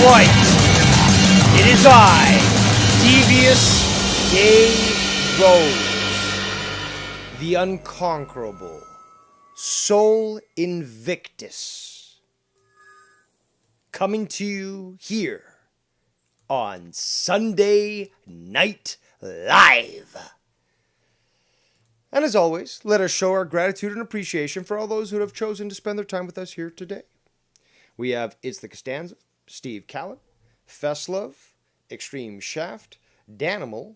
right. It is I, Devious Dave Rose, the unconquerable, Soul Invictus, coming to you here on Sunday Night Live. And as always, let us show our gratitude and appreciation for all those who have chosen to spend their time with us here today. We have It's the Costanza, Steve Callan, Festlove, Extreme Shaft, Danimal,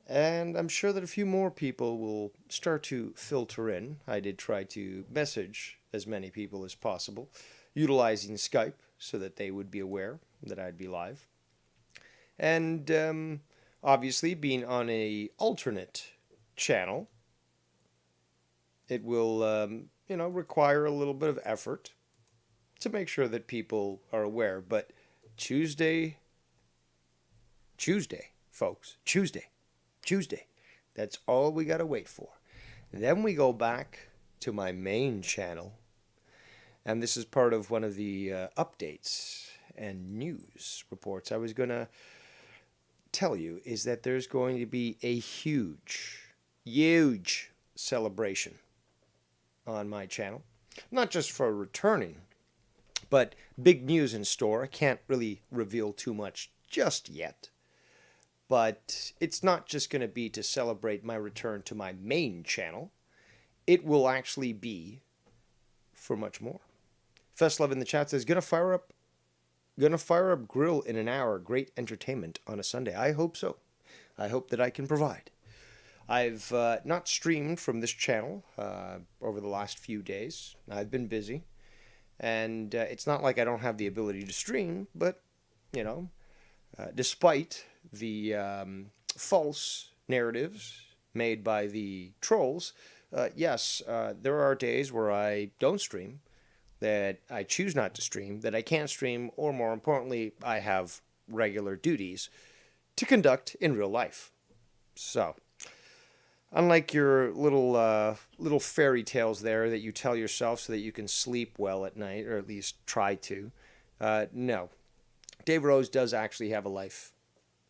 and I'm sure that a few more people will start to filter in. I did try to message as many people as possible, utilizing Skype so that they would be aware that I'd be live. And obviously, being on a alternate channel, it will, require a little bit of effort to make sure that people are aware. But Tuesday, folks, Tuesday. That's all we got to wait for. Then we go back to my main channel. And this is part of one of the updates and news reports I was going to tell you, is that there's going to be a huge celebration on my channel. Not just for returning, but big news in store. I can't really reveal too much just yet. But it's not just going to be to celebrate my return to my main channel. It will actually be for much more. Festlove in the chat says, gonna fire up grill in an hour. Great entertainment on a Sunday. I hope so. I hope that I can provide. I've not streamed from this channel over the last few days. I've been busy. And it's not like I don't have the ability to stream, but, despite the false narratives made by the trolls, yes, there are days where I don't stream, that I choose not to stream, that I can't stream, or more importantly, I have regular duties to conduct in real life. So, unlike your little fairy tales there that you tell yourself so that you can sleep well at night, or at least try to, no. Dave Rose does actually have a life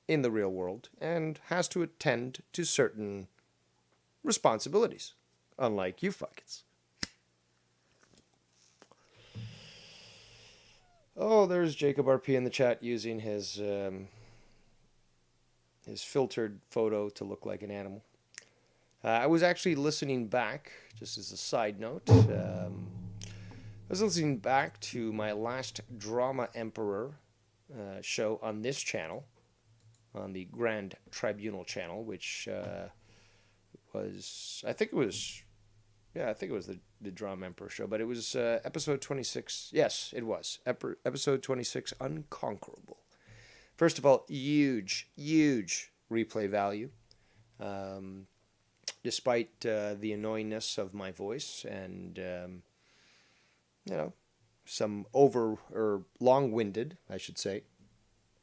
in the real world and has to attend to certain responsibilities, unlike you fuckers. Oh, there's Jacob RP in the chat using his filtered photo to look like an animal. I was actually listening back, just as a side note, I was listening back to my last Drama Emperor show on this channel, on the Grand Tribunal channel, which was, I think it was the Drama Emperor show, but it was episode 26. Yes, it was. Episode 26, Unconquerable. First of all, huge replay value. Despite the annoyingness of my voice and, some long-winded, I should say,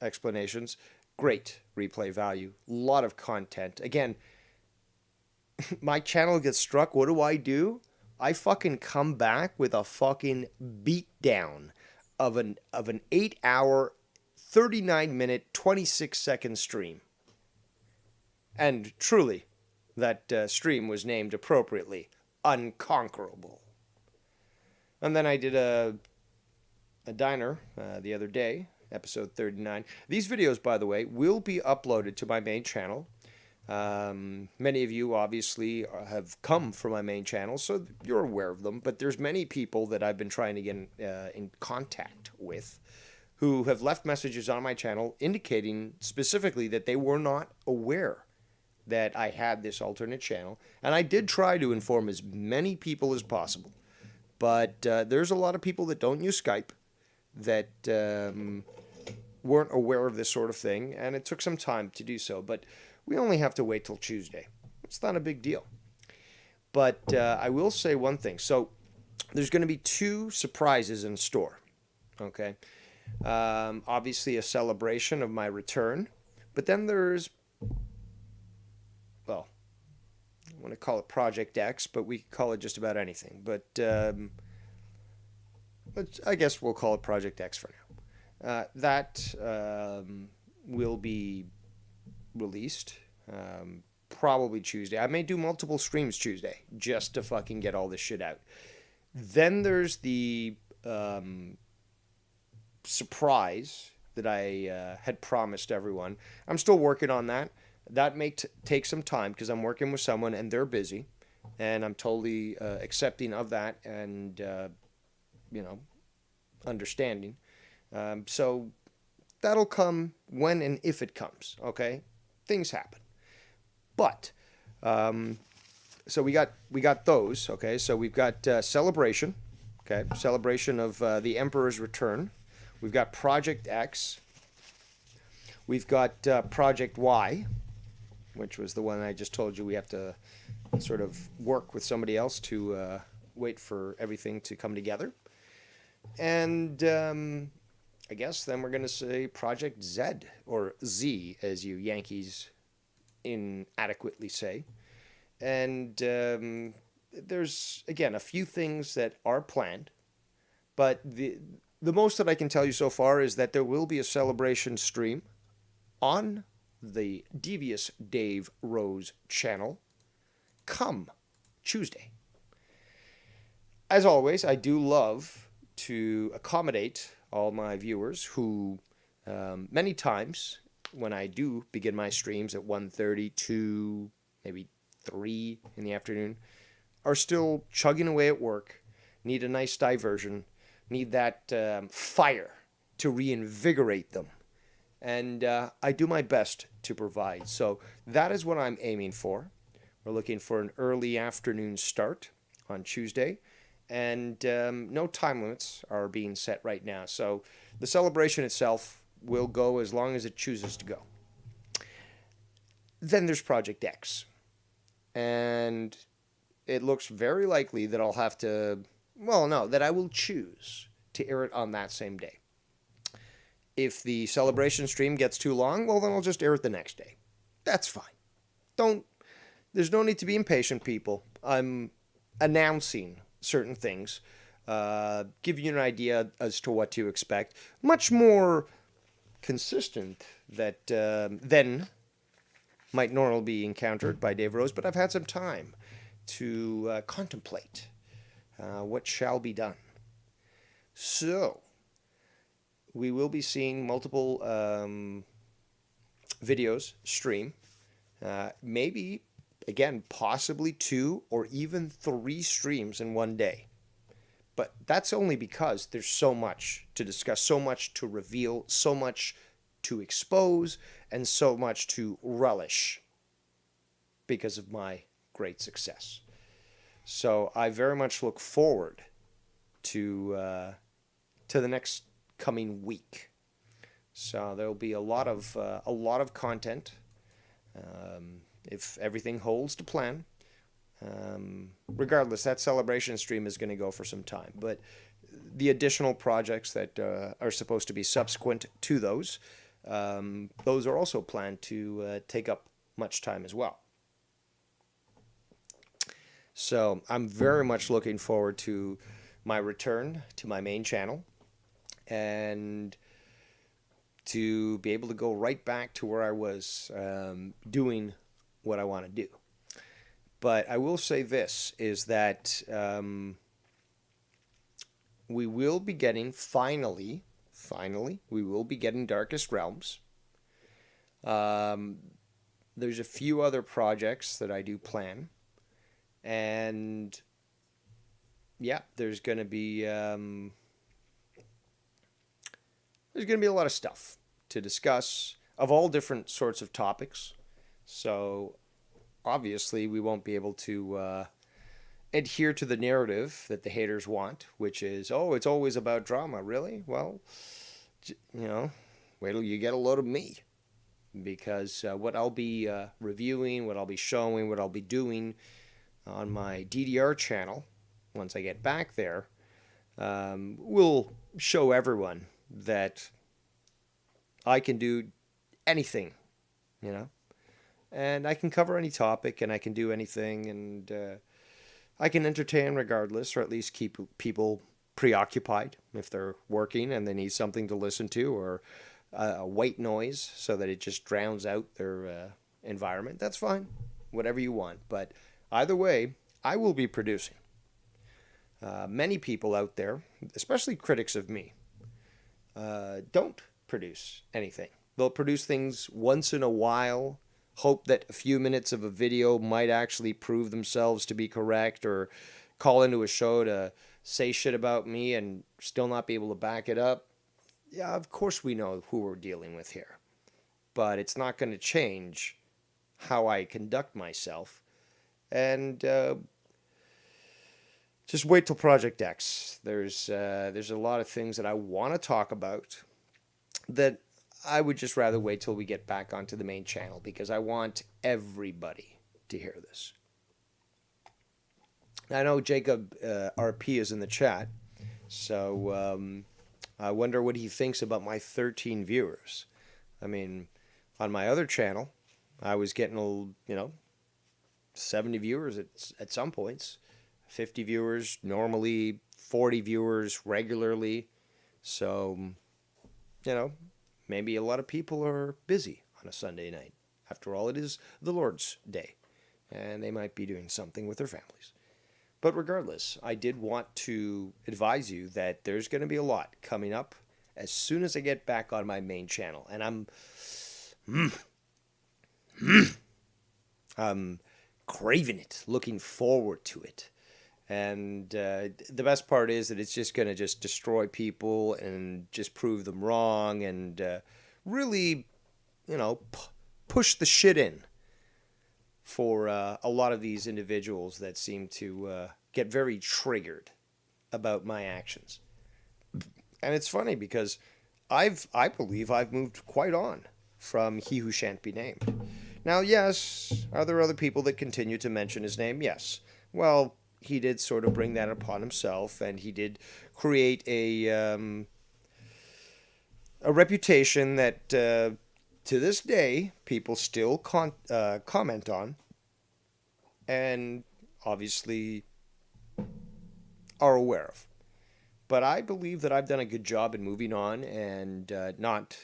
explanations, great replay value, a lot of content. Again, my channel gets struck. What do? I fucking come back with a fucking beatdown of an 8-hour, 39-minute, 26-second stream. And truly, that stream was named appropriately, Unconquerable. And then I did a diner the other day, episode 39. These videos, by the way, will be uploaded to my main channel. Many of you obviously have come from my main channel, so you're aware of them. But there's many people that I've been trying to get in contact with who have left messages on my channel indicating specifically that they were not aware that I had this alternate channel. And I did try to inform as many people as possible. But there's a lot of people that don't use Skype that weren't aware of this sort of thing, and it took some time to do so. But we only have to wait till Tuesday. It's not a big deal. But I will say one thing. So there's going to be 2 surprises in store. Okay? Obviously a celebration of my return. But then there's, well, I want to call it Project X, but we can call it just about anything. But I guess we'll call it Project X for now. That will be released probably Tuesday. I may do multiple streams Tuesday just to fucking get all this shit out. Then there's the surprise that I had promised everyone. I'm still working on that. That may take some time because I'm working with someone and they're busy, and I'm totally accepting of that and you know, understanding. So that'll come when and if it comes. Okay, things happen, but so we got those. Okay, so we've got celebration. Okay, celebration of the Emperor's return. We've got Project X. We've got Project Y, which was the one I just told you we have to sort of work with somebody else to wait for everything to come together. And I guess then we're going to say Project Z, or Z, as you Yankees inadequately say. And there's, again, a few things that are planned, but the most that I can tell you so far is that there will be a celebration stream on the Devious Dave Rose channel come Tuesday. As always, I do love to accommodate all my viewers who many times when I do begin my streams at 1:30 to maybe 3 in the afternoon are still chugging away at work, need a nice diversion, need that fire to reinvigorate them. And I do my best to provide. So that is what I'm aiming for. We're looking for an early afternoon start on Tuesday. And no time limits are being set right now. So the celebration itself will go as long as it chooses to go. Then there's Project X. And it looks very likely that I'll have to, well, no, that I will choose to air it on that same day. If the celebration stream gets too long, well, then I'll just air it the next day. That's fine. There's no need to be impatient, people. I'm announcing certain things, give you an idea as to what to expect. Much more consistent that than might normally be encountered by Dave Rose, but I've had some time to contemplate what shall be done. So we will be seeing multiple videos stream, maybe, again, possibly 2 or even 3 streams in one day. But that's only because there's so much to discuss, so much to reveal, so much to expose, and so much to relish because of my great success. So I very much look forward to the next coming week. So there'll be a lot of content. If everything holds to plan. Regardless, that celebration stream is going to go for some time. But the additional projects that are supposed to be subsequent to those are also planned to take up much time as well. So I'm very much looking forward to my return to my main channel and to be able to go right back to where I was doing what I want to do. But I will say this, is that we will be getting, finally, we will be getting Darkest Realms. There's a few other projects that I do plan. And yeah, there's going to be a lot of stuff to discuss of all different sorts of topics. So obviously we won't be able to adhere to the narrative that the haters want, which is, oh, it's always about drama. Really? Well, wait till you get a load of me. Because what I'll be reviewing, what I'll be showing, what I'll be doing on my DDR channel, once I get back there, will show everyone that I can do anything, and I can cover any topic, and I can do anything, and I can entertain regardless, or at least keep people preoccupied if they're working and they need something to listen to, or a white noise so that it just drowns out their environment. That's fine, whatever you want. But either way, I will be producing. Many people out there, especially critics of me, don't produce anything. They'll produce things once in a while, hope that a few minutes of a video might actually prove themselves to be correct, or call into a show to say shit about me and still not be able to back it up. Yeah, of course we know who we're dealing with here. But it's not going to change how I conduct myself. And just wait till Project X. There's a lot of things that I want to talk about that I would just rather wait till we get back onto the main channel, because I want everybody to hear this. I know Jacob RP is in the chat, so I wonder what he thinks about my 13 viewers. I mean, on my other channel, I was getting 70 viewers at some points, 50 viewers normally, 40 viewers regularly. So, maybe a lot of people are busy on a Sunday night. After all, it is the Lord's Day, and they might be doing something with their families. But regardless, I did want to advise you that there's going to be a lot coming up as soon as I get back on my main channel. And I'm craving it, looking forward to it. And the best part is that it's just going to just destroy people and just prove them wrong, and really, push the shit in for a lot of these individuals that seem to get very triggered about my actions. And it's funny because I believe I've moved quite on from He Who Shan't Be Named. Now, yes, are there other people that continue to mention his name? Yes. Well, he did sort of bring that upon himself, and he did create a reputation that to this day people still comment on, and obviously are aware of. But I believe that I've done a good job in moving on and not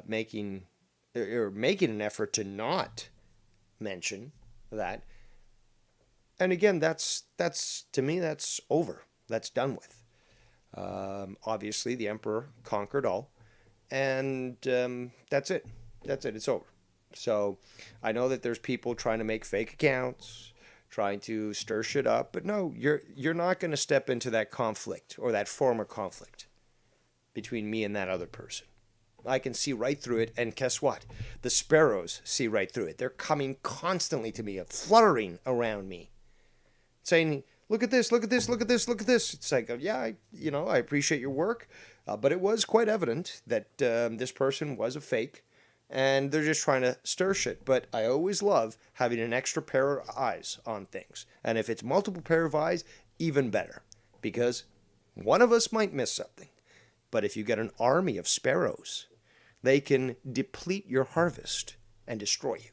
making an effort to not mention that. And again, that's to me, that's over. That's done with. Obviously, the Emperor conquered all, and that's it. That's it. It's over. So I know that there's people trying to make fake accounts, trying to stir shit up, but no, you're not going to step into that conflict or that former conflict between me and that other person. I can see right through it, and guess what? The sparrows see right through it. They're coming constantly to me, fluttering around me, saying, look at this, look at this, look at this, look at this. It's like, yeah, I appreciate your work, but it was quite evident that this person was a fake, and they're just trying to stir shit. But I always love having an extra pair of eyes on things. And if it's multiple pair of eyes, even better, because one of us might miss something. But if you get an army of sparrows, they can deplete your harvest and destroy you.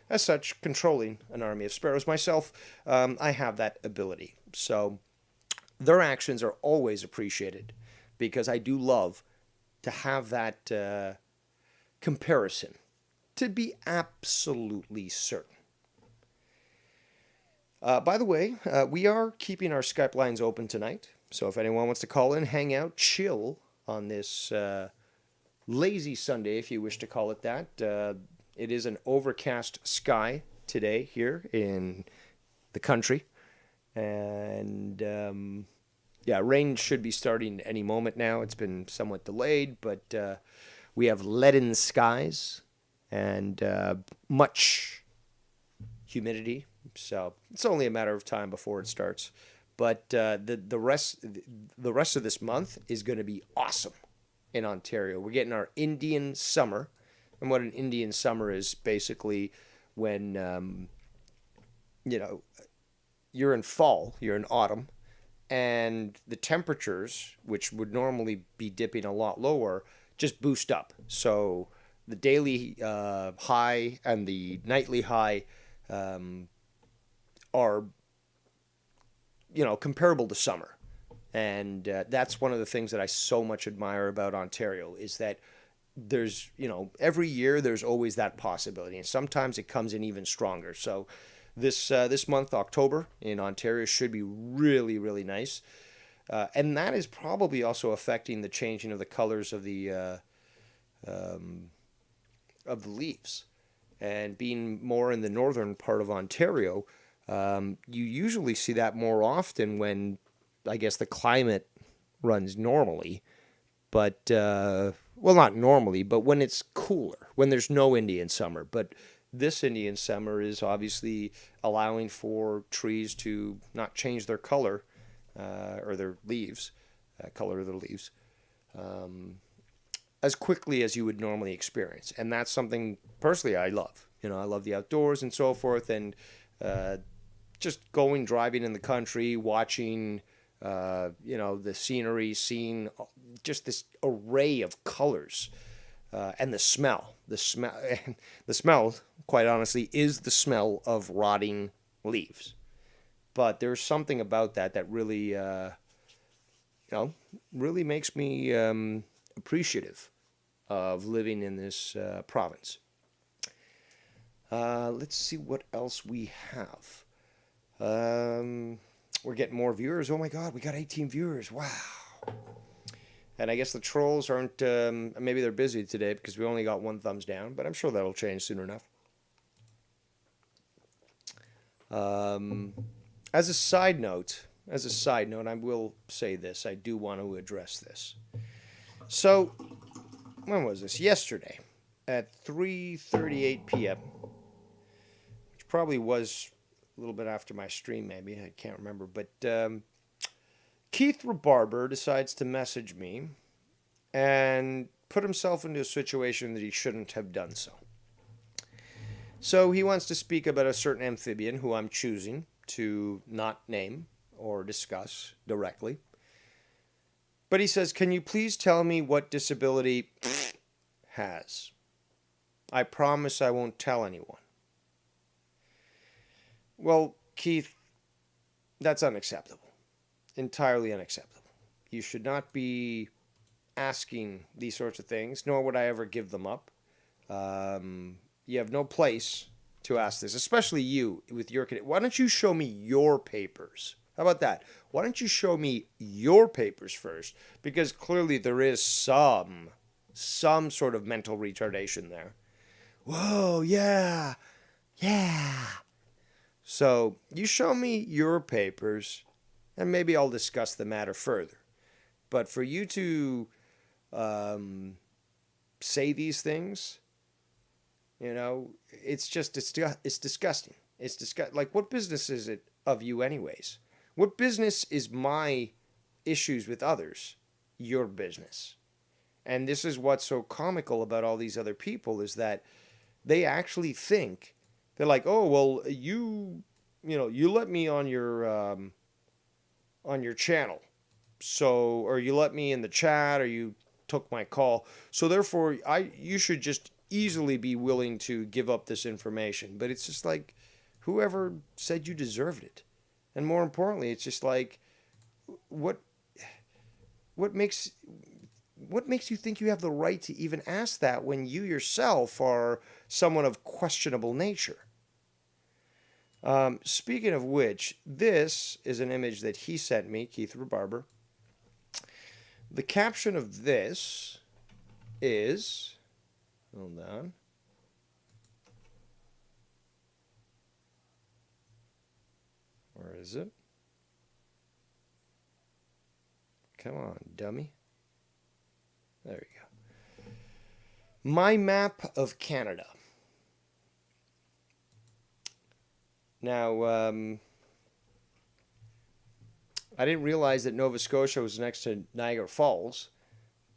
As such, controlling an army of sparrows myself, I have that ability. So their actions are always appreciated, because I do love to have that comparison to be absolutely certain. By the way, we are keeping our Skype lines open tonight. So if anyone wants to call in, hang out, chill on this lazy Sunday, if you wish to call it that. It is an overcast sky today here in the country. And rain should be starting any moment now. It's been somewhat delayed, but we have leaden skies and much humidity. So it's only a matter of time before it starts. But the rest of this month is going to be awesome in Ontario. We're getting our Indian summer. And what an Indian summer is basically when, you're in fall, you're in autumn, and the temperatures, which would normally be dipping a lot lower, just boost up. So the daily high and the nightly high are, comparable to summer. And that's one of the things that I so much admire about Ontario is that there's, every year there's always that possibility, and sometimes it comes in even stronger. So this month, October, in Ontario should be really, really nice. And that is probably also affecting the changing of the colors of the leaves. And being more in the northern part of Ontario, you usually see that more often when, I guess, the climate runs normally. But, well, not normally, but when it's cooler, when there's no Indian summer. But this Indian summer is obviously allowing for trees to not change their color or their leaves, color of their leaves, as quickly as you would normally experience. And that's something personally I love. I love the outdoors and so forth, and just going, driving in the country, watching, the scenery, seeing just this array of colors, and the smell. The smell, quite honestly, is the smell of rotting leaves. But there's something about that really, really makes me appreciative of living in this province. Let's see what else we have. We're getting more viewers. Oh my God, we got 18 viewers. Wow. And I guess the trolls aren't, maybe they're busy today because we only got one thumbs down, but I'm sure that'll change soon enough. As a side note, I will say this. I do want to address this. So, when was this? Yesterday at 3:38 p.m., which probably was a little bit after my stream, maybe. I can't remember. But Keith Rebarber decides to message me and put himself into a situation that he shouldn't have done so. So he wants to speak about a certain amphibian who I'm choosing to not name or discuss directly. But he says, "Can you please tell me what disability has? I promise I won't tell anyone." Well, Keith, that's unacceptable. Entirely unacceptable. You should not be asking these sorts of things, nor would I ever give them up. You have no place to ask this, especially you with your. Why don't you show me your papers? How about that? Why don't you show me your papers first? Because clearly there is some sort of mental retardation there. Whoa, yeah. So you show me your papers, and maybe I'll discuss the matter further. But for you to say these things, it's disgusting. It's disgusting. Like, what business is it of you anyways? What business is my issues with others your business? And this is what's so comical about all these other people is that they actually think, they're like, oh, well, you let me on your channel. So, or you let me in the chat, or you took my call. So therefore, you should just easily be willing to give up this information. But it's just like, whoever said you deserved it? And more importantly, it's just like, what makes you think you have the right to even ask that when you yourself are someone of questionable nature? Speaking of which, this is an image that he sent me, Keith Rebarber. The caption of this is, hold on. Where is it? Come on, dummy. There we go. My map of Canada. Now, I didn't realize that Nova Scotia was next to Niagara Falls,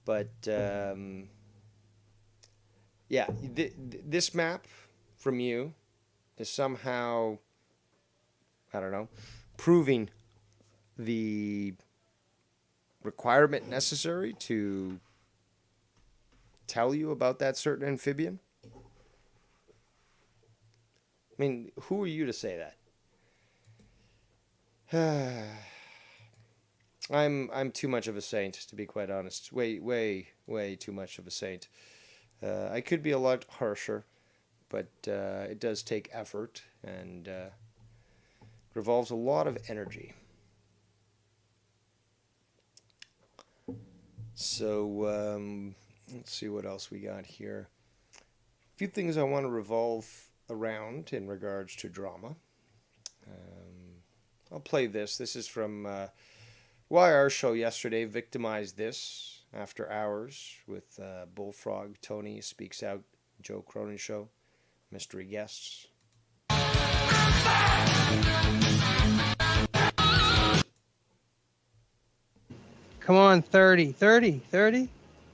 but yeah, this map from you is somehow, I don't know, proving the requirement necessary to tell you about that certain amphibian. I mean, who are you to say that? I'm too much of a saint, to be quite honest. Way too much of a saint. I could be a lot harsher, but it does take effort and revolves a lot of energy. So let's see what else we got here. A few things I want to revolve around in regards to drama. I'll play this. This is from YR show yesterday. Victimized This After Hours with Bullfrog, Tony Speaks Out, Joe Cronin show, mystery guests. Come on, 30.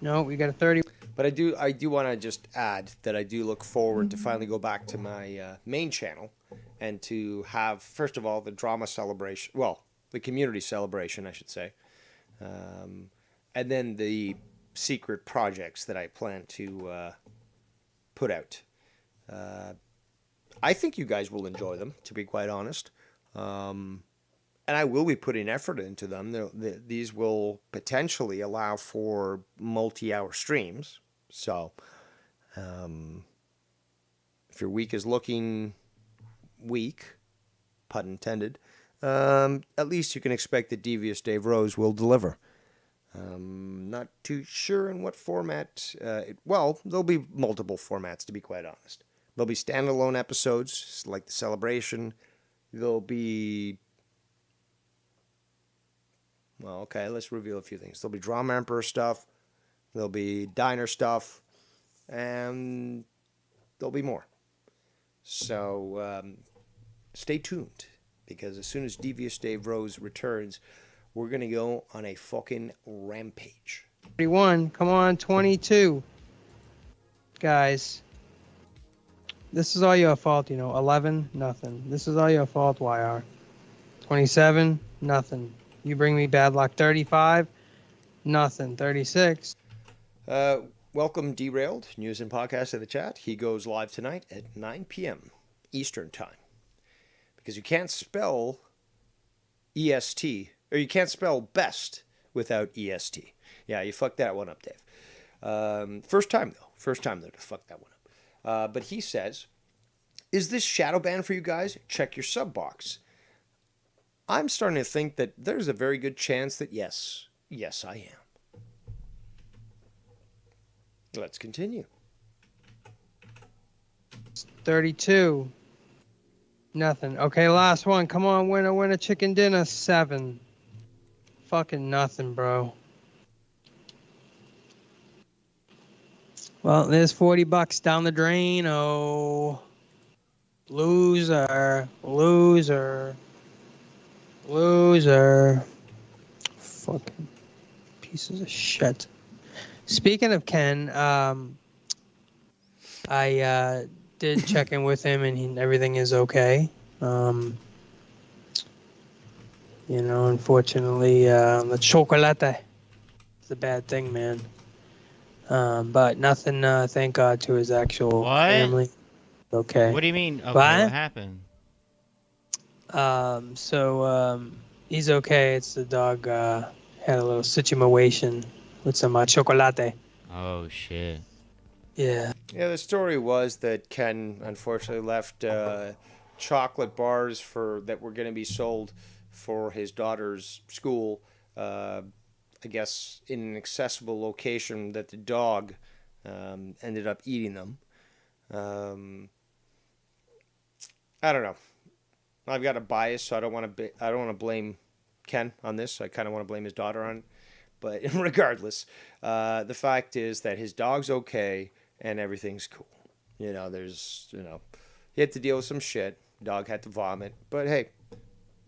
No, we got a 30. But I do want to just add that I do look forward to finally go back to my main channel and to have, first of all, the drama celebration, well, the community celebration, I should say, and then the secret projects that I plan to put out. I think you guys will enjoy them, to be quite honest. And I will be putting effort into them. These will potentially allow for multi-hour streams. So, if your week is looking weak, pun intended, at least you can expect that Devious Dave Rose will deliver. Not too sure in what format. Well, there'll be multiple formats, to be quite honest. There'll be standalone episodes, like the celebration. There'll be... Well, okay, let's reveal a few things. There'll be Drama Emperor stuff. There'll be Diner stuff. And there'll be more. So stay tuned. Because as soon as Devious Dave Rose returns, we're going to go on a fucking rampage. 31. Come on, 22. Guys. This is all your fault, 11, nothing. This is all your fault, YR. 27, nothing. You bring me bad luck. 35, nothing. 36. Welcome, Derailed, news and podcast in the chat. He goes live tonight at 9 p.m. Eastern Time. Because you can't spell EST, or you can't spell best without EST. Yeah, you fucked that one up, Dave. First time, though, to fuck that one up. But he says, is this shadow ban for you guys? Check your sub box. I'm starting to think that there's a very good chance that yes, I am. Let's continue. 32. Nothing. Okay, last one. Come on, winner, chicken dinner. 7. Fucking nothing, bro. Well, there's $40 down the drain. Oh. Loser. Fucking pieces of shit. Speaking of Ken, I did check in with him and everything is okay. Unfortunately, the chocolate is a bad thing, man. But nothing, thank God, to his actual family. Okay. What do you mean? Okay, what happened? He's okay. It's the dog had a little situation with some chocolate. Oh, shit. Yeah. Yeah, the story was that Ken unfortunately left chocolate bars that were going to be sold for his daughter's school, I guess in an accessible location, that the dog ended up eating them. I don't know. I've got a bias, so I don't want to blame Ken on this. I kind of want to blame his daughter on it. But regardless, the fact is that his dog's okay and everything's cool. He had to deal with some shit. Dog had to vomit. But hey,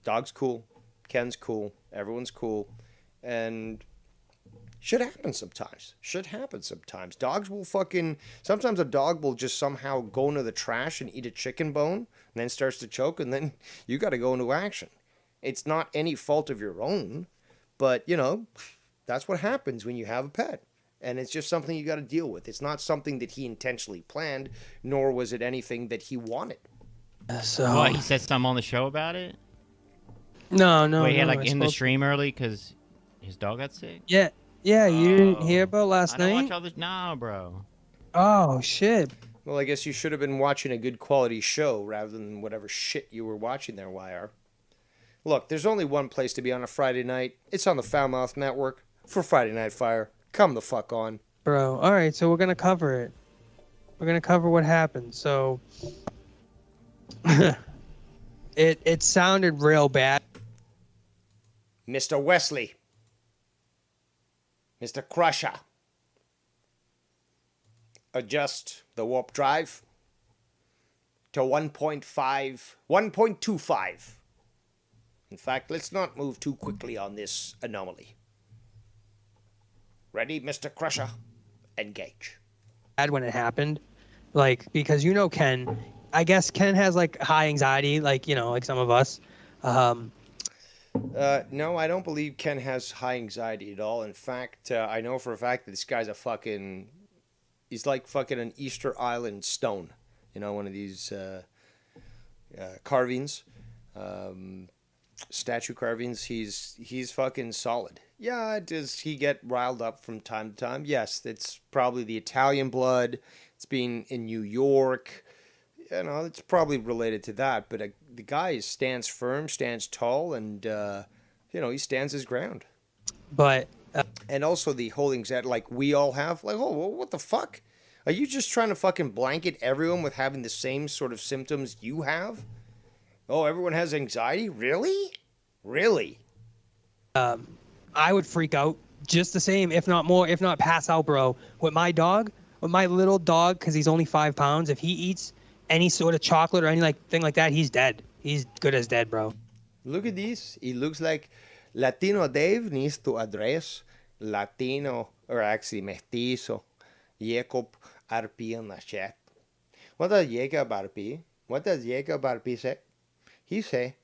dog's cool. Ken's cool. Everyone's cool. And shit happens sometimes. Dogs will sometimes a dog will just somehow go into the trash and eat a chicken bone and then starts to choke, and then you got to go into action. It's not any fault of your own, but, that's what happens when you have a pet. And it's just something you got to deal with. It's not something that he intentionally planned, nor was it anything that he wanted. So What, he said something on the show about it? No. Wait, he had no, in the stream early? Because His dog got sick? Yeah. Yeah, you didn't hear Oh. about last I don't night? watch all this. Nah, bro. Oh, shit. Well, I guess you should have been watching a good quality show rather than whatever shit you were watching there, YR. Look, there's only one place to be on a Friday night. It's on the Foulmouth Network for Friday Night Fire. Come the fuck on. Bro, all right, so we're going to cover it. We're going to cover what happened. So it sounded real bad. Mr. Wesley. Mr. Crusher. Adjust the warp drive to 1.25. In fact, let's not move too quickly on this anomaly. Ready, Mr. Crusher? Engage. When it happened, like, because Ken, I guess Ken has like high anxiety, like like some of us. No, I don't believe Ken has high anxiety at all. In fact, I know for a fact that this guy's he's like fucking an Easter Island stone. One of these carvings, statue carvings. He's fucking solid. Yeah, does he get riled up from time to time? Yes, it's probably the Italian blood. It's being in New York. It's probably related to that. But the guy stands firm, stands tall, and he stands his ground. But and also the whole anxiety, like we all have, like, oh, what the fuck? Are you just trying to fucking blanket everyone with having the same sort of symptoms you have? Oh, everyone has anxiety? Really? Really? I would freak out just the same, if not more, if not pass out, bro. With my little dog, because he's only 5 pounds, if he eats any sort of chocolate or anything like that, he's dead. He's good as dead, bro. Look at this. It looks like Latino Dave needs to address Latino, or actually mestizo, Jacob RP on the chat. What does Jacob RP say? He say,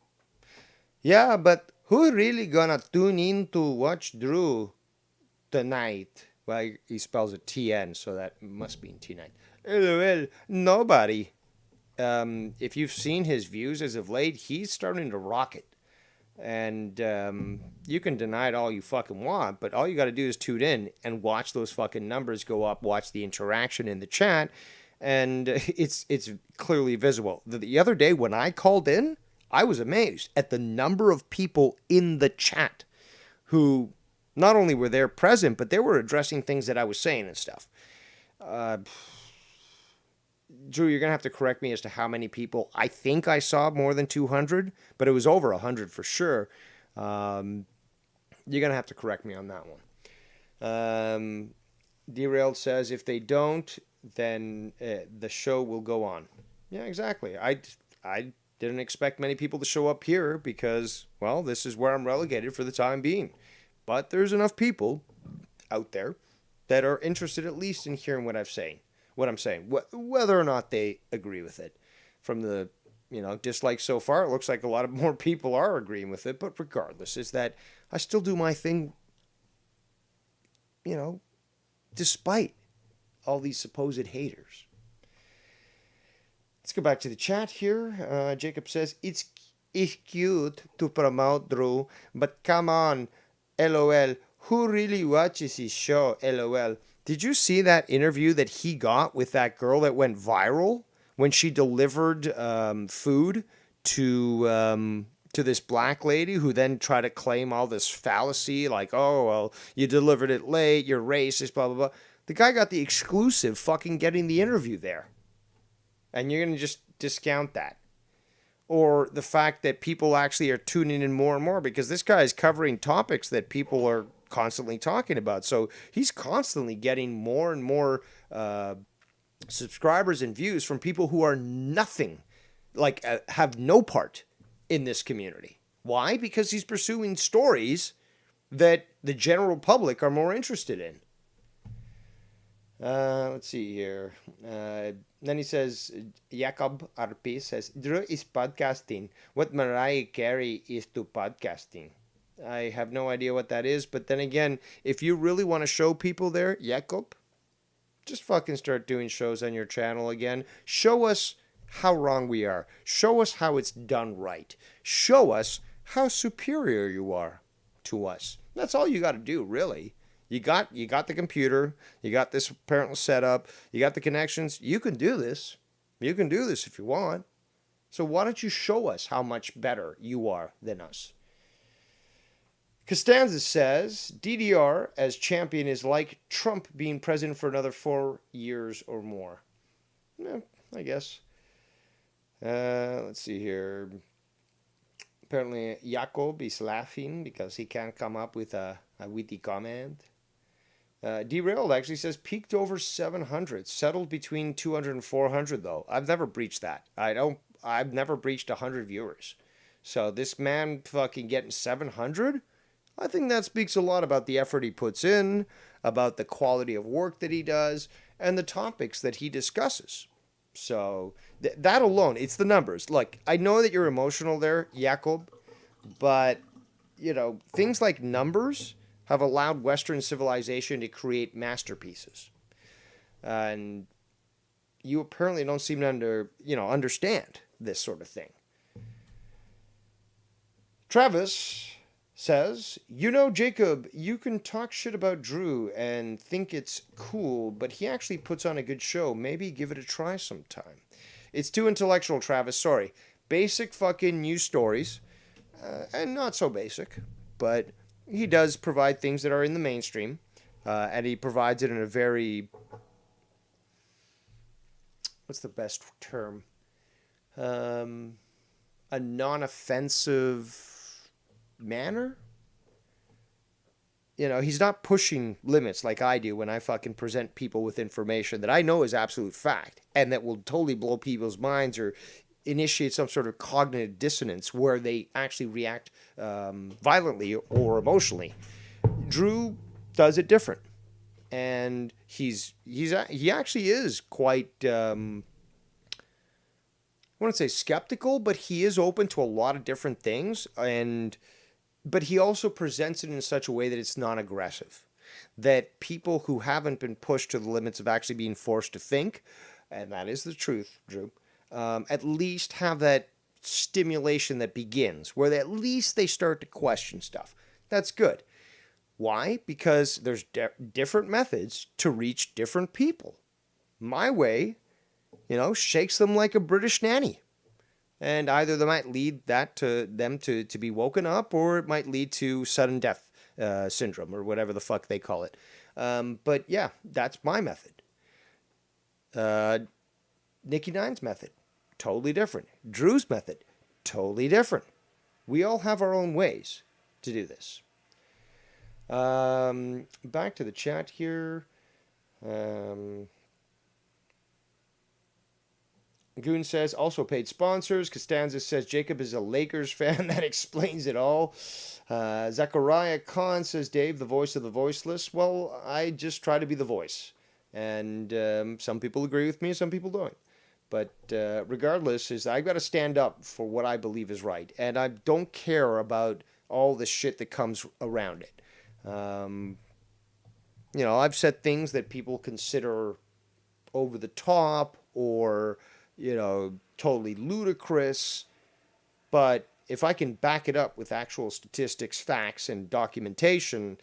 yeah, but who really gonna tune in to watch Drew tonight? Well, he spells it TN, so that must be in T9. LOL, nobody. If you've seen his views as of late, he's starting to rocket. And you can deny it all you fucking want, but all you got to do is tune in and watch those fucking numbers go up, watch the interaction in the chat, and it's clearly visible. The other day when I called in, I was amazed at the number of people in the chat who not only were there present, but they were addressing things that I was saying and stuff. Drew, you're going to have to correct me as to how many people. I think I saw more than 200, but it was over 100 for sure. You're going to have to correct me on that one. Derailed says, if they don't, then the show will go on. Yeah, exactly. I didn't expect many people to show up here because, well, this is where I'm relegated for the time being. But there's enough people out there that are interested at least in hearing what I'm saying, whether or not they agree with it. From the, dislikes so far, it looks like a lot of more people are agreeing with it. But regardless, is that I still do my thing, despite all these supposed haters. Let's go back to the chat here. Jacob says, it's cute to promote Drew, but come on, LOL. Who really watches his show, LOL? Did you see that interview that he got with that girl that went viral when she delivered food to this black lady who then tried to claim all this fallacy, like, oh, well, you delivered it late, you're racist, blah, blah, blah. The guy got the exclusive fucking getting the interview there. And you're going to just discount that. Or the fact that people actually are tuning in more and more because this guy is covering topics that people are constantly talking about. So he's constantly getting more and more subscribers and views from people who are nothing, like have no part in this community. Why? Because he's pursuing stories that the general public are more interested in. Let's see here. Then he says, Jacob RP says, Drew is podcasting what Mariah Carey is to podcasting. I have no idea what that is, but then again, if you really want to show people there, Jacob, just fucking start doing shows on your channel again. Show us how wrong we are. Show us how it's done right. Show us how superior you are to us. That's all you got to do, really. You got the computer, you got this apparent setup, you got the connections. You can do this. You can do this if you want. So why don't you show us how much better you are than us? Costanza says, DDR as champion is like Trump being president for another 4 years or more. Yeah, I guess. Let's see here. Apparently, Jakob is laughing because he can't come up with a witty comment. Derailed actually says peaked over 700, settled between 200 and 400 though. I've never breached that. I've never breached 100 viewers. So this man fucking getting 700? I think that speaks a lot about the effort he puts in, about the quality of work that he does, and the topics that he discusses. So that alone, it's the numbers. Look, I know that you're emotional there, Jakob, but things like numbers have allowed Western civilization to create masterpieces. And you apparently don't seem to understand this sort of thing. Travis says, Jacob, you can talk shit about Drew and think it's cool, but he actually puts on a good show. Maybe give it a try sometime. It's too intellectual, Travis. Sorry. Basic fucking news stories, and not so basic, but he does provide things that are in the mainstream, and he provides it in a very, what's the best term? A non-offensive manner. He's not pushing limits like I do when I fucking present people with information that I know is absolute fact and that will totally blow people's minds or initiate some sort of cognitive dissonance where they actually react violently or emotionally. Drew does it different, and he actually is quite I wouldn't say skeptical, but he is open to a lot of different things, but he also presents it in such a way that it's non-aggressive, that people who haven't been pushed to the limits of actually being forced to think, and that is the truth, Drew, at least have that stimulation that begins, where at least they start to question stuff. That's good. Why? Because there's different methods to reach different people. My way, shakes them like a British nanny. And either that might lead them to be woken up, or it might lead to sudden death syndrome, or whatever the fuck they call it. But yeah, that's my method. Nikki Nine's method, totally different. Drew's method, totally different. We all have our own ways to do this. Back to the chat here. Goon says, also paid sponsors. Costanza says, Jacob is a Lakers fan. That explains it all. Zachariah Khan says, Dave, the voice of the voiceless. Well, I just try to be the voice. And some people agree with me, some people don't. But regardless, I've got to stand up for what I believe is right. And I don't care about all the shit that comes around it. I've said things that people consider over the top or totally ludicrous, but if I can back it up with actual statistics, facts, and documentation,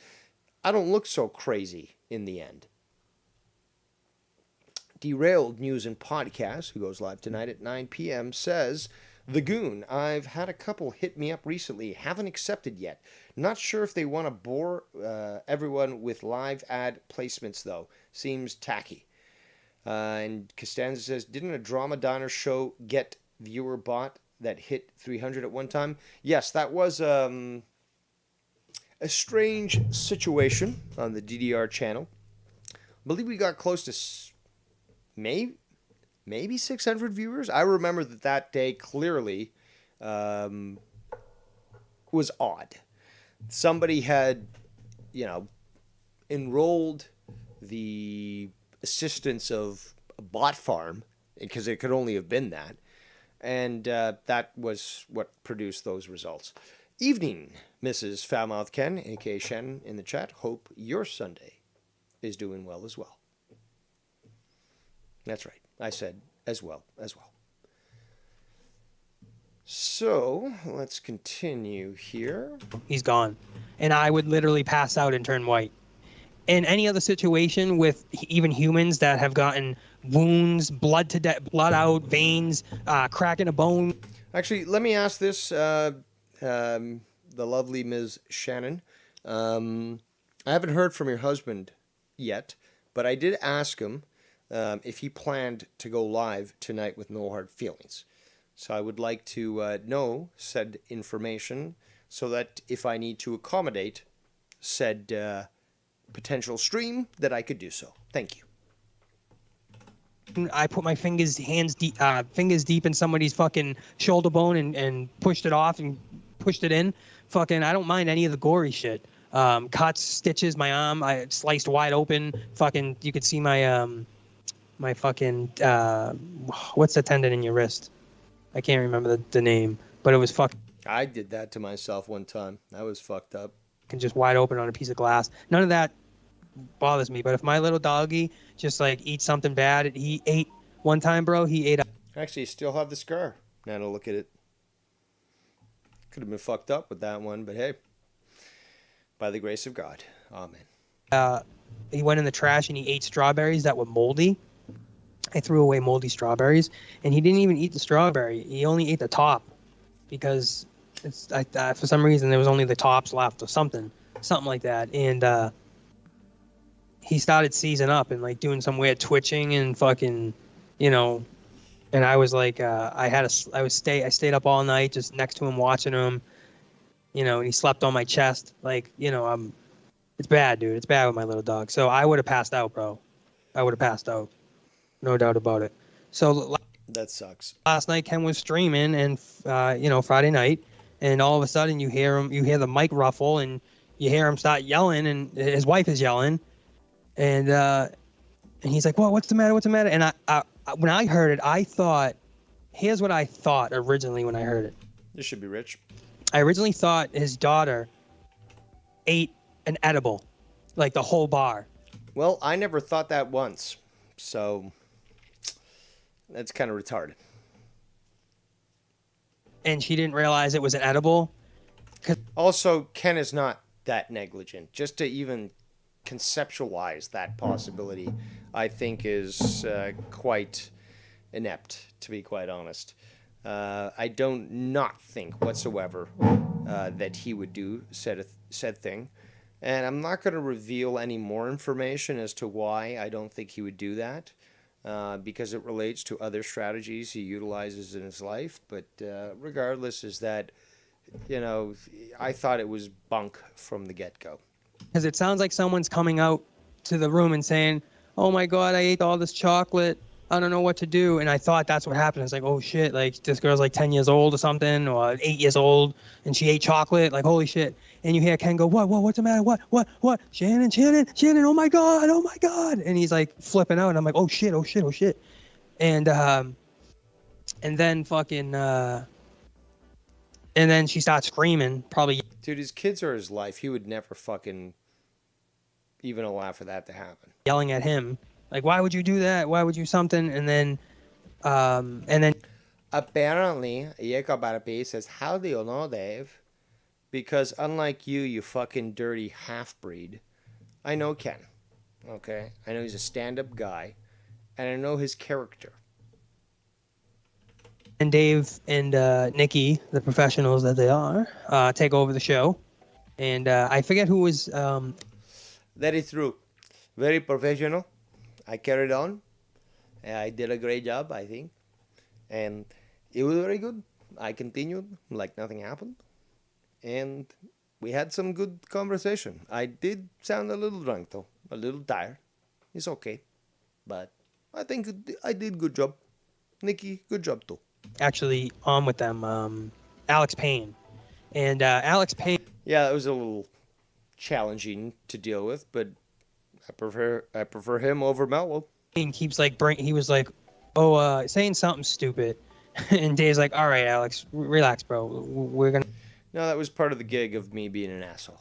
I don't look so crazy in the end. Derailed News and Podcast, who goes live tonight at 9 p.m., says, The Goon, I've had a couple hit me up recently, haven't accepted yet. Not sure if they want to bore everyone with live ad placements, though. Seems tacky. And Costanza says, didn't a Drama Diner show get viewer bot that hit 300 at one time? Yes, that was a strange situation on the DDR channel. I believe we got close to maybe 600 viewers. I remember that day clearly was odd. Somebody had, enrolled the assistance of a bot farm, because it could only have been that, and that was what produced those results. Evening, Mrs. Foulmouth Ken, aka Shannon, in the chat. Hope your Sunday is doing well as well. That's right, I said as well. So let's continue here. He's gone. And I would literally pass out and turn white. In any other situation with even humans that have gotten wounds, blood to blood out, veins, cracking a bone. Actually, let me ask this, the lovely Ms. Shannon. I haven't heard from your husband yet, but I did ask him if he planned to go live tonight with No Hard Feelings. So I would like to know said information so that if I need to accommodate said potential stream, that I could do so. Thank you. I put my fingers deep in somebody's fucking shoulder bone and pushed it off and pushed it in. Fucking, I don't mind any of the gory shit. Cuts, stitches, my arm, I sliced wide open. Fucking, you could see my my fucking what's the tendon in your wrist? I can't remember the name, but it was fucking I did that to myself one time. That was fucked up. just wide open on a piece of glass. None of that bothers me. But if my little doggy just like eats something bad, he ate one time, bro. He ate. Actually, you still have the scar. Now to look at it. Could have been fucked up with that one, but hey, by the grace of God, amen. He went in the trash and he ate strawberries that were moldy. I threw away moldy strawberries, and he didn't even eat the strawberry. He only ate the top because it's for some reason there was only the tops left or something like that. And he started seizing up and like doing some weird twitching and fucking, you know. And I was like, I stayed up all night just next to him watching him, you know. And he slept on my chest, like, you know. It's bad, dude. It's bad with my little dog. So I would have passed out, bro. I would have passed out. No doubt about it. So that sucks. Last night Ken was streaming, and you know, Friday night, and all of a sudden you hear the mic ruffle, and you hear him start yelling, and his wife is yelling, and he's like, what's the matter? What's the matter? And I when I heard it, I thought, here's what I thought originally when I heard it. This should be rich. I originally thought his daughter ate an edible, like the whole bar. Well, I never thought that once, so that's kind of retarded. And she didn't realize it was an edible. Also, Ken is not that negligent. Just to even conceptualize that possibility, I think is quite inept, to be quite honest. I don't not think whatsoever that he would do said thing. And I'm not going to reveal any more information as to why I don't think he would do that. Because it relates to other strategies he utilizes in his life. But regardless, is that, you know, I thought it was bunk from the get-go. Because it sounds like someone's coming out to the room and saying, oh my God, I ate all this chocolate. I don't know what to do. And I thought that's what happened. It's like, oh shit, like this girl's like 10 years old or something, or 8 years old, and she ate chocolate. Like, holy shit. And you hear Ken go, what's the matter? What? Shannon, oh my God. And he's like flipping out. And I'm like, oh shit. And then fucking, and then she starts screaming, probably. Dude, his kids are his life. He would never fucking even allow for that to happen. Yelling at him. Like, why would you do that? Why would you something? And then. Apparently, Jacob Barapé says, how do you know, Dave? Because unlike you fucking dirty half-breed, I know Ken. Okay? I know he's a stand-up guy. And I know his character. And Dave and Nikki, the professionals that they are, take over the show. And I forget who was... That is true. Very professional. I carried on. I did a great job, I think. And it was very good. I continued like nothing happened. And we had some good conversation. I did sound a little drunk, though. A little tired. It's okay. But I think I did good job. Nikki, good job, too. Actually on with them, Alex Payne. And Alex Payne... Yeah, it was a little challenging to deal with, but I prefer him over Mello. Keeps like he was like, saying something stupid. And Dave's like, all right, Alex, relax, bro. We're going to... No, that was part of the gig of me being an asshole.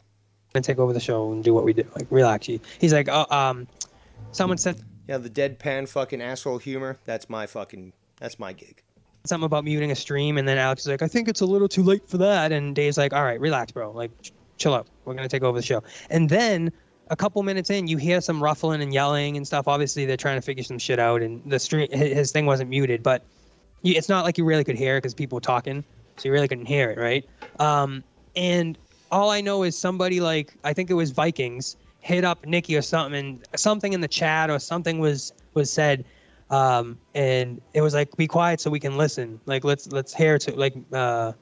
And take over the show and do what we do. Like, relax. He's like, someone said... Yeah, the deadpan fucking asshole humor, that's my gig. something about muting a stream, and then Alex is like, I think it's a little too late for that, and Dave's like, all right, relax, bro, like chill out, we're gonna take over the show. And then a couple minutes in, you hear some ruffling and yelling and stuff. Obviously they're trying to figure some shit out, and the stream, his thing wasn't muted, but it's not like you really could hear it because people were talking, so you really couldn't hear it, right? And all I know is somebody, like, I think it was Vikings, hit up Nikki or something, and something in the chat or something was said, and it was like, be quiet so we can listen, like let's hear it, like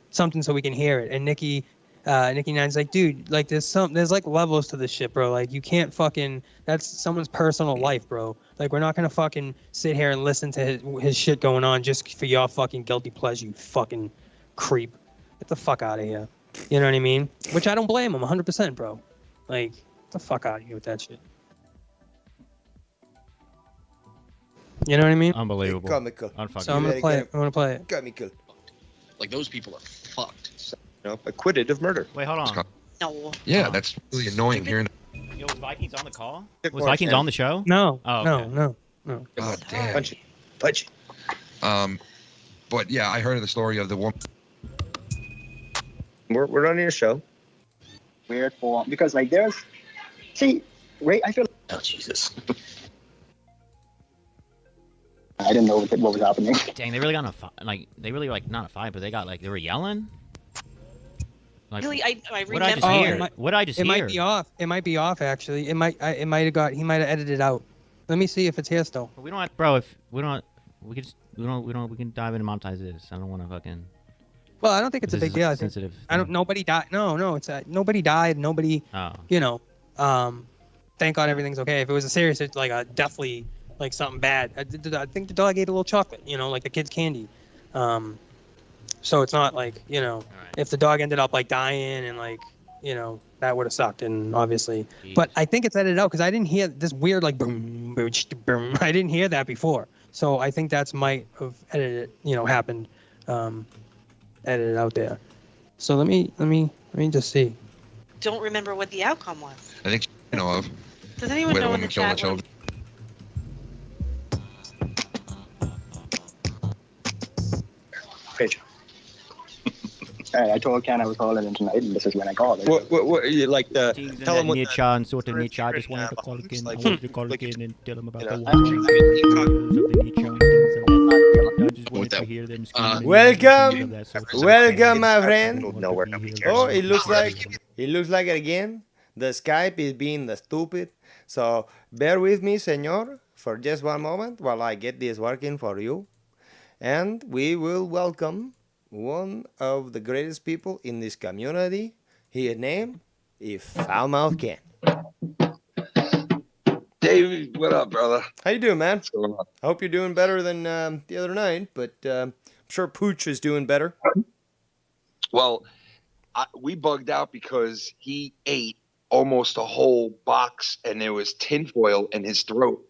something so we can hear it. And Nikki Nine's like, dude, like there's like levels to this shit, bro. Like you can't fucking, that's someone's personal life, bro. Like we're not gonna fucking sit here and listen to his shit going on just for your fucking guilty pleasure, you fucking creep. Get the fuck out of here. You know what I mean? Which I don't blame him 100%, bro. Like, get the fuck out of here with that shit. You know what I mean? Unbelievable. Comical. Unfucking. So I'm gonna play it. I'm gonna play it. Comical. Like those people are fucked. Acquitted of murder. Wait, hold on. No. Yeah, that's really annoying hearing. Yo, was Vikings on the call? Good Was point, Vikings man. on the show? No, Oh, no, okay. no. God damn. Punch it. Punch it. But yeah, I heard of the story of the woman. We're on your show. Weird form because like there's I feel oh Jesus. I didn't know what was happening. Dang, they really got in a fight. Like, they really, like, not a fight, but they got, like, they were yelling? Like, Really, I what did I remember. just Oh, hear? it might- What did I just It hear? might be off. It might be off actually. He might have edited it out. Let me see if it's here still. We don't have, bro, if we don't, we can just, we can dive in and monetize this. I don't want to fucking. Well, I don't think it's a this big is deal. I think sensitive. nobody died. No, it's nobody died. Nobody, Oh. you know, thank God everything's okay. If it was a serious, it's like a deathly, like something bad. I think the dog ate a little chocolate, you know, like the kid's candy. So it's not like, you know, All right. if the dog ended up like dying and like, you know, that would have sucked. And obviously, Jeez. but I think it's edited out because I didn't hear this weird like boom, boom, boom. I didn't hear that before. So I think that's might have edited, you know, happened, edited out there. So let me just see. Don't remember what the outcome was. I think you know of Does anyone where the know in the woman killed the chat? children. Page. I told Ken I was calling in tonight, and this is when I called. What you like the Things in tell that him what niche the and sort of niche. I just wanted to call again. I wanted to call like, again and tell them about you the know, wonders of the niche and things of that. I just wanted that- to hear them screaming Welcome. and things of that sort of Welcome, thing. my I friend. wanted Nowhere, to nobody hear cares. Oh, them. it looks like it again. The Skype is being the stupid. So bear with me, senor, for just one moment while I get this working for you. And we will welcome one of the greatest people in this community. His name is Foulmouth Ken. Dave, what up, brother? How you doing, man? What's going on? I hope you're doing better than the other night, but I'm sure Pooch is doing better. Well, we bugged out because he ate almost a whole box and there was tinfoil in his throat.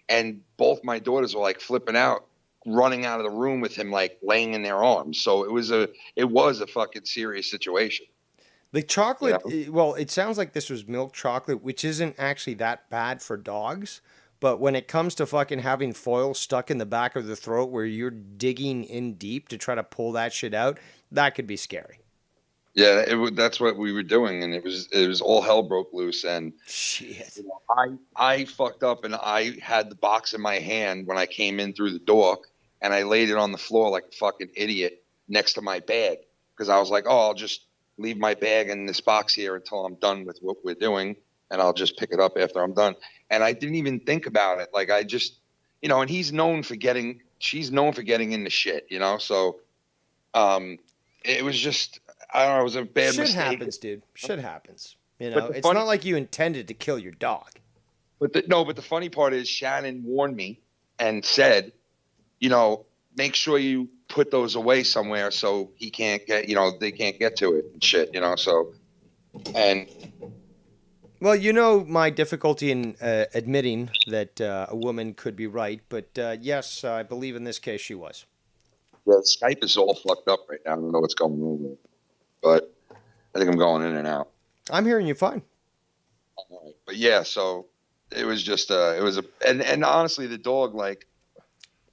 And both my daughters were like flipping out, running out of the room with him, like laying in their arms. So it was a fucking serious situation. The chocolate, well, it sounds like this was milk chocolate, which isn't actually that bad for dogs. But when it comes to fucking having foil stuck in the back of the throat where you're digging in deep to try to pull that shit out, that could be scary. Yeah, that's what we were doing, and it was all hell broke loose. And Shit. I fucked up, and I had the box in my hand when I came in through the door, and I laid it on the floor like a fucking idiot next to my bag because I was like, oh, I'll just leave my bag in this box here until I'm done with what we're doing, and I'll just pick it up after I'm done. And I didn't even think about it. Like I just, you know, and she's known for getting into shit, you know. So, it was just, I don't know, it was a bad Shit mistake. happens, dude. Shit happens. You But know, the it's funny- not like you intended to kill your dog. But the funny part is Shannon warned me and said, you know, make sure you put those away somewhere so he can't get, you know, they can't get to it and shit, you know. So, and Well, you know my difficulty in admitting that a woman could be right, but yes, I believe in this case she was. the Skype is all fucked up right now. I don't know what's going on with it, but I think I'm going in and out. I'm hearing you fine. But yeah, so it was just and honestly, the dog like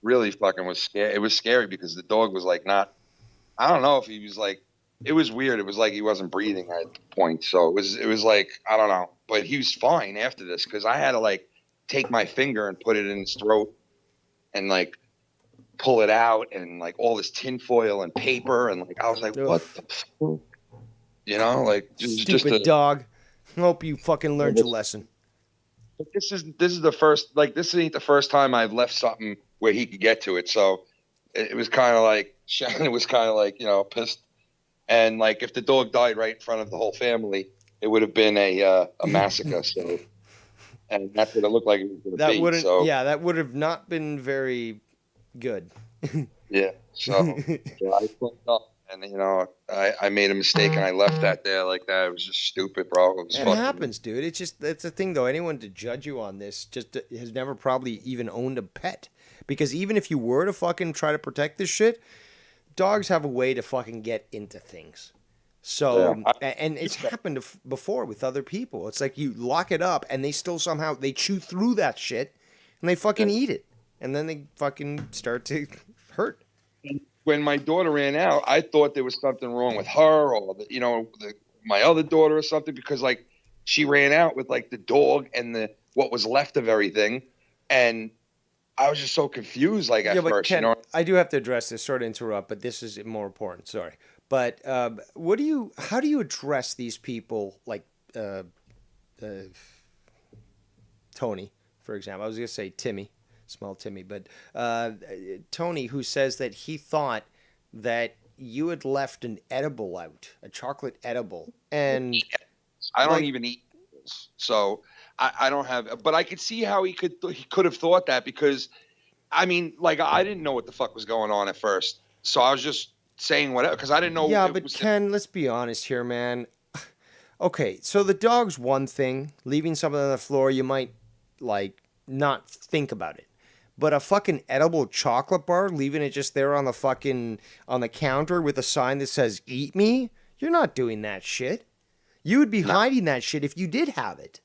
really fucking was scary. It was scary because the dog was like not. I don't know if he was like. It was weird. It was like he wasn't breathing at the point. So it was like I don't know, but he was fine after this because I had to like take my finger and put it in his throat and like pull it out and like all this tinfoil and paper and like I was like, Ugh. what the fuck? You know, like Stupid dog. Hope you fucking learned your lesson. But this is the first like this ain't the first time I've left something where he could get to it. So it was kind of like Shannon was kind of like pissed, and like if the dog died right in front of the whole family, it would have been a massacre. So and that's what it looked like it was going to be. That wouldn't. So Yeah, that would have not been very good. yeah, so I fucked up, and I made a mistake and I left that there like that. It was just stupid, bro. It was It fucking- happens, dude. It's the thing, though. Anyone to judge you on this just has never probably even owned a pet. Because even if you were to fucking try to protect this shit, dogs have a way to fucking get into things. So, and it's happened before with other people. It's like you lock it up and they still somehow, they chew through that shit and they fucking eat it. And then they fucking start to hurt. When my daughter ran out, I thought there was something wrong with her or my other daughter or something because like she ran out with like the dog and what was left of everything, and I was just so confused like at Yeah, but first. Ken, I do have to address this. Sorry to interrupt, but this is more important. Sorry, but how do you address these people like Tony, for example? I was gonna say Timmy. Small Timmy, but Tony, who says that he thought that you had left an edible out, a chocolate edible, and I don't like- even eat edibles, so I don't have. But I could see how he could have thought that because, I mean, like I didn't know what the fuck was going on at first, so I was just saying whatever because I didn't know. Yeah, it but was- Ken, let's be honest here, man. Okay, so the dog's one thing. Leaving something on the floor, you might like not think about it. But a fucking edible chocolate bar, leaving it just there on the counter with a sign that says "Eat me," you're not doing that shit. You would be hiding that shit if you did have it.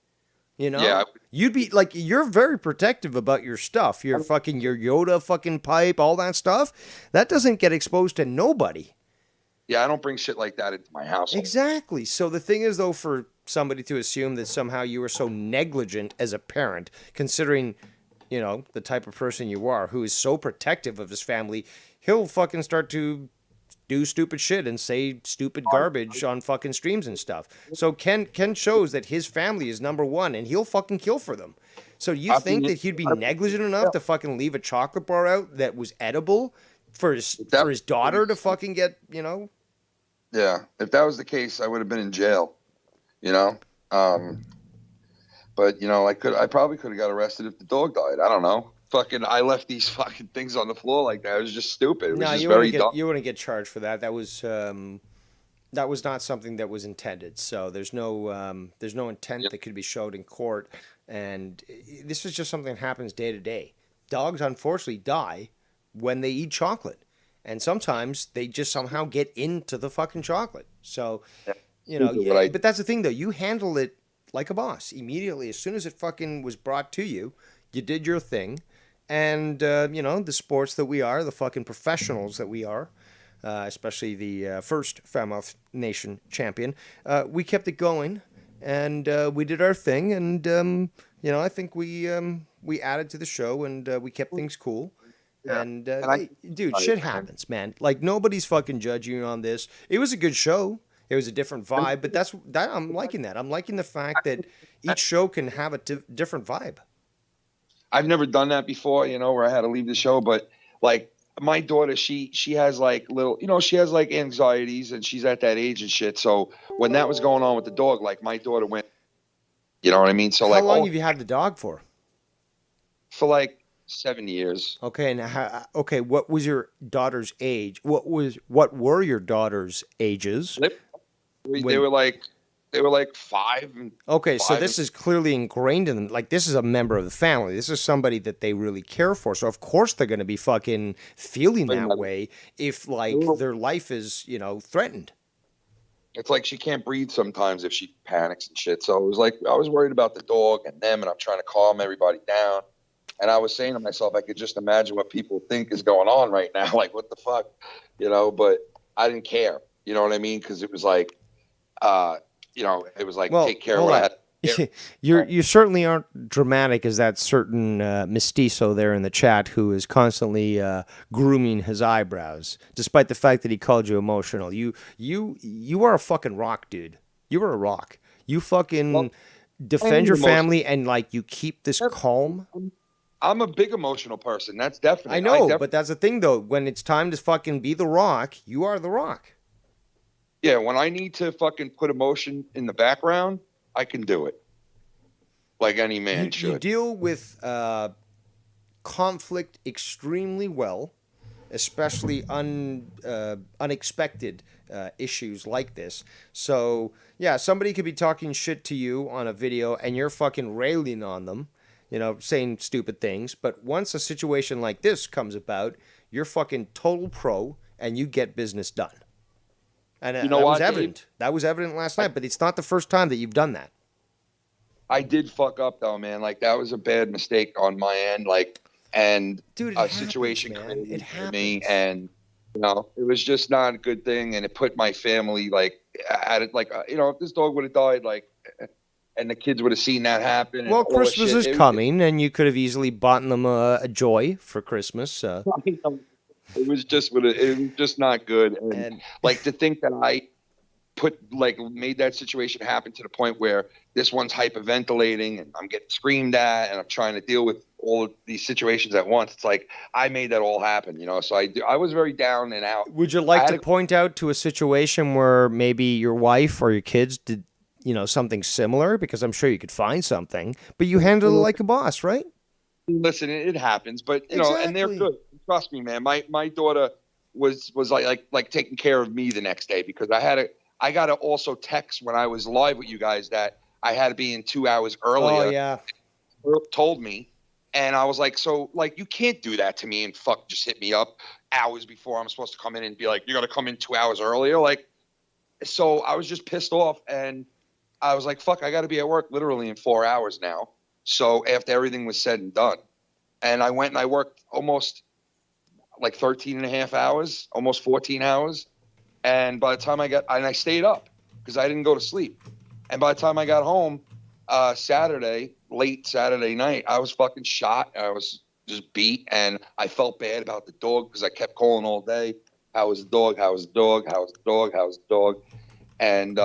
Yeah. You'd be like, you're very protective about your stuff. Your Yoda fucking pipe, all that stuff. That doesn't get exposed to nobody. Yeah, I don't bring shit like that into my house. Exactly. So the thing is, though, for somebody to assume that somehow you were so negligent as a parent, considering, the type of person you are, who is so protective of his family, he'll fucking start to do stupid shit and say stupid garbage on fucking streams and stuff. So Ken shows that his family is number one, and he'll fucking kill for them. So you think that he'd be negligent enough to fucking leave a chocolate bar out that was edible for his daughter to fucking get, Yeah, if that was the case, I would have been in jail. But I probably could have got arrested if the dog died. I don't know. Fucking, I left these fucking things on the floor like that. It was just stupid. It was No, just you very dumb. wouldn't get charged for that. That was not something that was intended. So there's no intent that could be showed in court. And this is just something that happens day to day. Dogs unfortunately die when they eat chocolate, and sometimes they just somehow get into the fucking chocolate. So but that's the thing though. You handle it like a boss immediately. As soon as it fucking was brought to you, you did your thing. And, the sports that we are, the fucking professionals that we are, especially the first Falmouth Nation champion, we kept it going and we did our thing. And, I think we added to the show and we kept things cool. Yeah. And, And dude, shit happens, man. Like, nobody's fucking judging you on this. It was a good show. It was a different vibe, but I'm liking that. I'm liking the fact that each show can have a different vibe. I've never done that before, where I had to leave the show. But like my daughter, she has like little, she has like anxieties and she's at that age and shit. So when that was going on with the dog, like my daughter went, you know what I mean? So How long have you had the dog for? For like 7 years. Okay, now what was your daughter's age? What were your daughter's ages? They were like 5 and Okay, so 5 this and- is clearly ingrained in them. Like, this is a member of the family. This is somebody that they really care for. So, of course, they're going to be fucking feeling that way if, like, their life is, threatened. It's like she can't breathe sometimes if she panics and shit. So it was like I was worried about the dog and them, and I'm trying to calm everybody down. And I was saying to myself, I could just imagine what people think is going on right now. Like, what the fuck, but I didn't care. You know what I mean? Because it was like, it was like, Well, take care of hold what I on. had. You certainly aren't dramatic as that certain mestizo there in the chat who is constantly grooming his eyebrows, despite the fact that he called you emotional. You are a fucking rock, dude. You are a rock. You fucking defend your family and like you keep this calm. I'm a big emotional person. That's definitely. I know, but that's the thing though. When it's time to fucking be the rock, you are the rock. Yeah, when I need to fucking put emotion in the background, I can do it. Like any man should. You deal with conflict extremely well, especially unexpected issues like this. So, yeah, somebody could be talking shit to you on a video and you're fucking railing on them, saying stupid things. But once a situation like this comes about, you're fucking total pro and you get business done. And that was evident. That was evident last night, but it's not the first time that you've done that. I did fuck up though, man. Like that was a bad mistake on my end. Dude, a situation man. It for me, and it was just not a good thing, and it put my family at it. Like if this dog would have died, and the kids would have seen that happen. Well, Christmas is coming, and you could have easily bought them a joy for Christmas. It was just not good, and to think that I made that situation happen to the point where this one's hyperventilating and I'm getting screamed at and I'm trying to deal with all of these situations at once. It's like I made that all happen, so I was very down and out. Would you like to point out to a situation where maybe your wife or your kids did something similar? Because I'm sure you could find something, but you handled it like a boss, right? Listen, it happens, but and they're good. Trust me, man. My daughter was like taking care of me the next day because I got to also text when I was live with you guys that I had to be in 2 hours earlier. Oh yeah. Told me, and I was like, so you can't do that to me and just hit me up hours before I'm supposed to come in and be like, you got to come in 2 hours earlier. So I was just pissed off, and I was like, fuck, I got to be at work literally in 4 hours now. So after everything was said and done, and I went and I worked almost 13 and a half hours, almost 14 hours. And by the time I stayed up because I didn't go to sleep. And by the time I got home, late Saturday night, I was fucking shot. I was just beat. And I felt bad about the dog because I kept calling all day. How was the dog? How was the dog? How was the dog? How was the dog? And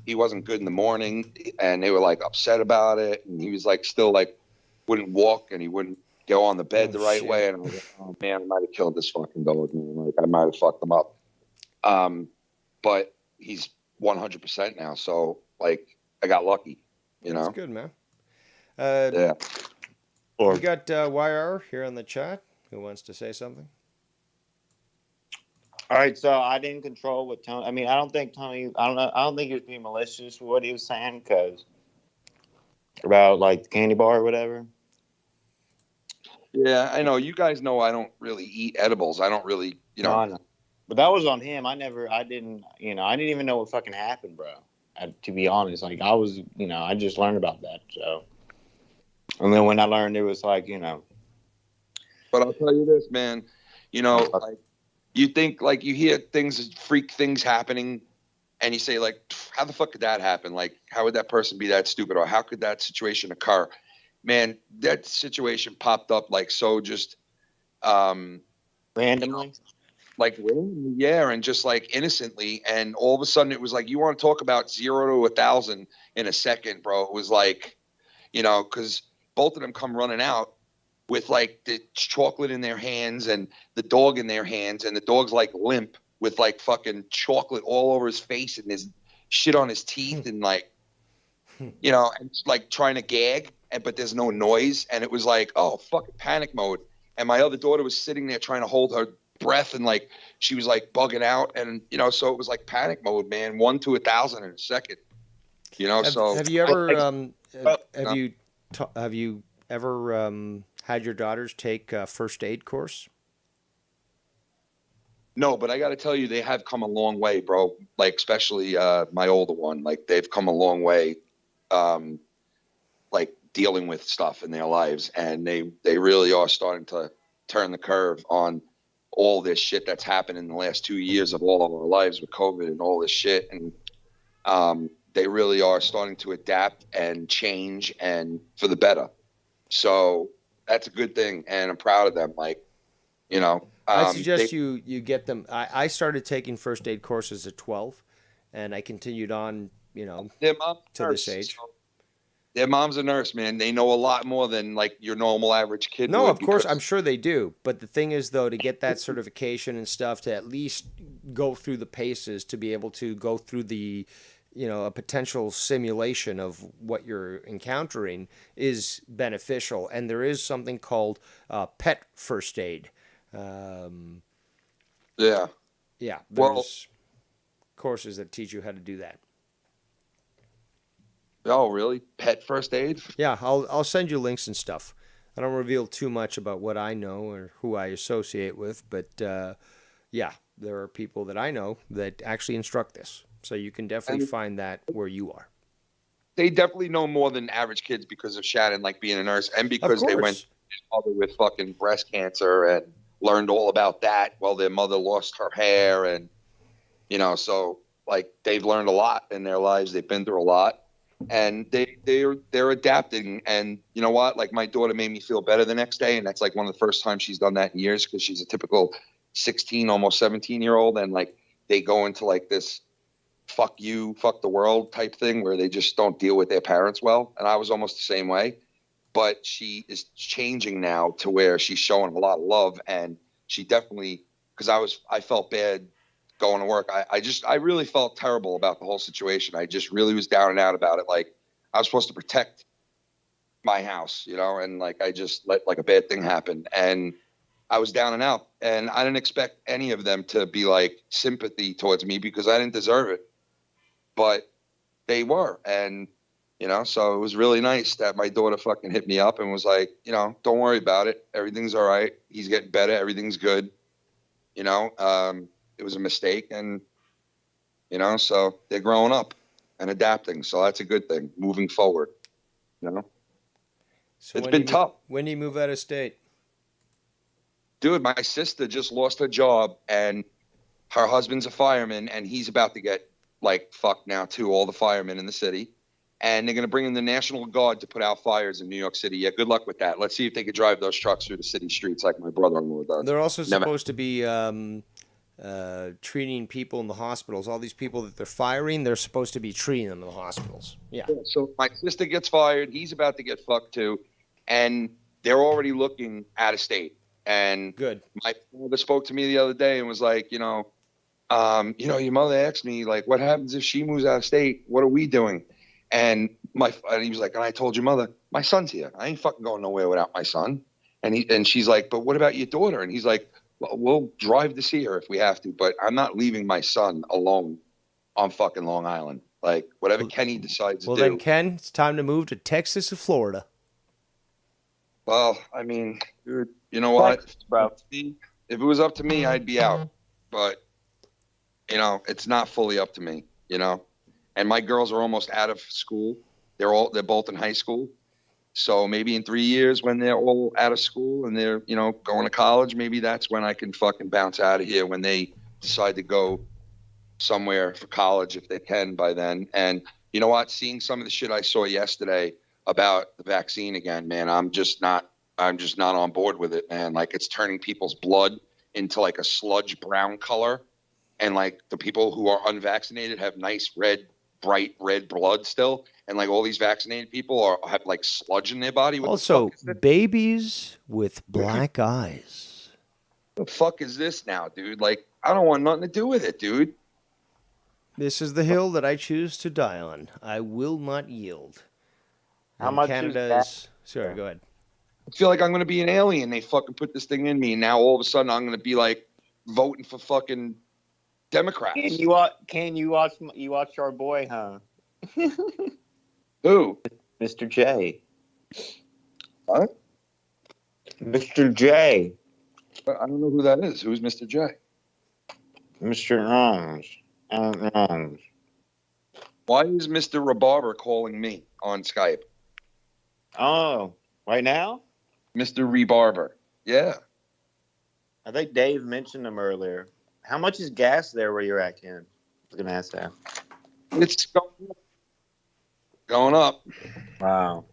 he wasn't good in the morning. And they were upset about it. And he was still wouldn't walk and he wouldn't go on the bed the right way. And I was like, oh man, I might have killed this fucking dog, man. I might have fucked him up. But he's 100% now. So I got lucky, That's good, man. Yeah. We got YR here on the chat who wants to say something. All right, so I didn't control what Tony. I mean, I don't think Tony. I don't think he was being malicious with what he was saying because about the candy bar or whatever. Yeah, I know. You guys know I don't really eat edibles. I don't really, No, I know. But that was on him. I didn't even know what fucking happened, bro. To be honest, I was, I just learned about that. So, and then when I learned it was But I'll tell you this, man. You think you hear freak things happening, and you say how the fuck could that happen? How would that person be that stupid, or how could that situation occur? Man, that situation popped up so just randomly. Randomly, yeah, and just innocently, and all of a sudden it was you want to talk about 0 to 1,000 in a second, bro. It was because both of them come running out with the chocolate in their hands and the dog in their hands, and the dog's limp with fucking chocolate all over his face and there's shit on his teeth and and trying to gag, but there's no noise, and it was oh fucking panic mode. And my other daughter was sitting there trying to hold her breath and she was bugging out, and so it was panic mode, man. 1 to 1,000 in a second, Have you ever have you ever had your daughters take a first aid course? No, but I got to tell you, they have come a long way, bro. Especially my older one, they've come a long way. dealing with stuff in their lives, and they really are starting to turn the curve on all this shit that's happened in the last 2 years of all of our lives with COVID and all this shit. And they really are starting to adapt and change and for the better. So that's a good thing, and I'm proud of them. Like, you know, I suggest you get them. I started taking first aid courses at 12, and I continued on, you know, their mom's a to nurse, this age. so their mom's a nurse, man. They know a lot more than like your normal average kid. No, would, of course, because- I'm sure they do. But the thing is, though, to get that certification and stuff, to at least go through the paces, to be able to go through the, you know, a potential simulation of what you're encountering is beneficial. And there is something called pet first aid. Yeah. Yeah, Well- there's courses that teach you how to do that. Oh, really? Pet first aid? Yeah, I'll send you links and stuff. I don't reveal too much about what I know or who I associate with, but yeah, there are people that I know that actually instruct this. So you can definitely And- find that where you are. They definitely know more than average kids because of Shannon, like being a nurse, and because they went to his mother with fucking breast cancer and learned all about that while their mother lost her hair, and you know, so like they've learned a lot in their lives. They've been through a lot, and they're adapting. And you know what? Like my daughter made me feel better the next day, and that's like one of the first times she's done that in years, because she's a typical 16, almost 17-year-old, and like they go into like this fuck you, fuck the world type thing where they just don't deal with their parents well. And I was almost the same way, but she is changing now to where she's showing a lot of love. And she definitely, because I felt bad going to work. I really felt terrible about the whole situation. I just really was down and out about it. Like I was supposed to protect my house, you know, and like I just let like a bad thing happen, and I was down and out, and I didn't expect any of them to be like sympathy towards me because I didn't deserve it. But they were, and you know, so it was really nice that my daughter fucking hit me up and was like, you know, don't worry about it, everything's all right, he's getting better, everything's good, you know. It was a mistake, and you know, so they're growing up and adapting, so that's a good thing moving forward, you know. So It's when been do you tough. When do you move out of state? Dude, my sister just lost her job, and her husband's a fireman, and he's about to get like fucked now too, all the firemen in the city. And they're going to bring in the National Guard to put out fires in New York City. Yeah, good luck with that. Let's see if they could drive those trucks through the city streets like my brother-in-law does. They're also Never- supposed to be treating people in the hospitals. All these people that they're firing, they're supposed to be treating them in the hospitals. Yeah. So my sister gets fired. He's about to get fucked too. And they're already looking out of state. And Good. my father spoke to me the other day and was like, you know, your mother asked me, like, what happens if she moves out of state? What are we doing? And he was like, and I told your mother, my son's here. I ain't fucking going nowhere without my son. And she's like, but what about your daughter? And he's like, well, we'll drive to see her if we have to, but I'm not leaving my son alone on fucking Long Island. Like, whatever Kenny decides Well, to do. then, Ken, it's time to move to Texas or Florida. Well, I mean, dude, you know what? If it was up to me, I'd be out. But, you know, it's not fully up to me, you know. And my girls are almost out of school. They're both in high school. So maybe in 3 years when they're all out of school and they're, you know, going to college, maybe that's when I can fucking bounce out of here, when they decide to go somewhere for college if they can by then. And you know what? Seeing some of the shit I saw yesterday about the vaccine again, man, I'm just not on board with it, man. Like, it's turning people's blood into like a sludge brown color. And like the people who are unvaccinated have nice bright red blood still. And like all these vaccinated people have like sludge in their body. What Also, the fuck is this? babies with black eyes. The fuck is this now, dude? Like, I don't want nothing to do with it, dude. This is the hill that I choose to die on. I will not yield. How And much Canada is that? is... Sorry, go ahead. I feel like I'm going to be an alien. They fucking put this thing in me. And now all of a sudden I'm going to be like voting for fucking Democrats. Can you watch our boy, huh? Who? Mr. J. What? Mr. J. I don't know who that is. Who's Mr. J? Mr. Holmes. Why is Mr. Rebarber calling me on Skype? Oh, right now? Mr. Rebarber. Yeah. I think Dave mentioned him earlier. How much is gas there where you're at, Ken? I was gonna ask that. It's going up. Going up. Wow.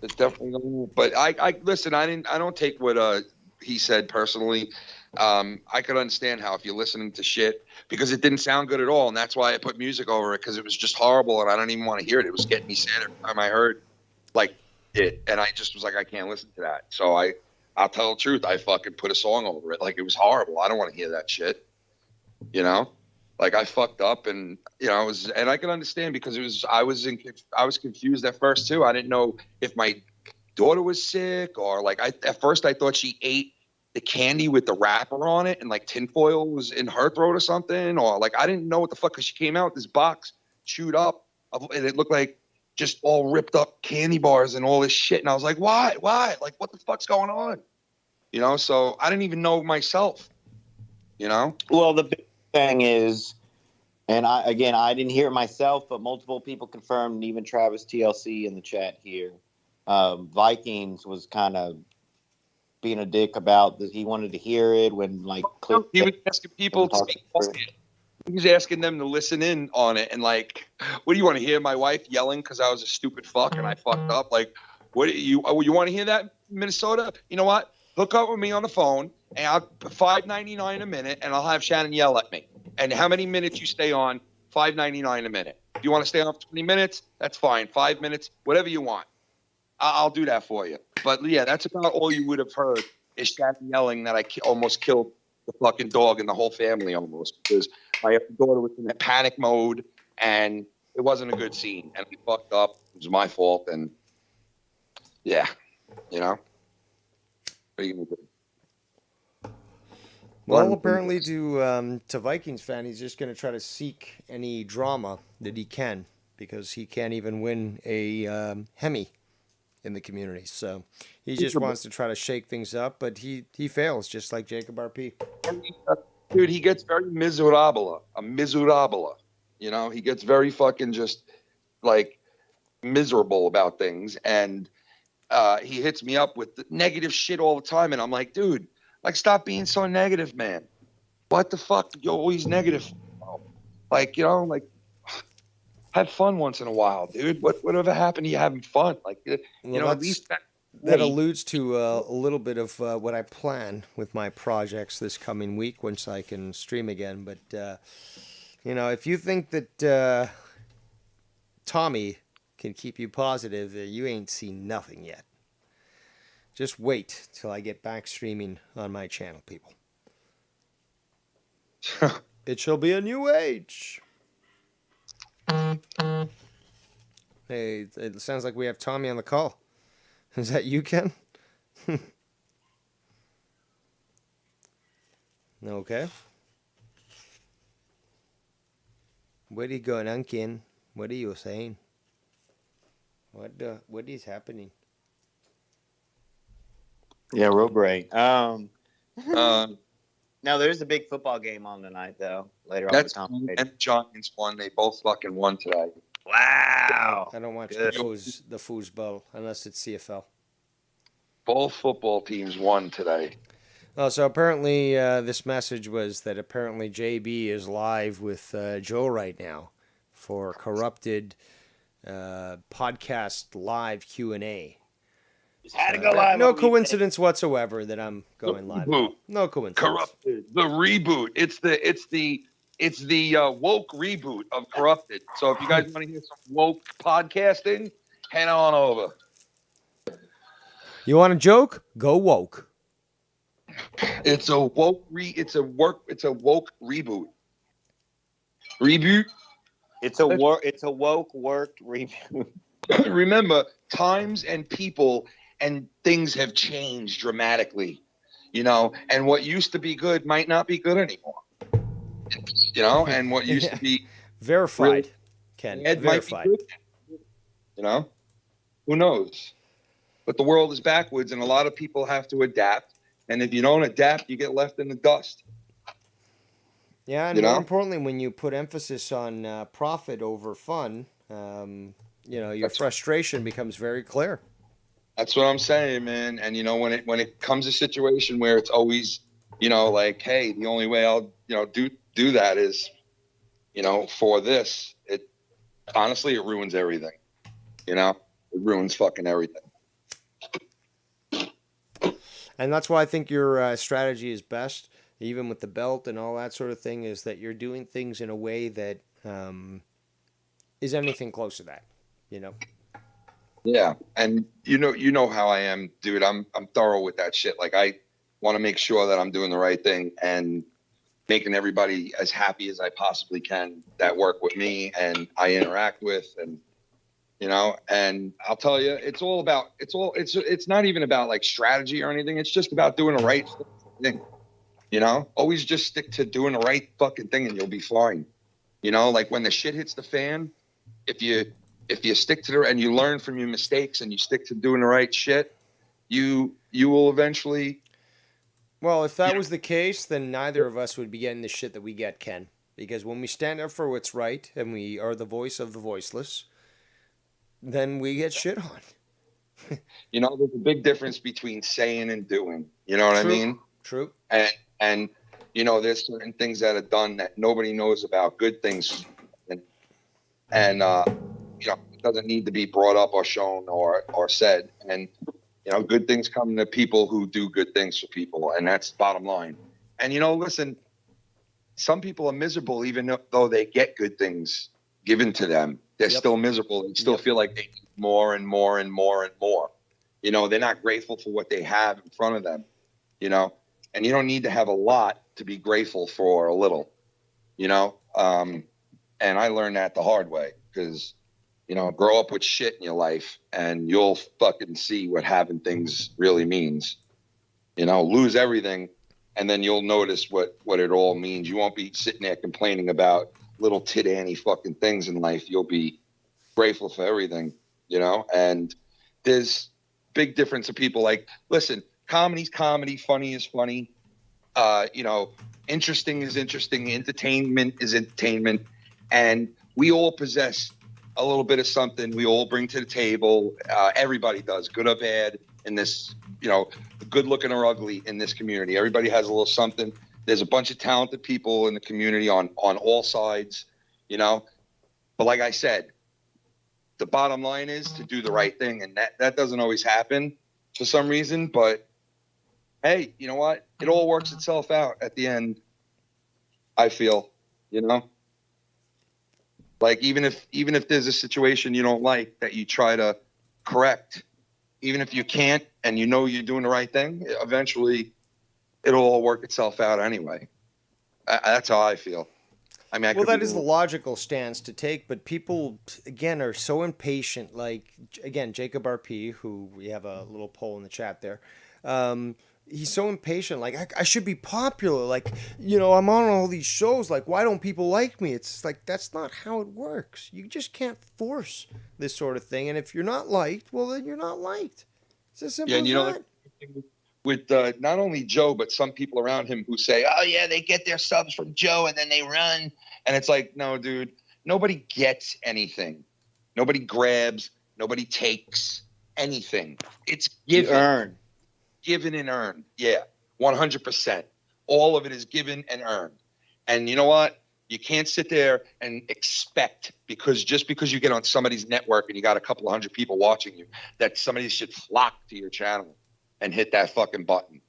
It's definitely going up. But I listen, I don't take what he said personally. I could understand how if you're listening to shit because it didn't sound good at all, and that's why I put music over it because it was just horrible and I don't even want to hear it. It was getting me sad every time I heard like it, and I just was like, I can't listen to that. So I'll tell the truth. I fucking put a song over it. Like it was horrible. I don't want to hear that shit. You know, like I fucked up, and you know, and I can understand because I was confused at first too. I didn't know if my daughter was sick or like at first I thought she ate the candy with the wrapper on it and like tinfoil was in her throat or something, or like I didn't know what the fuck because she came out with this box chewed up and it looked like just all ripped up candy bars and all this shit, and I was like, why, like what the fuck's going on, you know? So I didn't even know myself, you know. Well, the big thing is, and I didn't hear it myself, but multiple people confirmed, even Travis TLC in the chat here. Vikings was kind of being a dick about that. He wanted to hear it when like he was asking people to speak. He was asking them to listen in on it and like, what do you want to hear? My wife yelling because I was a stupid fuck and I fucked up. Like, what do you want to hear that, Minnesota? You know what? Hook up with me on the phone and I'll $5.99 a minute and I'll have Shannon yell at me. And how many minutes you stay on? $5.99 a minute. If you want to stay on for 20 minutes, that's fine. 5 minutes, whatever you want. I'll do that for you. But yeah, that's about all you would have heard is Shannon yelling that I almost killed the fucking dog and the whole family almost because my daughter was in a panic mode and it wasn't a good scene and we fucked up. It was my fault and yeah, you know. What are you gonna do? Well, apparently to Vikings fan, he's just going to try to seek any drama that he can because he can't even win a Hemi in the community. So he just wants to try to shake things up, but he fails just like Jacob RP. Dude, he gets very miserable. You know, he gets very fucking just like miserable about things. And he hits me up with the negative shit all the time. And I'm like, dude, like, stop being so negative, man. What the fuck? You're always negative. Like, you know, like, have fun once in a while, dude. Whatever happened to you having fun? Like, you know, at least that alludes to a little bit of what I plan with my projects this coming week once I can stream again. But, you know, if you think that Tommy can keep you positive, you ain't seen nothing yet. Just wait till I get back streaming on my channel, people. It shall be a new age. Hey, it sounds like we have Tommy on the call. Is that you, Ken? Okay. What are you going on, Ken? What are you saying? What is happening? Yeah, real great. Now there's a big football game on tonight, though. Later on, that's and Giants won. They both fucking won today. Wow. I don't watch the foosball unless it's CFL. Both football teams won today. Oh, so apparently this message was that apparently JB is live with Joe right now for Corrupted podcast live Q&A. Just had to go live. No coincidence whatsoever that I'm going live. No coincidence. Corrupted. The reboot. It's the woke reboot of Corrupted. So if you guys want to hear some woke podcasting, head on over. You want a joke? Go woke. It's a woke woke reboot. Reboot. It's a woke worked reboot. Remember, times and people and things have changed dramatically, you know, and what used to be good might not be good anymore. You know, and what used to be verified, really, Ken, verified. You know, who knows? But the world is backwards, and a lot of people have to adapt. And if you don't adapt, you get left in the dust. Yeah, and more importantly, when you put emphasis on profit over fun, your frustration becomes very clear. That's what I'm saying, man. And when it comes to a situation where it's always, like, hey, the only way I'll, do that is, for this, it honestly, it ruins everything. It ruins fucking everything. And that's why I think your strategy is best, even with the belt and all that sort of thing, is that you're doing things in a way that is anything close to that, Yeah, and you know how I am, dude. I'm thorough with that shit. Like, I want to make sure that I'm doing the right thing and making everybody as happy as I possibly can that work with me and I interact with, and and I'll tell you, it's not even about like strategy or anything. It's just about doing the right thing. Always just stick to doing the right fucking thing and you'll be fine. Like when the shit hits the fan, if you stick to and you learn from your mistakes and you stick to doing the right shit, you will eventually. Well, if that was the case, then neither of us would be getting the shit that we get, Ken. Because when we stand up for what's right and we are the voice of the voiceless, then we get shit on. There's a big difference between saying and doing. You know what I mean? True. And there's certain things that are done that nobody knows about, good things. And it doesn't need to be brought up or shown or said. And, good things come to people who do good things for people. And that's the bottom line. And, listen, some people are miserable even though they get good things given to them. They're still miserable and still feel like they need more and more and more and more. They're not grateful for what they have in front of them, and you don't need to have a lot to be grateful for a little, and I learned that the hard way because, grow up with shit in your life and you'll fucking see what having things really means. Lose everything and then you'll notice what it all means. You won't be sitting there complaining about little tit-anny fucking things in life. You'll be grateful for everything, and there's big difference of people. Like, listen, comedy's comedy, funny is funny, interesting is interesting, entertainment is entertainment, and we all possess a little bit of something we all bring to the table. Everybody does, good or bad, in this, good looking or ugly in this community. Everybody has a little something. There's a bunch of talented people in the community on all sides, But like I said, the bottom line is to do the right thing. And that doesn't always happen for some reason. But, hey, you know what? It all works itself out at the end, I feel, Like, even if there's a situation you don't like that you try to correct, even if you can't and you're doing the right thing, eventually it'll all work itself out anyway. That's how I feel. I mean, that is the logical stance to take, but people, again, are so impatient. Like, again, Jacob RP, who we have a little poll in the chat there, he's so impatient. Like, I should be popular. Like, I'm on all these shows. Like, why don't people like me? It's like, that's not how it works. You just can't force this sort of thing. And if you're not liked, well, then you're not liked. It's as simple as that. With not only Joe, but some people around him who say, oh, yeah, they get their subs from Joe and then they run. And it's like, no, dude, nobody gets anything. Nobody grabs. Nobody takes anything. It's given. Given and earned. Yeah, 100%. All of it is given and earned. And you know what? You can't sit there and expect just because you get on somebody's network and you got a couple of hundred people watching you, that somebody should flock to your channel and hit that fucking button.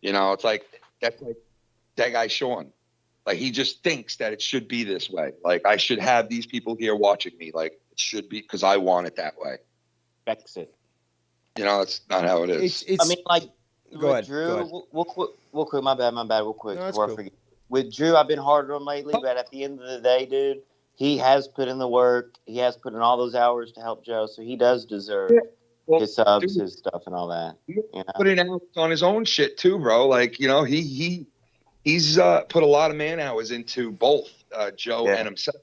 It's like, that's like that guy Sean. Like, he just thinks that it should be this way. Like, I should have these people here watching me. Like, it should be because I want it that way. Fix it. That's not how it is. I mean, like, Go ahead. Drew, real quick. My bad. Real quick. No, Before cool. I forget. With Drew, I've been harder on him lately, but at the end of the day, dude, he has put in the work. He has put in all those hours to help Joe, so he does deserve his subs, his stuff, and all that. Putting out on his own shit too, bro. Like, he's put a lot of man hours into both Joe and himself.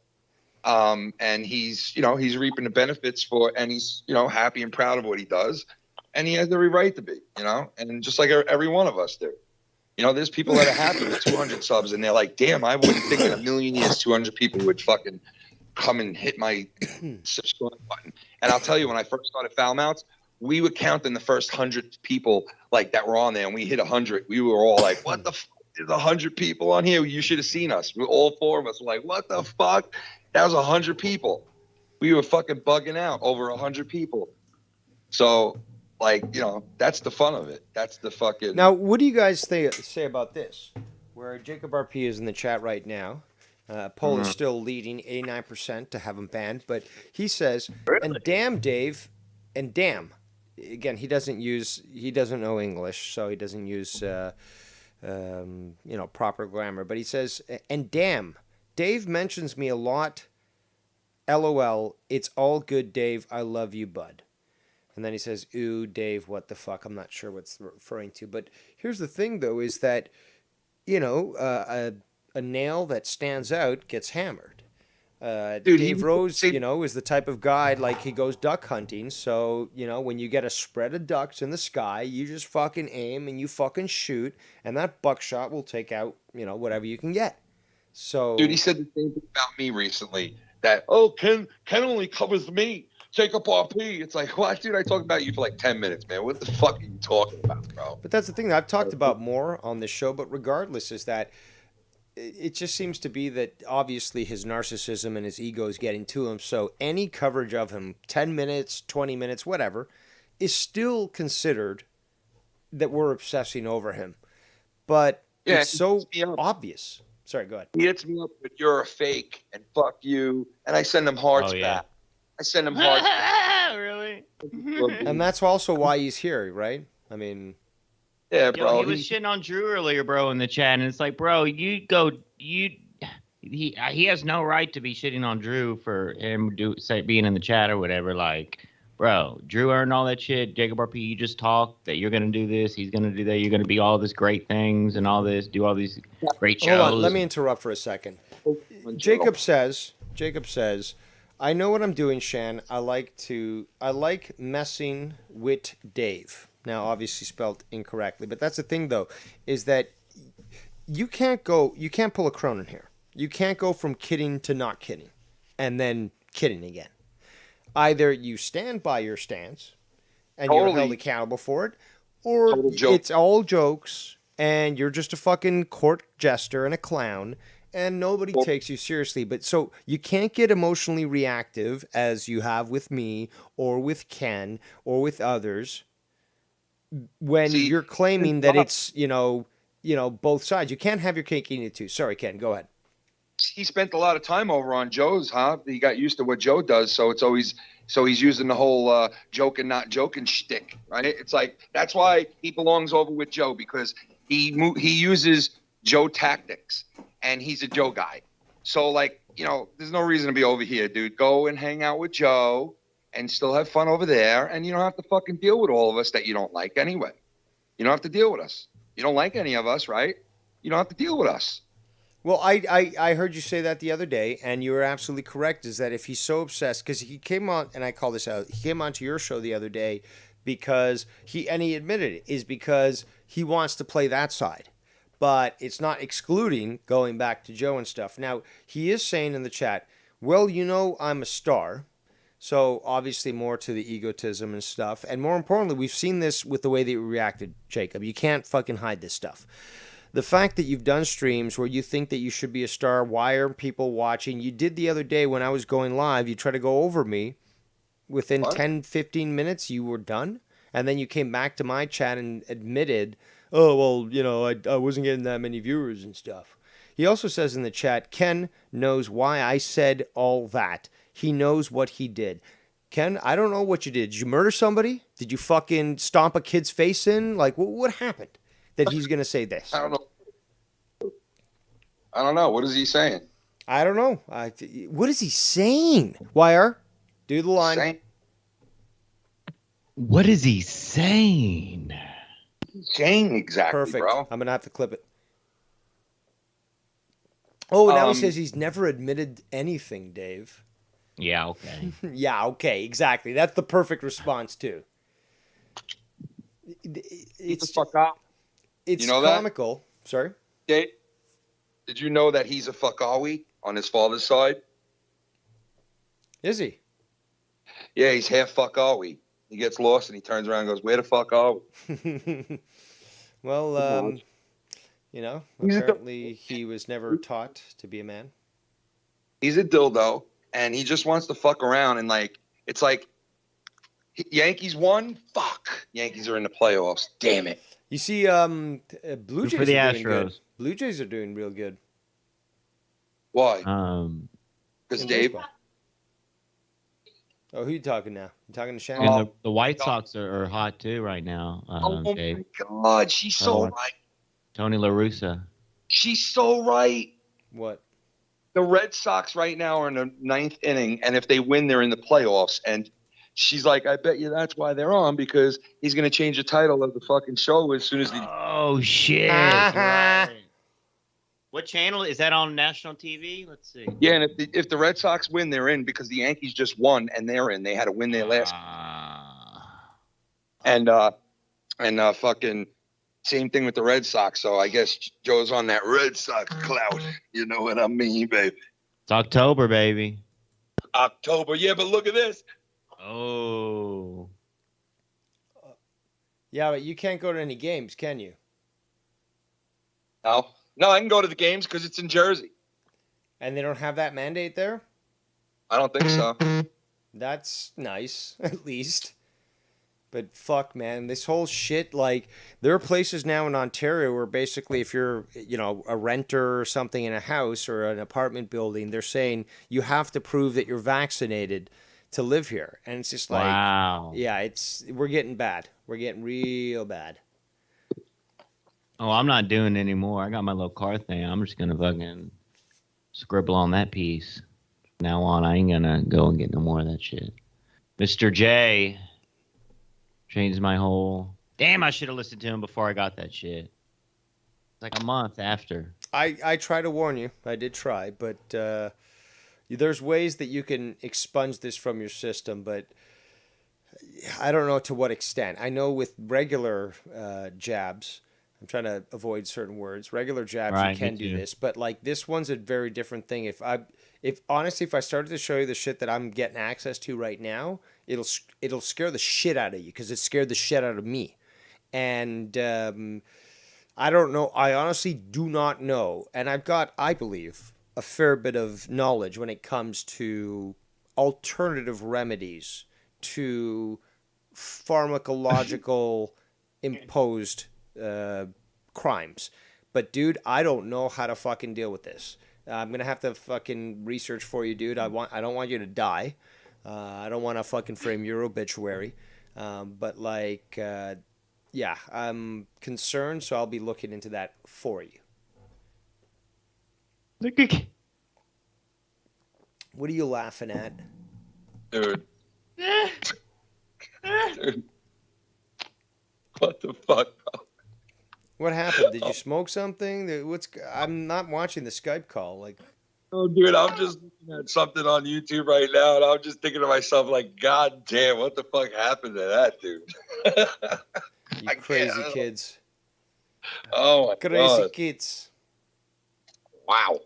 And he's reaping the benefits and he's, happy and proud of what he does. And he has every right to be, and just like every one of us do. There's people that are happy with 200 subs and they're like, damn, I wouldn't think in a million years 200 people would fucking come and hit my subscribe button. And I'll tell you, when I first started Foul Mounts, we were counting the first 100 people like that were on there, and we hit 100. We were all like, "What the fuck? There's 100 people on here. You should have seen us." All four of us were like, "What the fuck? That was 100 people." We were fucking bugging out over 100 people. So, like, you know, that's the fun of it. That's the fucking. Now, what do you guys say about this? Where Jacob RP is in the chat right now. Poll is still leading 89% to have him banned, but he says, "And damn, Dave, and damn." Again, he doesn't know English, so he doesn't use proper grammar. But he says, "And damn, Dave mentions me a lot. LOL, it's all good, Dave. I love you, bud." And then he says, "Ooh, Dave, what the fuck?" I'm not sure what's referring to. But here's the thing, though, is that, a nail that stands out gets hammered. Dude, Dave Rose, is the type of guy, like, he goes duck hunting. So, when you get a spread of ducks in the sky, you just fucking aim and you fucking shoot. And that buckshot will take out, whatever you can get. So, dude, he said the same thing about me recently. That, Ken only covers me. Jacob RP. It's like, what, dude? I talked about you for like 10 minutes, man. What the fuck are you talking about, bro? But that's the thing that I've talked about more on this show. But regardless, is that it just seems to be that obviously his narcissism and his ego is getting to him. So any coverage of him, 10 minutes, 20 minutes, whatever, is still considered that we're obsessing over him. But it's so obvious. Sorry, go ahead. He hits me up with "you're a fake" and "fuck you," and I send him hearts back. I send him hearts back. Really? And that's also why he's here, right? I mean, yeah, bro. Yo, he was shitting on Drew earlier, bro, in the chat, and it's like, bro, he has no right to be shitting on Drew for him being in the chat or whatever. Like, bro, Drew earned all that shit. Jacob RP, you just talk that you're gonna do this, he's gonna do that, you're gonna be all this great things and all this, do all these great shows. Hold on, let me interrupt for a second. Jacob says, "I know what I'm doing, Shan. I like messing with Dave." Now, obviously spelled incorrectly, but that's the thing, though, is that you can't pull a Cronin here. You can't go from kidding to not kidding, and then kidding again. Either you stand by your stance, and you're held accountable for it, or it's all jokes, and you're just a fucking court jester and a clown, and nobody takes you seriously. But so you can't get emotionally reactive as you have with me or with Ken or with others when you're claiming that it's, both sides. You can't have your cake eating it too. Sorry, Ken, go ahead. He spent a lot of time over on Joe's, huh? He got used to what Joe does, so he's using the whole joking, not joking shtick, right? It's like, that's why he belongs over with Joe, because he uses Joe tactics. And he's a Joe guy. So, like, there's no reason to be over here, dude. Go and hang out with Joe and still have fun over there. And you don't have to fucking deal with all of us that you don't like anyway. You don't have to deal with us. You don't like any of us, right? You don't have to deal with us. Well, I heard you say that the other day, and you were absolutely correct, is that if he's so obsessed, because he came on, and I call this out, he came onto your show the other day because he admitted it, is because he wants to play that side. But it's not excluding going back to Joe and stuff. Now, he is saying in the chat, well, I'm a star. So obviously more to the egotism and stuff. And more importantly, we've seen this with the way that you reacted, Jacob. You can't fucking hide this stuff. The fact that you've done streams where you think that you should be a star, why aren't people watching? You did the other day when I was going live. You tried to go over me. Within 10, 15 minutes, you were done. And then you came back to my chat and admitted, oh, well, I wasn't getting that many viewers and stuff. He also says in the chat, Ken knows why I said all that. He knows what he did. Ken, I don't know what you did. Did you murder somebody? Did you fucking stomp a kid's face in? Like, what happened that he's going to say this? I don't know. What is he saying? I don't know. What is he saying? Wire, do the line. What is he saying? Saying exactly, Perfect. bro. I'm gonna have to clip it. Oh, now he says he's never admitted anything, Dave. Yeah, okay. Yeah, okay, exactly. That's the perfect response too. It's fuck up. It's comical. That? Sorry, Dave, did you know that he's a fuckawi on his father's side? Is he? Yeah, he's half fuck are we. He gets lost and he turns around and goes, "Where the fuck are we?" Well, He's a- apparently he was never taught to be a man. He's a dildo, and he just wants to fuck around. And like, it's like, Yankees won. Fuck, Yankees are in the playoffs. Damn it. You see, Blue Good Jays for the are doing good. Astros. Blue Jays are doing real good. Why? Because In Dave. baseball. Oh, who you talking now? You talking to Shannon? And the White Sox are hot too right now. Oh Dave. my God, she's so Oh. right. Tony La Russa. She's so right. What? The Red Sox right now are in the 9th inning, and if they win, they're in the playoffs. And she's like, I bet you that's why they're on, because he's going to change the title of the fucking show as soon as the. Oh shit! Right. What channel is that on national TV? Let's see. Yeah, and if the Red Sox win, they're in because the Yankees just won and they're in. They had to win their last. And fucking same thing with the Red Sox. So I guess Joe's on that Red Sox clout. You know what I mean, babe? It's October, baby. October. Yeah, but look at this. Oh. Yeah, but you can't go to any games, can you? No, I can go to the games because it's in Jersey. And they don't have that mandate there? I don't think so. That's nice, at least. But fuck, man, this whole shit, like, there are places now in Ontario where basically if you're, a renter or something in a house or an apartment building, they're saying you have to prove that you're vaccinated to live here. And it's just like, Wow. yeah, we're getting bad. We're getting real bad. Oh, I'm not doing it anymore. I got my little car thing. I'm just gonna fucking scribble on that piece. From now on, I ain't gonna go and get no more of that shit. Mr. J changed my whole. Damn, I should have listened to him before I got that shit. It's like a month after. I try to warn you. I did try, but there's ways that you can expunge this from your system, but I don't know to what extent. I know with regular jabs, I'm trying to avoid certain words. Regular jabs, Right, you can me do too. this, but like this one's a very different thing. If honestly, if I started to show you the shit that I'm getting access to right now, it'll scare the shit out of you because it scared the shit out of me, and I don't know. I honestly do not know, and I've got, I believe, a fair bit of knowledge when it comes to alternative remedies to pharmacological imposed crimes. But dude, I don't know how to fucking deal with this. I'm gonna have to fucking research for you, dude. I don't want you to die. I don't want to fucking frame your obituary. But like, yeah, I'm concerned, so I'll be looking into that for you. What are you laughing at? Dude. Dude. What the fuck, bro? What happened? Did you smoke something? I'm not watching the Skype call. Like, Oh, dude, I'm just looking at something on YouTube right now, and I'm just thinking to myself, like, God damn, what the fuck happened to that dude? you I crazy can't- kids. Oh, my Crazy God. kids. Wow.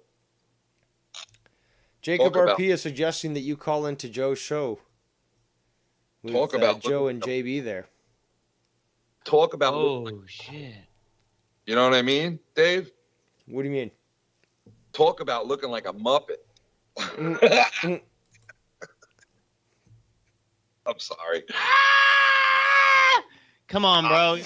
Jacob Talk about- RP is suggesting that you call into Joe's show. With, Talk about- Joe and JB there. Talk about, Oh shit. you know what I mean, Dave? What do you mean? Talk about looking like a Muppet. Mm. I'm sorry. Come on, bro.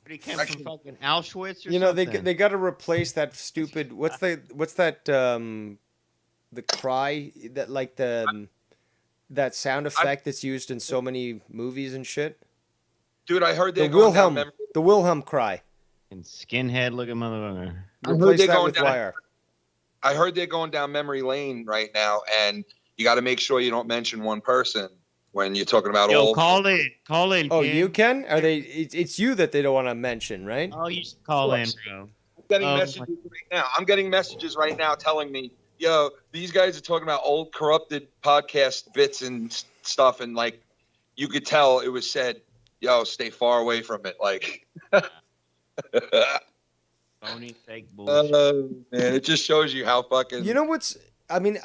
But he came from fucking Auschwitz or You know, something. they got to replace that stupid. What's that? The cry that like that sound effect that's used in so many movies and shit. Dude, I heard The they're going down Wilhelm cry. And skinhead looking motherfucker. I heard Replace they're that going with down- YR. I heard they're going down memory lane right now, and you got to make sure you don't mention one person when you're talking about Yo, old. call in. Oh, Ken. you can? Are they? It's you that they don't want to mention, right? Oh, you should call in, bro. I'm getting Oh, messages right now. I'm getting messages right now telling me, yo, these guys are talking about old corrupted podcast bits and stuff, and like you could tell it was said, yo, stay far away from it. Like, Phony, fake bullshit. man, it just shows you how fucking. You know what's? I mean,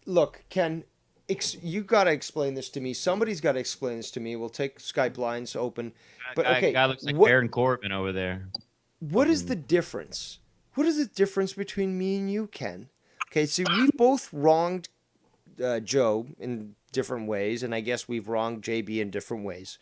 look, Ken. You got to explain this to me. Somebody's got to explain this to me. We'll take Skype lines open. But Guy- okay, guy looks like what- Baron Corbin over there. What is the difference? What is the difference between me and you, Ken? Okay, so we've both wronged Joe in different ways, and I guess we've wronged JB in different ways.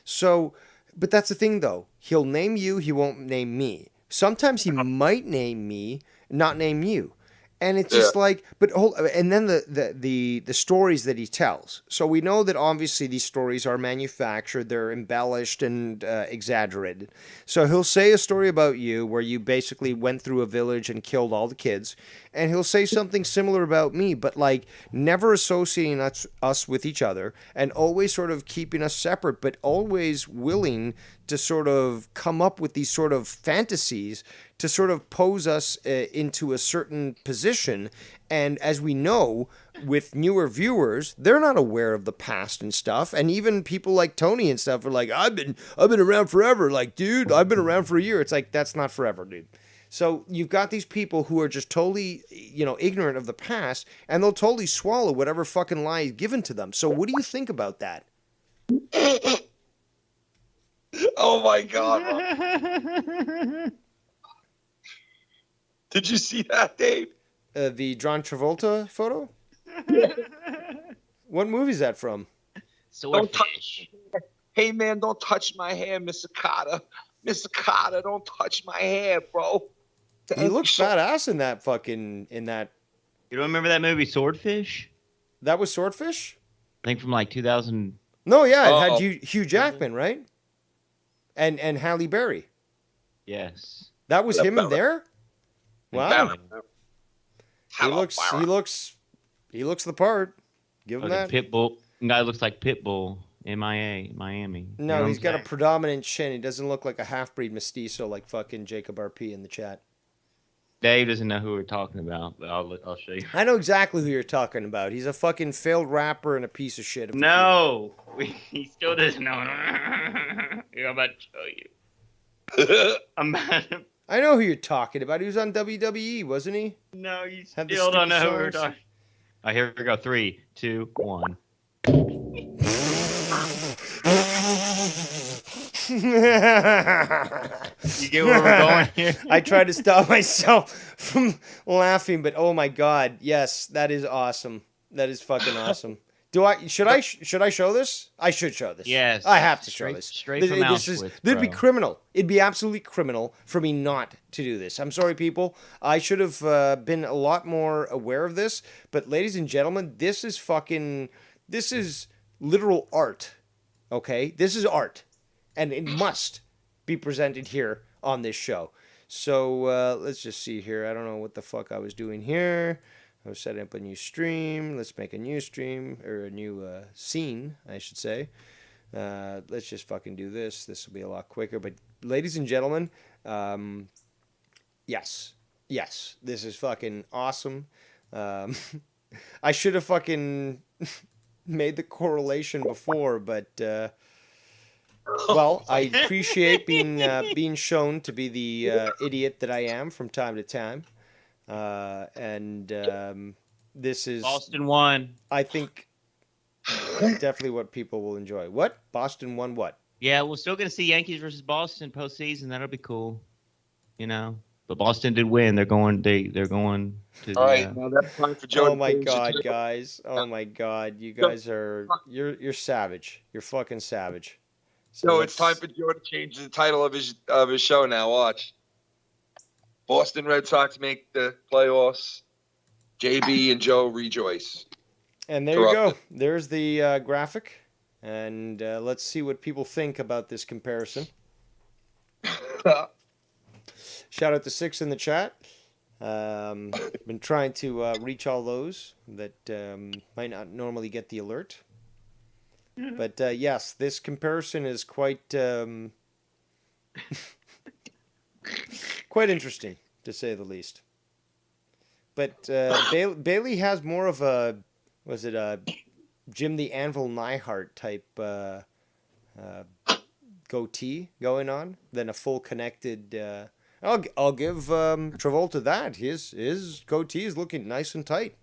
So, but that's the thing, though. He'll name you, he won't name me. Sometimes he might name me, not name you. And it's just like, but and then the stories that he tells. So we know that obviously these stories are manufactured, they're embellished and exaggerated. So he'll say a story about you where you basically went through a village and killed all the kids, and he'll say something similar about me, but like never associating us with each other, and always sort of keeping us separate, but always willing to sort of come up with these sort of fantasies to sort of pose us into a certain position. And as we know, with newer viewers, they're not aware of the past and stuff. And even people like Tony and stuff are like, I've been around forever. Like, dude, I've been around for a year. It's like, that's not forever, dude. So you've got these people who are just totally, ignorant of the past, and they'll totally swallow whatever fucking lie is given to them. So what do you think about that? Oh my God. Did you see that, Dave? The John Travolta photo? What movie is that from? Swordfish. Hey man, don't touch my hair, Mr. Carter. Mr. Carter, don't touch my hair, bro. He looks badass in that You don't remember that movie Swordfish? That was Swordfish? I think from like 2000. No, yeah, it Oh. had Hugh Jackman, right? And Halle Berry. Yes. That was him in there? Wow. He Hello, looks Byron. he looks the part. Give him that. Pitbull. Guy looks like Pitbull. MIA, Miami. You know No, what he's I'm got a saying? predominant chin. He doesn't look like a half-breed mestizo like fucking Jacob RP in the chat. Dave doesn't know who we're talking about, but I'll show you. I know exactly who you're talking about. He's a fucking failed rapper and a piece of shit. No, he still doesn't know. I'm about to show you. I'm about to. I know who you're talking about. He was on WWE, wasn't he? No, you Have the still don't know stupid who we're songs. talking. All right, here we go. 3, 2, 1. You get where we're going here? I tried to stop myself from laughing, but oh my god, yes, that is awesome. That is fucking awesome. Should I show this? I should show this. Yes. I have to show Straight- this. straight This- from this Auschwitz, It'd be bro. criminal. It'd be absolutely criminal for me not to do this. I'm sorry, people. I should have been a lot more aware of this. But ladies and gentlemen, this is literal art. Okay, this is art, and it must be presented here on this show. So let's just see here. I don't know what the fuck I was doing here. I was setting up a new stream. Let's make a new stream, or a new scene, I should say. Let's just fucking do this. This will be a lot quicker. But ladies and gentlemen, yes, this is fucking awesome. I should have fucking made the correlation before, but well, I appreciate being shown to be the idiot that I am from time to time. This is Boston won. I think definitely what people will enjoy. What? Boston won what? Yeah, we're still gonna see Yankees versus Boston postseason. That'll be cool. But Boston did win. They're going. They're going to. All right, now that's time for Joe. Oh my god, guys. Oh my god. You guys are you're savage. You're fucking savage. So it's time for Joe to change the title of his show now. Watch. Boston Red Sox make the playoffs. JB and Joe rejoice. And there you go. Corrupted. There's the graphic. And let's see what people think about this comparison. Shout out to Six in the chat. Been trying to reach all those that might not normally get the alert. But yes, this comparison is quite quite interesting, to say the least. But Bailey has more of a, was it a Jim the Anvil Neihart type goatee going on than a full connected. I'll give Travolta that. His goatee is looking nice and tight.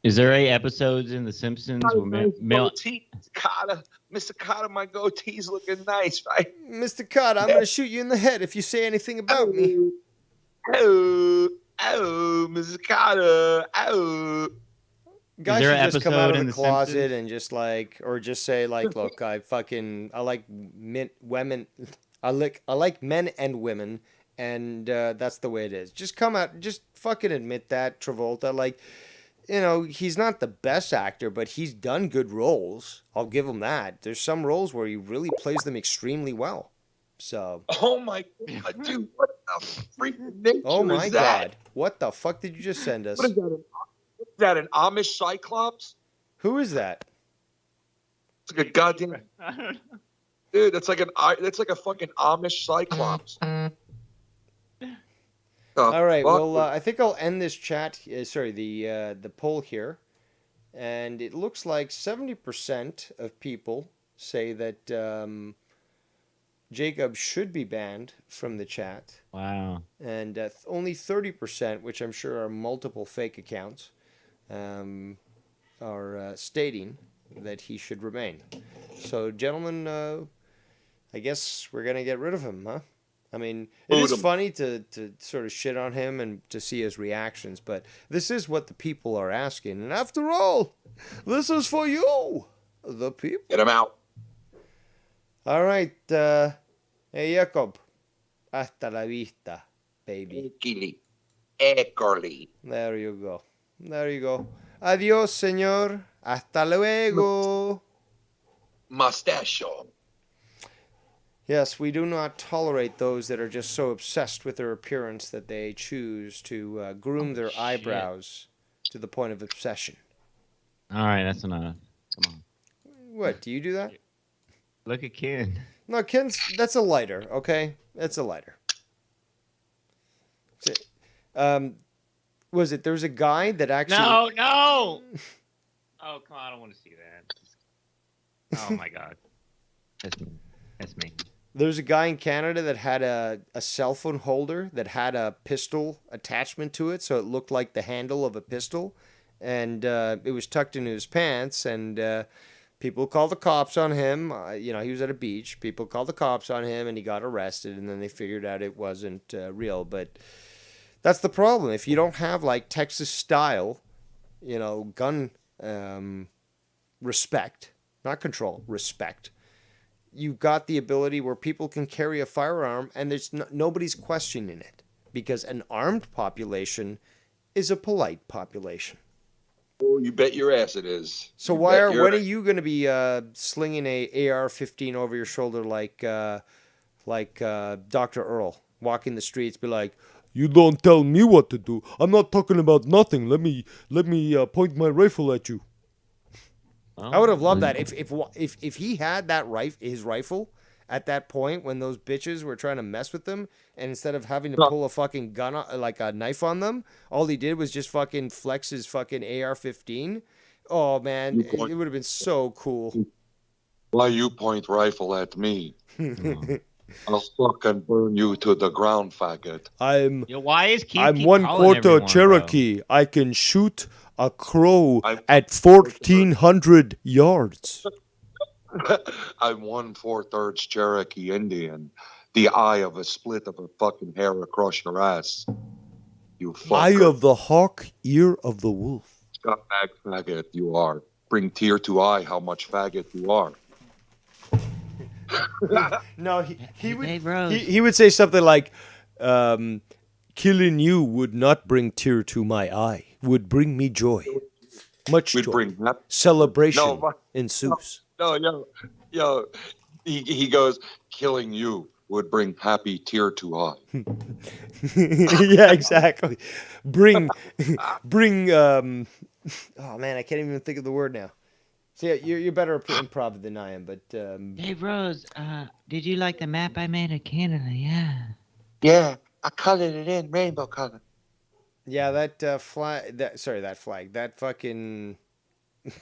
Is there any episodes in The Simpsons where Mel? Mr. Carter, my goatee's looking nice, right? Mr. Carter, I'm going to shoot you in the head if you say anything about me. Oh, Mr. Carter, oh. Guys there should an just come out episode of in the The closet Simpsons? and just like, or just say like, look, I like women, I like men and women, and that's the way it is. Just come out, just fucking admit that, Travolta. Like, you know, he's not the best actor, but he's done good roles. I'll give him that. There's some roles where he really plays them extrememly well. So. Oh my God, dude, what the freaking nature Oh my is that? God! What the fuck did you just send us? What is that? Is that an Amish Cyclops? Who is that? It's like a goddamn I don't know. dude. That's like a fucking Amish Cyclops. All right. Well, I think I'll end this chat. Sorry, the poll here, and it looks like 70% of people say that Jacob should be banned from the chat, Wow. and only 30%, which I'm sure are multiple fake accounts, are stating that he should remain. So, gentlemen, I guess we're gonna get rid of him, huh? I mean, it Boot is him. funny to sort of shit on him and to see his reactions, but this is what the people are asking. And after all, this is for you, the people. Get him out. All right. Hey, Jacob. Hasta la vista, baby. Kili. Eckerly. There you go. There you go. Adios, señor. Hasta luego. Mustachio. Yes, we do not tolerate those that are just so obsessed with their appearance that they choose to groom their shit. eyebrows to the point of obsession. All right, that's enough. Come on. What, do you do that? Look at Ken. No, Ken's, that's a lighter, okay? That's a lighter. Was it, there was a guy that actually... No, no. Oh, come on. I don't want to see that. Oh, my God. That's me. That's me. There's a guy in Canada that had a cell phone holder that had a pistol attachment to it, so it looked like the handle of a pistol, and it was tucked into his pants, and people called the cops on him. He was at a beach. People called the cops on him, and he got arrested, and then they figured out it wasn't real. But that's the problem. If you don't have, like, Texas-style, gun respect, not control, respect, you've got the ability where people can carry a firearm and there's nobody's questioning it, because an armed population is a polite population. Oh, you bet your ass it is. So You when bet your- are you going to be slinging a AR-15 over your shoulder like Dr. Earl, walking the streets, be like, "You don't tell me what to do. I'm not talking about nothing. Let me point my rifle at you." Oh, I would have loved that if he had that his rifle at that point when those bitches were trying to mess with him, and instead of having to pull a fucking gun like a knife on them, all he did was just fucking flex his fucking AR-15. Oh man, it would have been so cool. Why you point rifle at me? I'll fucking burn you to the ground, faggot. Yo, why is Keith I'm keep one calling quarter everyone, bro? Cherokee. I can shoot a crow I'm- at 1,400 yards. I'm 1/4 Cherokee Indian. The eye of a split of a fucking hair across your ass. You Eye fucker. of the hawk, ear of the wolf. Scumbag faggot you are. Bring tear to eye how much faggot you are. No, he would Hey, bro. he would say something like, "Killing you would not bring tear to my eye. Would bring me joy, much We'd joy. bring that. Celebration No, but- ensues." No. He goes, killing you would bring happy tear to eye. Yeah, exactly. Bring. Oh man, I can't even think of the word now. So yeah, you're better at improv than I am, but Hey, Rose, did you like the map I made of Canada? Yeah. Yeah, I colored it in rainbow color. yeah, that flag. That fucking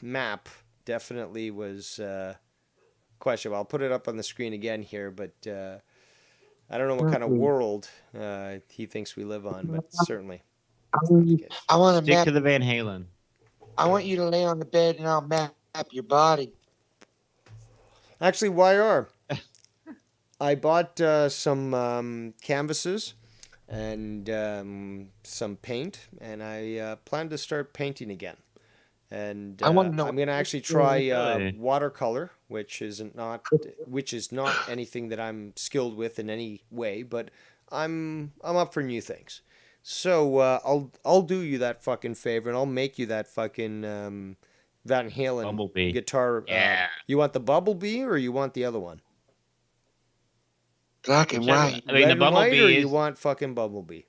map definitely was questionable. I'll put it up on the screen again here, but I don't know what kind of world he thinks we live on, but certainly. I want Stick to the Van Halen. I want you to lay on the bed and I'll map your body. Actually, YR, I bought some canvases and some paint, and I plan to start painting again. And I wanna know I'm going to actually try Really? watercolor, which is not anything that I'm skilled with in any way, but I'm up for new things. So I'll do you that fucking favor, and I'll make you that fucking Van Halen Bumblebee. guitar. Yeah. You want the Bumblebee or you want the other one? Black and Whichever- white. I mean, Red the and white, or Bumblebee you is want fucking Bumblebee?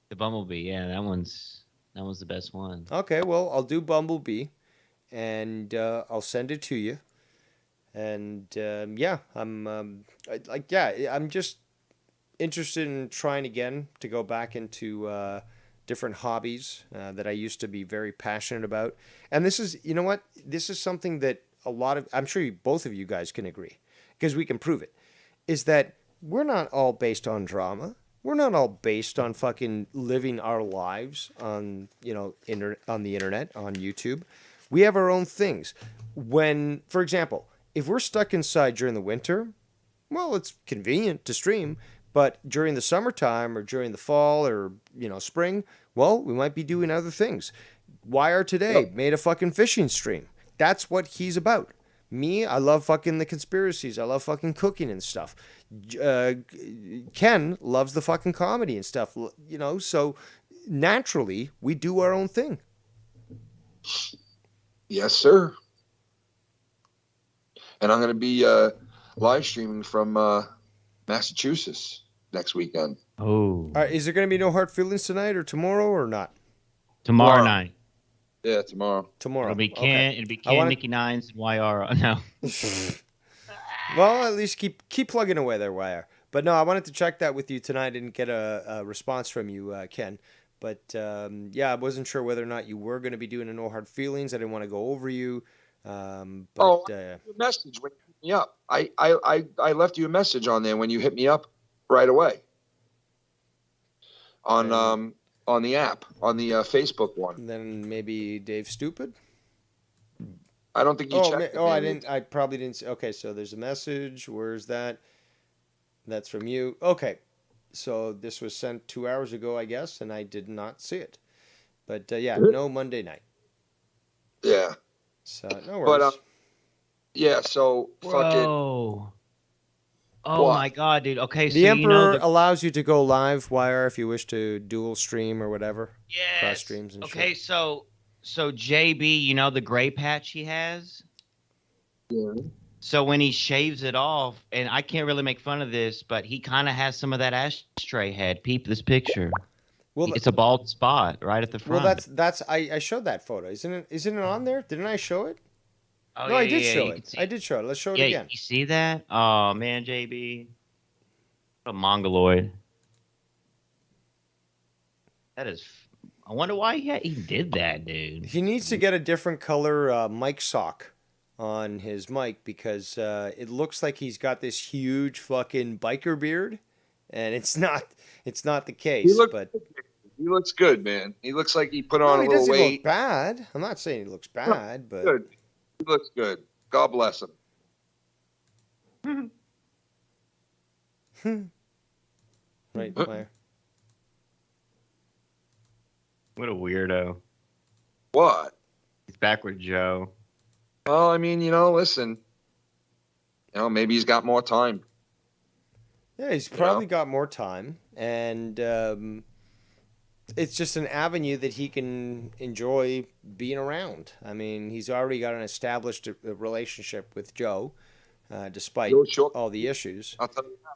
the Bumblebee. Yeah, that was the best one. Okay, well, I'll do Bumblebee, and I'll send it to you. And yeah, I'm just interested in trying again to go back into different hobbies that I used to be very passionate about. And this is, you know what? This is something that I'm sure both of you guys can agree, because we can prove it, is that we're not all based on drama. We're not all based on fucking living our lives on, on the internet, on YouTube. We have our own things. When, for example, if we're stuck inside during the winter, well, it's convenient to stream, but during the summertime or during the fall or, spring, well, we might be doing other things. Wire Today made a fucking fishing stream. That's what he's about. Me, I love fucking the conspiracies. I love fucking cooking and stuff. Ken loves the fucking comedy and stuff, so naturally we do our own thing. Yes, sir. And I'm going to be live streaming from Massachusetts next weekend. Oh, All right, is there going to be no hard feelings tonight or tomorrow or not? tomorrow Tomorrow. night. Yeah, tomorrow. Tomorrow. It'll be Okay. Ken. It'll be I Ken, wanna- Nikki Nines, and YR. No. Well, at least keep plugging away there, Wire. But no, I wanted to check that with you tonight. I didn't get a response from you, Ken. But yeah, I wasn't sure whether or not you were going to be doing a no hard feelings. I didn't want to go over you. Oh, Your message when you hit me up. I left you a message on there when you hit me up right away. On the app, on the Facebook one. then maybe Dave Stupid. I don't think you Oh, checked. it, I maybe. didn't. I probably didn't. Okay, so there's a message. Where's that? That's from you. Okay, so this was sent 2 hours ago, I guess, and I did not see it. But yeah, no Monday night. Yeah, So no worries. but yeah. So fucking Whoa. Oh What? my God, dude. Okay, so the Emperor the allows you to go live, Wire, if you wish to dual stream or whatever. yes. cross streams and Okay, shit. so JB, the gray patch he has. Yeah. So when he shaves it off, and I can't really make fun of this, but he kind of has some of that ashtray head. Peep this picture. Well, It's a bald spot right at the front. that's I showed that photo. Isn't it on there? Didn't I show it? Oh, No, I yeah, did yeah, show you it. can see I did show it. Let's show it Yeah, again. you see that? Oh man, JB, what a mongoloid. That is. I wonder why he did that, dude. He needs to get a different color mic sock on his mic because it looks like he's got this huge fucking biker beard, and it's not the case. But he looks good, man. He looks like he put no, on a he little doesn't weight. look bad. I'm not saying he looks bad, but Good. He looks good. God bless him. right, Meyer? What a weirdo. What? He's back with Joe. Well, I mean, listen. Maybe he's got more time. Yeah, he's probably got more time, and it's just an avenue that he can enjoy being around. I mean, he's already got an established relationship with Joe, despite Joe Short- all the issues. I'll tell you that.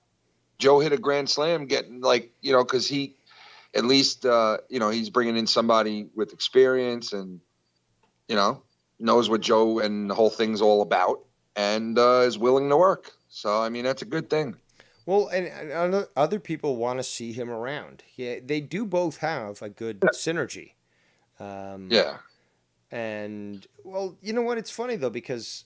Joe hit a grand slam getting because he, at least, he's bringing in somebody with experience and, knows what Joe and the whole thing's all about and is willing to work. So, I mean, that's a good thing. Well, and other people want to see him around. Yeah, they do both have a good synergy. Yeah. And, well, you know what? It's funny, though, because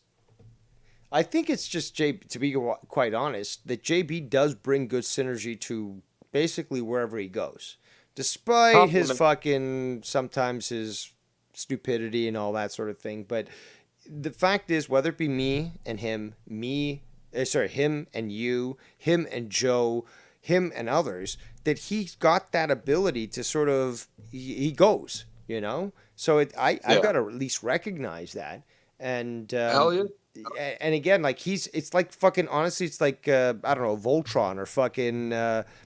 I think it's just, to be quite honest, that JB does bring good synergy to basically wherever he goes. Despite his Compliment. fucking, sometimes his stupidity and all that sort of thing. But the fact is, whether it be me and him, him and you, him and Joe, him and others, that he's got that ability to sort of, he goes, you know? So I've got to at least recognize that. And Hell yeah. and again, like it's like fucking, honestly, it's like, I don't know, Voltron or fucking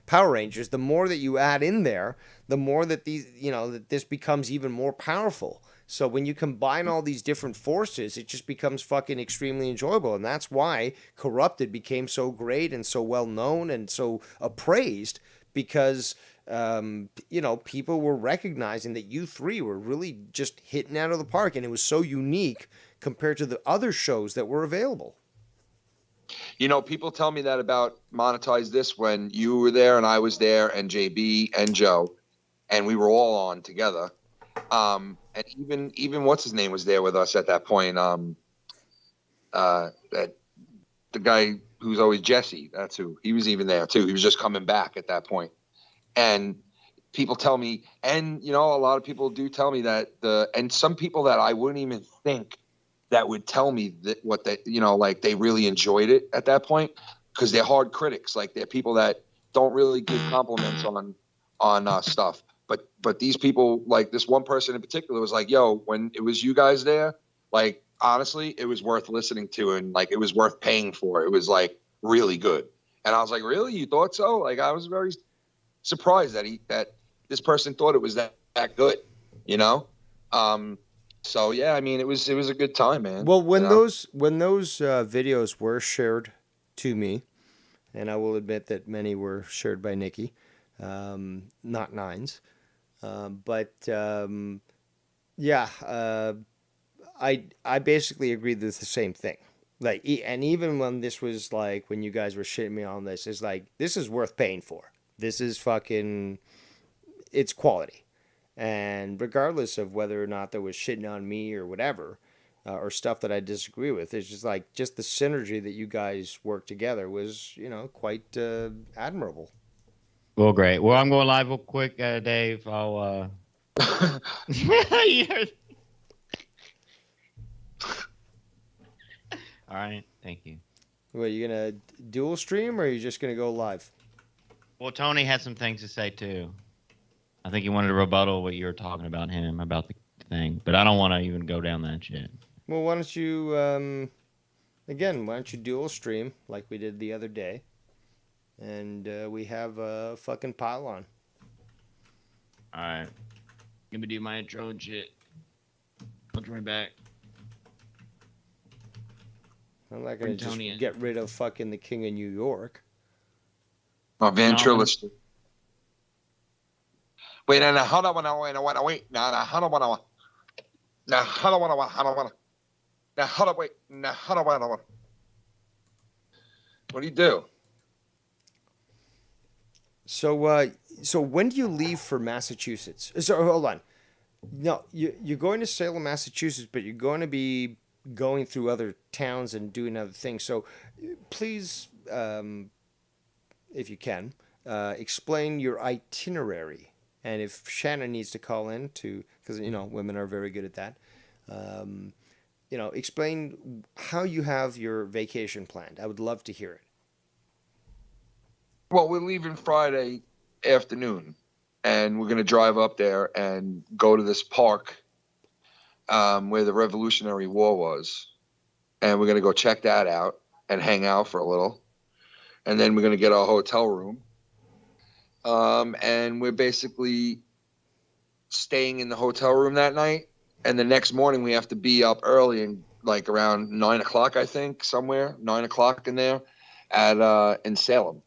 Power Rangers. The more that you add in there, the more that that this becomes even more powerful. So when you combine all these different forces, it just becomes fucking extremely enjoyable. And that's why Corrupted became so great and so well known and so appraised, because, people were recognizing that you three were really just hitting out of the park. And it was so unique compared to the other shows that were available. People tell me that about Monetize This when you were there and I was there and JB and Joe, and we were all on together. And even what's his name was there with us at that point. That the guy who's always Jesse, that's who. He was even there too. He was just coming back at that point. And people tell me, and a lot of people do tell me that and some people that I wouldn't even think that would tell me that what they, like they really enjoyed it at that point, because they're hard critics. Like they're people that don't really give compliments on stuff. But these people, like this one person in particular, was like, "Yo, when it was you guys there, like honestly, it was worth listening to, and like it was worth paying for. It was like really good." And I was like, "Really? You thought so?" Like I was very surprised that this person thought it was that good, So yeah, I mean, it was a good time, man. Well, when those videos were shared to me, and I will admit that many were shared by Nikki, not Nines, I basically agreed with the same thing. Like, and even when this was like when you guys were shitting me on this, it's like this is worth paying for. This is fucking, it's quality. And regardless of whether or not there was shitting on me or whatever, or stuff that I disagree with, it's just like, just the synergy that you guys worked together was, quite admirable. Well, great. Well, I'm going live real quick, Dave. I'll. All right. Thank you. What, are you gonna dual stream or are you just gonna go live? Well, Tony had some things to say too. I think he wanted to rebuttal what you were talking about him about the thing, but I don't want to even go down that shit. Well, why don't you, why don't you dual stream like we did the other day, and we have a fucking pile on. All right. Let me do my intro and shit. I'll join back. I'm not gonna just get rid of fucking the King of New York. Oh, ventriloquist. Wait, no, hold on, wait, no, hold on, What do you do? So when do you leave for Massachusetts? So hold on. No, you're going to Salem, Massachusetts, but you're going to be going through other towns and doing other things. So please, if you can, explain your itinerary. And if Shannon needs to call in because women are very good at that, explain how you have your vacation planned. I would love to hear it. Well, we're leaving Friday afternoon, and we're going to drive up there and go to this park where the Revolutionary War was, and we're going to go check that out and hang out for a little, and then we're going to get our hotel room. And we're basically staying in the hotel room that night. And the next morning we have to be up early and like around 9 o'clock, I think, somewhere 9 o'clock in there in Salem.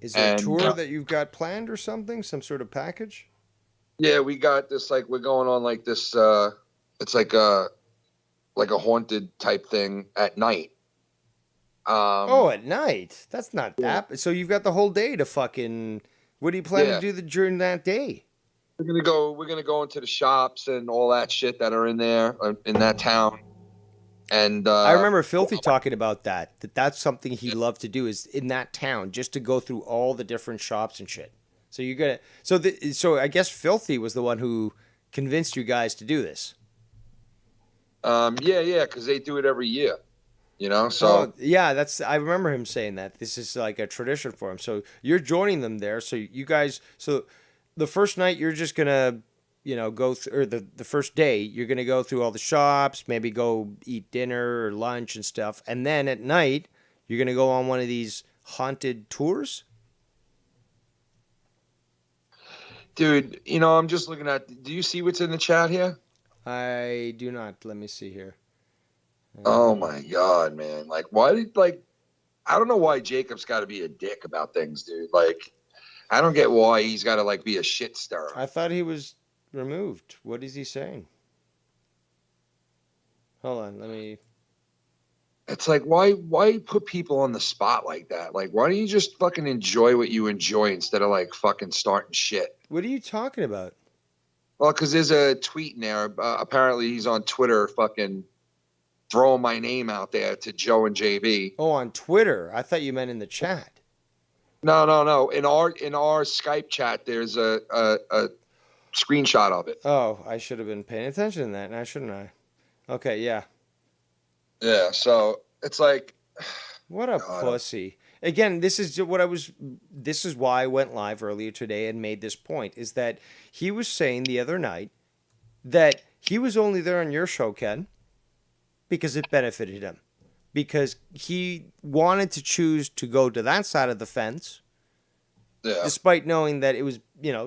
Is there a tour that you've got planned or something? Some sort of package? Yeah, we got this, like, we're going on like this, it's like a haunted type thing at night. At night? That's not that. So you've got the whole day to fucking, what do you plan to do during that day? We're gonna go into the shops and all that shit that are in there in that town. And I remember Filthy talking about that's something he loved to do, is in that town, just to go through all the different shops and shit. So you're gonna, so I guess Filthy was the one who convinced you guys to do this. Yeah, because they do it every year. So Oh, yeah, I remember him saying that. This is like a tradition for him. So you're joining them there. So you guys, so the first night you're just gonna, go through, or the first day you're gonna go through all the shops, maybe go eat dinner or lunch and stuff, and then at night you're gonna go on one of these haunted tours. dude, I'm just looking at. Do you see what's in the chat here? I do not. Let me see here. Oh my god, man! Like, why did I don't know why Jacob's got to be a dick about things, dude. Like, I don't get why he's got to be a shit stirrer. I thought he was removed. What is he saying? Hold on, let me. It's like, why put people on the spot like that? Like, why don't you just fucking enjoy what you enjoy instead of fucking starting shit? What are you talking about? Well, because there's a tweet in there. Apparently, he's on Twitter, fucking throwing my name out there to Joe and JB. Oh, on Twitter. I thought you meant in the chat. No. In our Skype chat, there's a screenshot of it. Oh, I should have been paying attention to that now, shouldn't I? Okay, yeah. Yeah, so it's like, what a pussy. Again, this is why I went live earlier today and made this point, is that he was saying the other night that he was only there on your show, Ken, because it benefited him. Because he wanted to choose to go to that side of the fence, despite knowing that it was,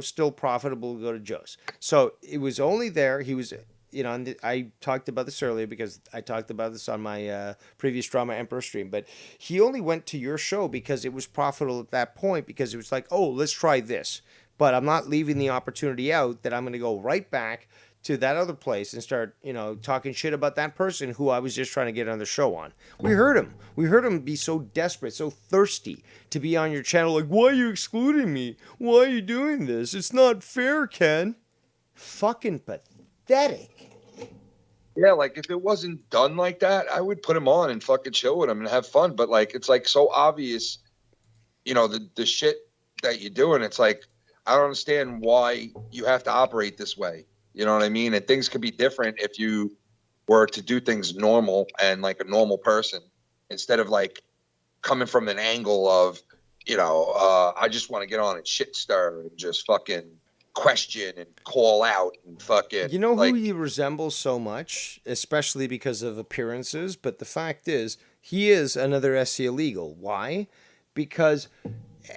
still profitable to go to Joe's. So it was only there. He was, and I talked about this earlier because I talked about this on my previous Drama Emperor stream. But he only went to your show because it was profitable at that point, because it was like, oh, let's try this. But I'm not leaving the opportunity out that I'm going to go right back to that other place and start, talking shit about that person who I was just trying to get on the show on. We heard him. We heard him be so desperate, so thirsty to be on your channel. Like, why are you excluding me? Why are you doing this? It's not fair, Ken. Fucking pathetic. Yeah, if it wasn't done like that, I would put him on and fucking chill with him and have fun. But it's so obvious, the shit that you're doing. It's I don't understand why you have to operate this way. You know what I mean? And things could be different if you were to do things normal and like a normal person, instead of coming from an angle of, I just want to get on and shit stir and just fucking question and call out and fucking. You know who he resembles so much, especially because of appearances, but the fact is, he is another SC illegal. Why? Because,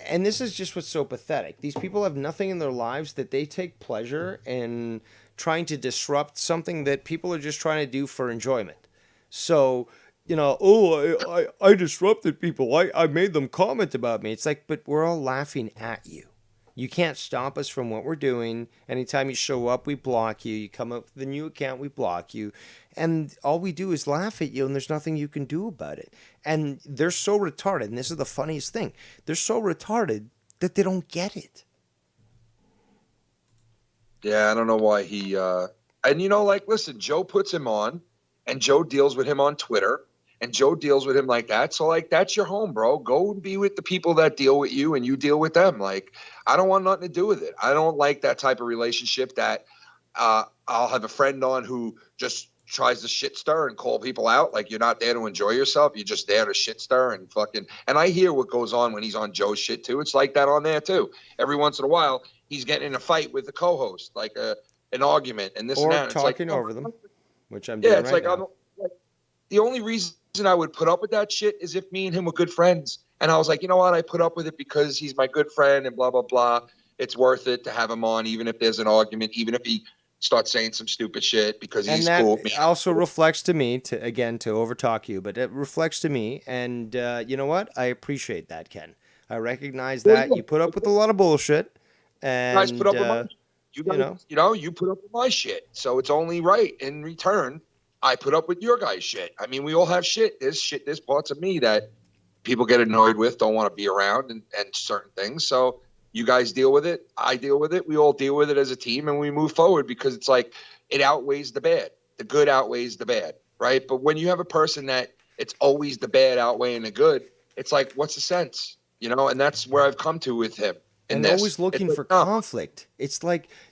and this is just what's so pathetic, these people have nothing in their lives that they take pleasure in trying to disrupt something that people are just trying to do for enjoyment. So, I disrupted people. I made them comment about me. It's but we're all laughing at you. You can't stop us from what we're doing. Anytime you show up, we block you. You come up with a new account, we block you. And all we do is laugh at you, and there's nothing you can do about it. And they're so retarded, and this is the funniest thing. They're so retarded that they don't get it. Yeah, I don't know why he and listen, Joe puts him on, and Joe deals with him on Twitter, and Joe deals with him like that. So that's your home, bro. Go and be with the people that deal with you, and you deal with them. I don't want nothing to do with it. I don't like that type of relationship that I'll have a friend on who just tries to shit stir and call people out. You're not there to enjoy yourself. You're just there to shit stir and fucking. And I hear what goes on when he's on Joe's shit too. It's like that on there too. Every once in a while, he's getting in a fight with the co-host, an argument and this or and that. Or talking over them, which I'm doing right now. The only reason I would put up with that shit is if me and him were good friends. And I was like, you know what? I put up with it because he's my good friend and blah, blah, blah. It's worth it to have him on, even if there's an argument, even if he starts saying some stupid shit because he's cool with me. And that also reflects to me, to overtalk you, but it reflects to me. And you know what? I appreciate that, Ken. I recognize that. You put up with a lot of bullshit. And, you guys put up with my you put up with my shit. So it's only right in return. I put up with your guys' shit. I mean, we all have shit. There's parts of me that people get annoyed with, don't want to be around and certain things. So you guys deal with it. I deal with it. We all deal with it as a team, and we move forward because it's it outweighs the bad. The good outweighs the bad, right? But when you have a person that it's always the bad outweighing the good, it's what's the sense? And that's where I've come to with him. And always looking for conflict. It's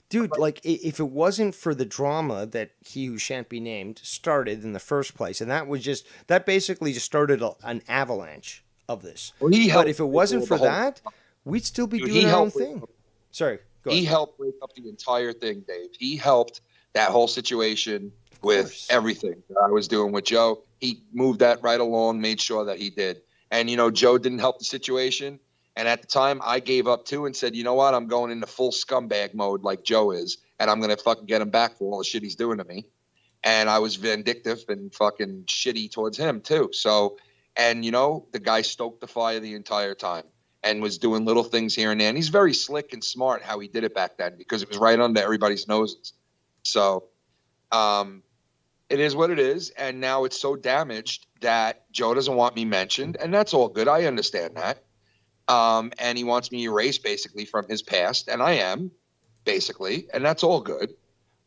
Dude, like if it wasn't for the drama that He Who Shan't Be Named started in the first place, and that basically just started an avalanche of this. Well, he But helped if it break wasn't the for whole- that, we'd still be Dude, doing he our own helped break thing. Sorry, go ahead. He helped break up the entire thing, Dave. He helped that whole situation with course. everything that I was doing with Joe. He moved that right along, made sure that he did. And, you know, Joe didn't help the situation. And at the time, I gave up too and said, you know what? I'm going into full scumbag mode like Joe is. And I'm going to fucking get him back for all the shit he's doing to me. And I was vindictive and fucking shitty towards him too. So, and, you know, the guy stoked the fire the entire time and was doing little things here and there. And he's very slick and smart how he did it back then because it was right under everybody's noses. So it is what it is. And now it's so damaged that Joe doesn't want me mentioned. And that's all good. I understand that. And he wants me erased basically from his past. And I am, basically. And that's all good.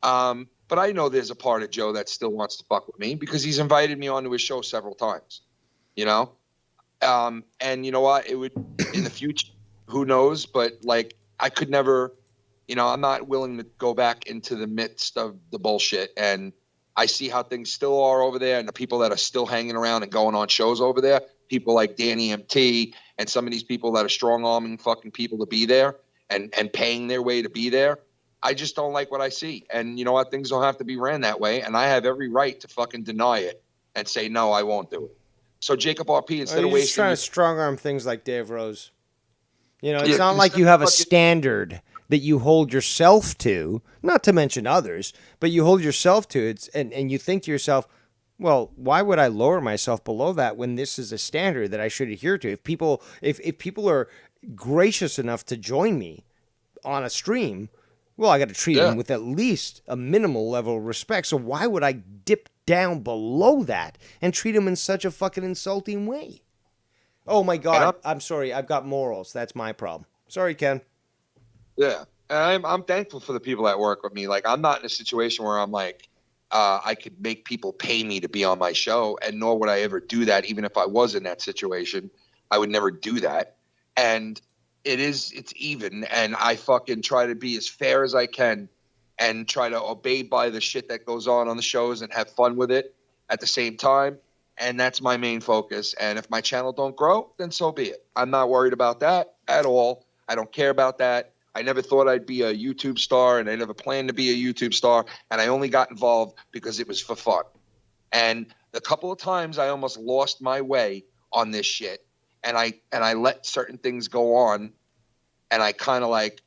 But I know there's a part of Joe that still wants to fuck with me because he's invited me onto his show several times, you know? And you know what? It would in the future, who knows? But like, I could never, you know, I'm not willing to go back into the midst of the bullshit. And I see how things still are over there and the people that are still hanging around and going on shows over there, people like Danny MT and some of these people that are strong arming fucking people to be there and paying their way to be there. I just don't like what I see. And you know what? Things don't have to be ran that way. And I have every right to fucking deny it and say, no, I won't do it. So Jacob RP, instead of You're just wasting trying to strong arm things like Dave Rose. You know, it's Yeah, not like instead you of have a fucking- standard that you hold yourself to, not to mention others, but you hold yourself to it and you think to yourself, well, why would I lower myself below that when this is a standard that I should adhere to? If people are gracious enough to join me on a stream, well, I got to treat Yeah. them with at least a minimal level of respect. So why would I dip down below that and treat them in such a fucking insulting way? Oh my God, I'm sorry. I've got morals. That's my problem. Sorry, Ken. Yeah. And I'm thankful for the people that work with me. Like, I'm not in a situation where I'm like, I could make people pay me to be on my show, and nor would I ever do that. Even if I was in that situation, I would never do that. And it's even. And I fucking try to be as fair as I can and try to obey by the shit that goes on the shows and have fun with it at the same time. And that's my main focus. And if my channel don't grow, then so be it. I'm not worried about that at all. I don't care about that. I never thought I'd be a YouTube star, and I never planned to be a YouTube star. And I only got involved because it was for fun. And the couple of times I almost lost my way on this shit, and I let certain things go on, and I kind of like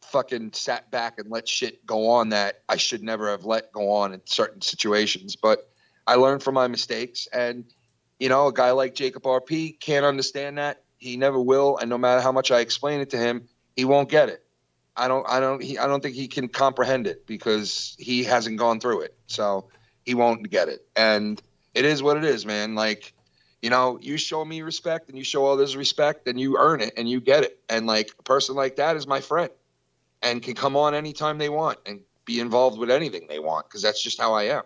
fucking sat back and let shit go on that I should never have let go on in certain situations. But I learned from my mistakes, and you know, a guy like Jacob RP can't understand that. He never will, and no matter how much I explain it to him, he won't get it. I don't think he can comprehend it because he hasn't gone through it. So he won't get it. And it is what it is, man. Like, you know, you show me respect and you show others respect and you earn it and you get it. And like a person like that is my friend and can come on anytime they want and be involved with anything they want, because that's just how I am.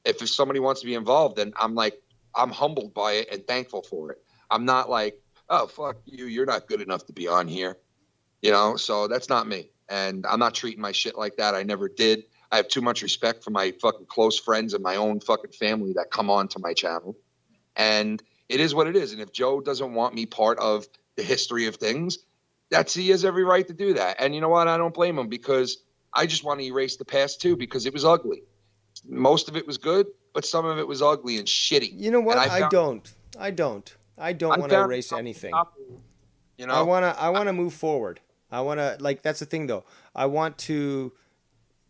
If somebody wants to be involved, then I'm humbled by it and thankful for it. I'm not like, oh, fuck you, you're not good enough to be on here. You know, so that's not me. And I'm not treating my shit like that. I never did. I have too much respect for my fucking close friends and my own fucking family that come on to my channel. And it is what it is. And if Joe doesn't want me part of the history of things, he has every right to do that. And you know what? I don't blame him, because I just want to erase the past too, because it was ugly. Most of it was good, but some of it was ugly and shitty. You know what? And I don't want to erase anything. You know, I want to move forward. I want to, like, that's the thing though. I want to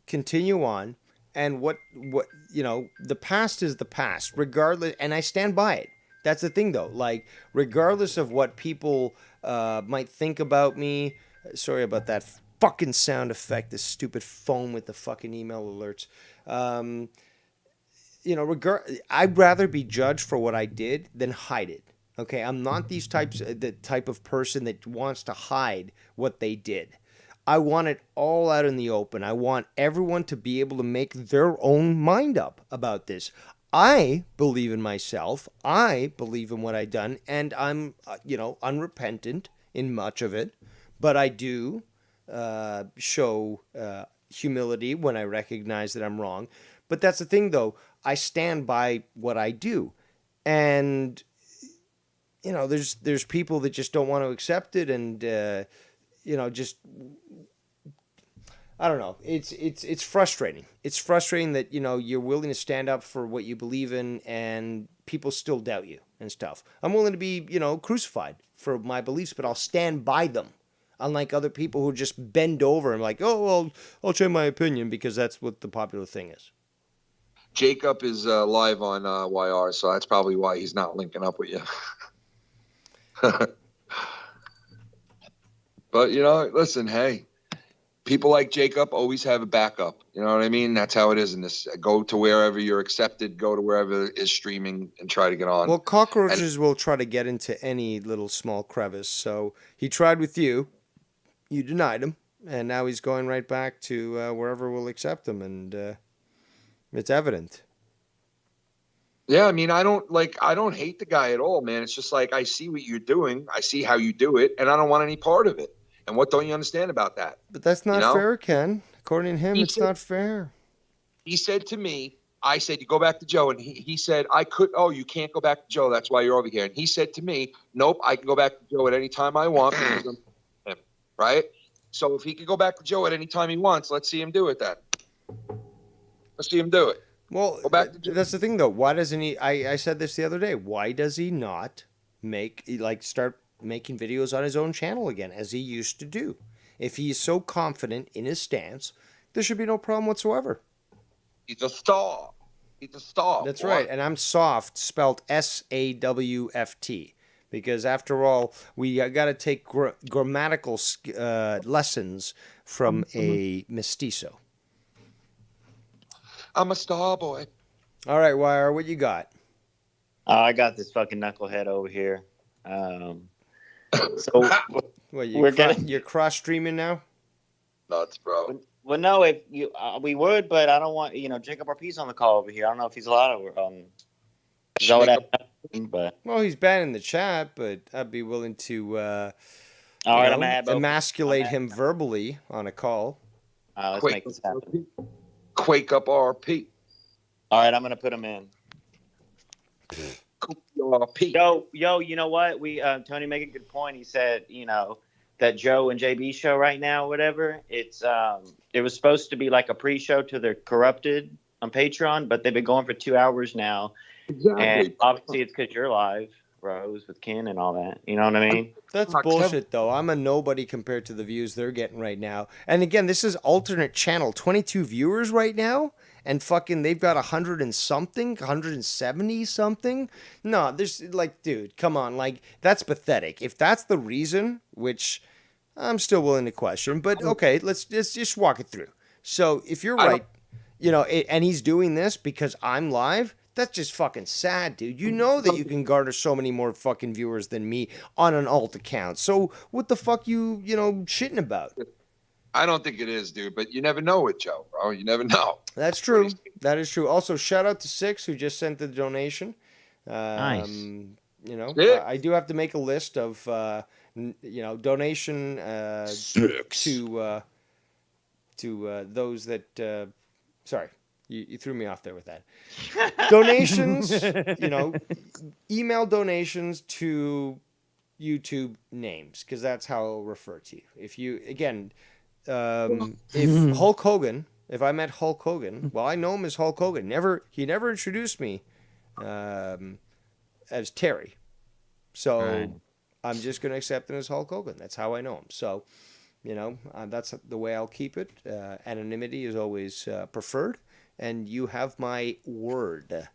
continue on, and what you know, the past is the past, regardless, and I stand by it. That's the thing though. Like, regardless of what people might think about me. Sorry about that fucking sound effect. This stupid phone with the fucking email alerts. You know, I'd rather be judged for what I did than hide it. Okay, I'm not the type of person that wants to hide what they did. I want it all out in the open. I want everyone to be able to make their own mind up about this. I believe in myself. I believe in what I've done, and I'm, you know, unrepentant in much of it. But I do show humility when I recognize that I'm wrong. But that's the thing, though. I stand by what I do. And, you know, there's people that just don't want to accept it and, you know, just... I don't know. It's frustrating. It's frustrating that, you know, you're willing to stand up for what you believe in and people still doubt you and stuff. I'm willing to be, you know, crucified for my beliefs, but I'll stand by them. Unlike other people who just bend over and like, oh, well, I'll change my opinion because that's what the popular thing is. Jacob is live on YR, so that's probably why he's not linking up with you. But, you know, listen, hey. People like Jacob always have a backup. You know what I mean? That's how it is in this. Go to wherever you're accepted. Go to wherever is streaming and try to get on. Well, cockroaches will try to get into any little small crevice. So he tried with you. You denied him. And now he's going right back to wherever will accept him. And it's evident. Yeah, I mean, I don't hate the guy at all, man. It's just like, I see what you're doing. I see how you do it. And I don't want any part of it. And what don't you understand about that? But that's not fair, Ken. According to him, it's not fair. He said to me, I said, you go back to Joe. And he said, you can't go back to Joe. That's why you're over here. And he said to me, nope, I can go back to Joe at any time I want. Because I'm him, right? So if he could go back to Joe at any time he wants, let's see him do it then. Let's see him do it. Well, go back to Joe. That's the thing, though. Why doesn't he? I said this the other day. Why does he not start making videos on his own channel again, as he used to do? If he is so confident in his stance, there should be no problem whatsoever. He's a star. He's a star. That's right. And I'm soft, spelled SAWFT, because after all, we got to take grammatical lessons from a mestizo. I'm a star boy. All right, Wire, what you got? I got this fucking knucklehead over here. So what, you're cross streaming now? Nuts, bro. Well, no, if you we would, but I don't want Jacob RP's on the call over here. I don't know if he's allowed to. But well, he's banned in the chat, but I'd be willing to emasculate him verbally on a call. Let's make this happen. Quake up RP. All right, I'm gonna put him in. Yo, you know what? Tony made a good point. He said, that Joe and JB show right now, whatever. It was supposed to be like a pre-show to their Corrupted on Patreon, but they've been going for 2 hours now. Exactly. And obviously it's because you're live, Rose, with Ken and all that. You know what I mean? That's bullshit, though. I'm a nobody compared to the views they're getting right now. And again, this is alternate channel. 22 viewers right now? And fucking they've got 100 and something, 170 something. No, there's dude, come on, that's pathetic. If that's the reason, which I'm still willing to question, but okay, let's just walk it through. So if you're right, and he's doing this because I'm live, that's just fucking sad, dude. You know that you can garner so many more fucking viewers than me on an alt account. So what the fuck you shitting about? I don't think it is, dude, but you never know with Joe, bro. You never know. That's true. That is true. Also, shout out to Six, who just sent the donation. Nice. I do have to make a list of, donation to those that. Sorry, you threw me off there with that. Donations, email donations to YouTube names, because that's how I'll refer to you. If you, again... if Hulk Hogan, if I met Hulk Hogan, well, I know him as Hulk Hogan. He never introduced me as Terry. So I'm just going to accept him as Hulk Hogan. That's how I know him. So, that's the way I'll keep it. Anonymity is always preferred. And you have my word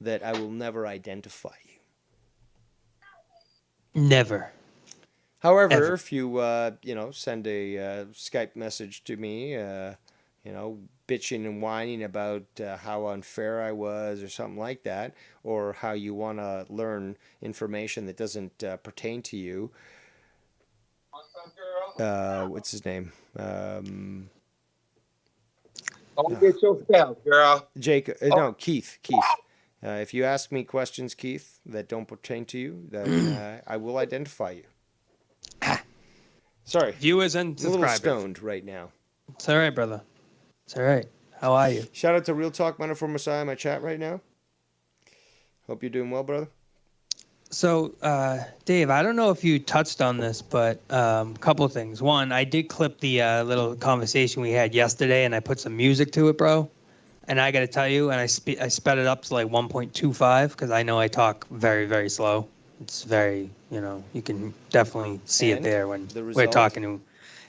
that I will never identify you. Never. However, Ever. if you, send a Skype message to me, bitching and whining about how unfair I was or something like that, or how you want to learn information that doesn't pertain to you, what's his name? Get yourself, girl. Keith. If you ask me questions, Keith, that don't pertain to you, then I will identify you. Sorry. Viewers and I'm a little subscribers. stoned right now. It's all right, brother. It's all right. How are you? Shout out to Real Talk Metaphor Messiah in my chat right now. Hope you're doing well, brother. So, Dave, I don't know if you touched on this, but a couple of things. One, I did clip the little conversation we had yesterday, and I put some music to it, bro. And I got to tell you, and I sped it up to like 1.25 because I know I talk very, very slow. It's very, you can definitely see it there when we're talking to.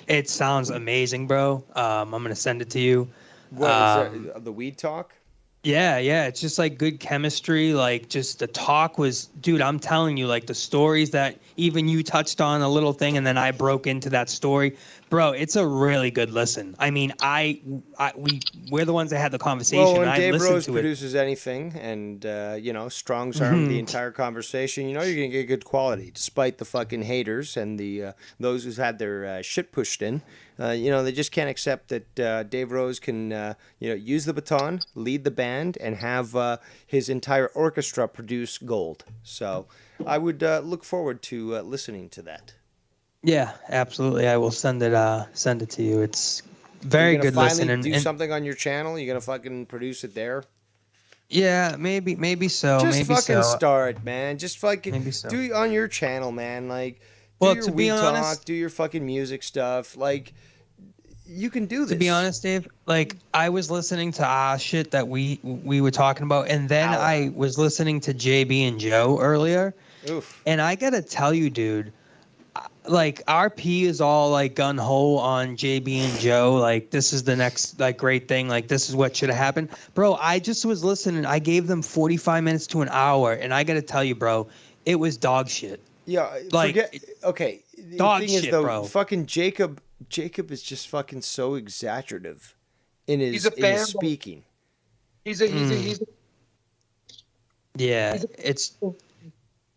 It sounds amazing, bro. I'm gonna send it to you. What is that, the weed talk? Yeah, it's just like good chemistry. Like, just the talk was, dude, I'm telling you, like the stories that even you touched on a little thing, and then I broke into that story, bro. It's a really good listen. I mean, we're the ones that had the conversation. Well, when I Dave listened Rose to produces anything, and strongs arm the entire conversation, you're gonna get good quality, despite the fucking haters and the those who's had their shit pushed in. They just can't accept that Dave Rose can use the baton, lead the band, and have his entire orchestra produce gold. So I would look forward to listening to that. Yeah, absolutely. I will send it to you. It's very good listen. And do something on your channel. You're gonna fucking produce it there. Yeah, maybe so. Just maybe fucking so. start, man. Just fucking Maybe so. do it on your channel, man. Like, Well, do your to be weed honest- talk, do your fucking music stuff. Like, you can do this. To be honest, Dave, like I was listening to shit that we were talking about, and then I was listening to JB and Joe earlier. Oof. And I gotta tell you, dude, like RP is all like gun ho on JB and Joe. Like, this is the next like great thing. Like, this is what should have happened, bro. I just was listening. I gave them 45 minutes to an hour, and I gotta tell you, bro, it was dog shit. Yeah, Like, okay. The dog thing shit, is, though, bro. fucking Jacob is just fucking so exaggerative in his fanboy. speaking. He's a Yeah,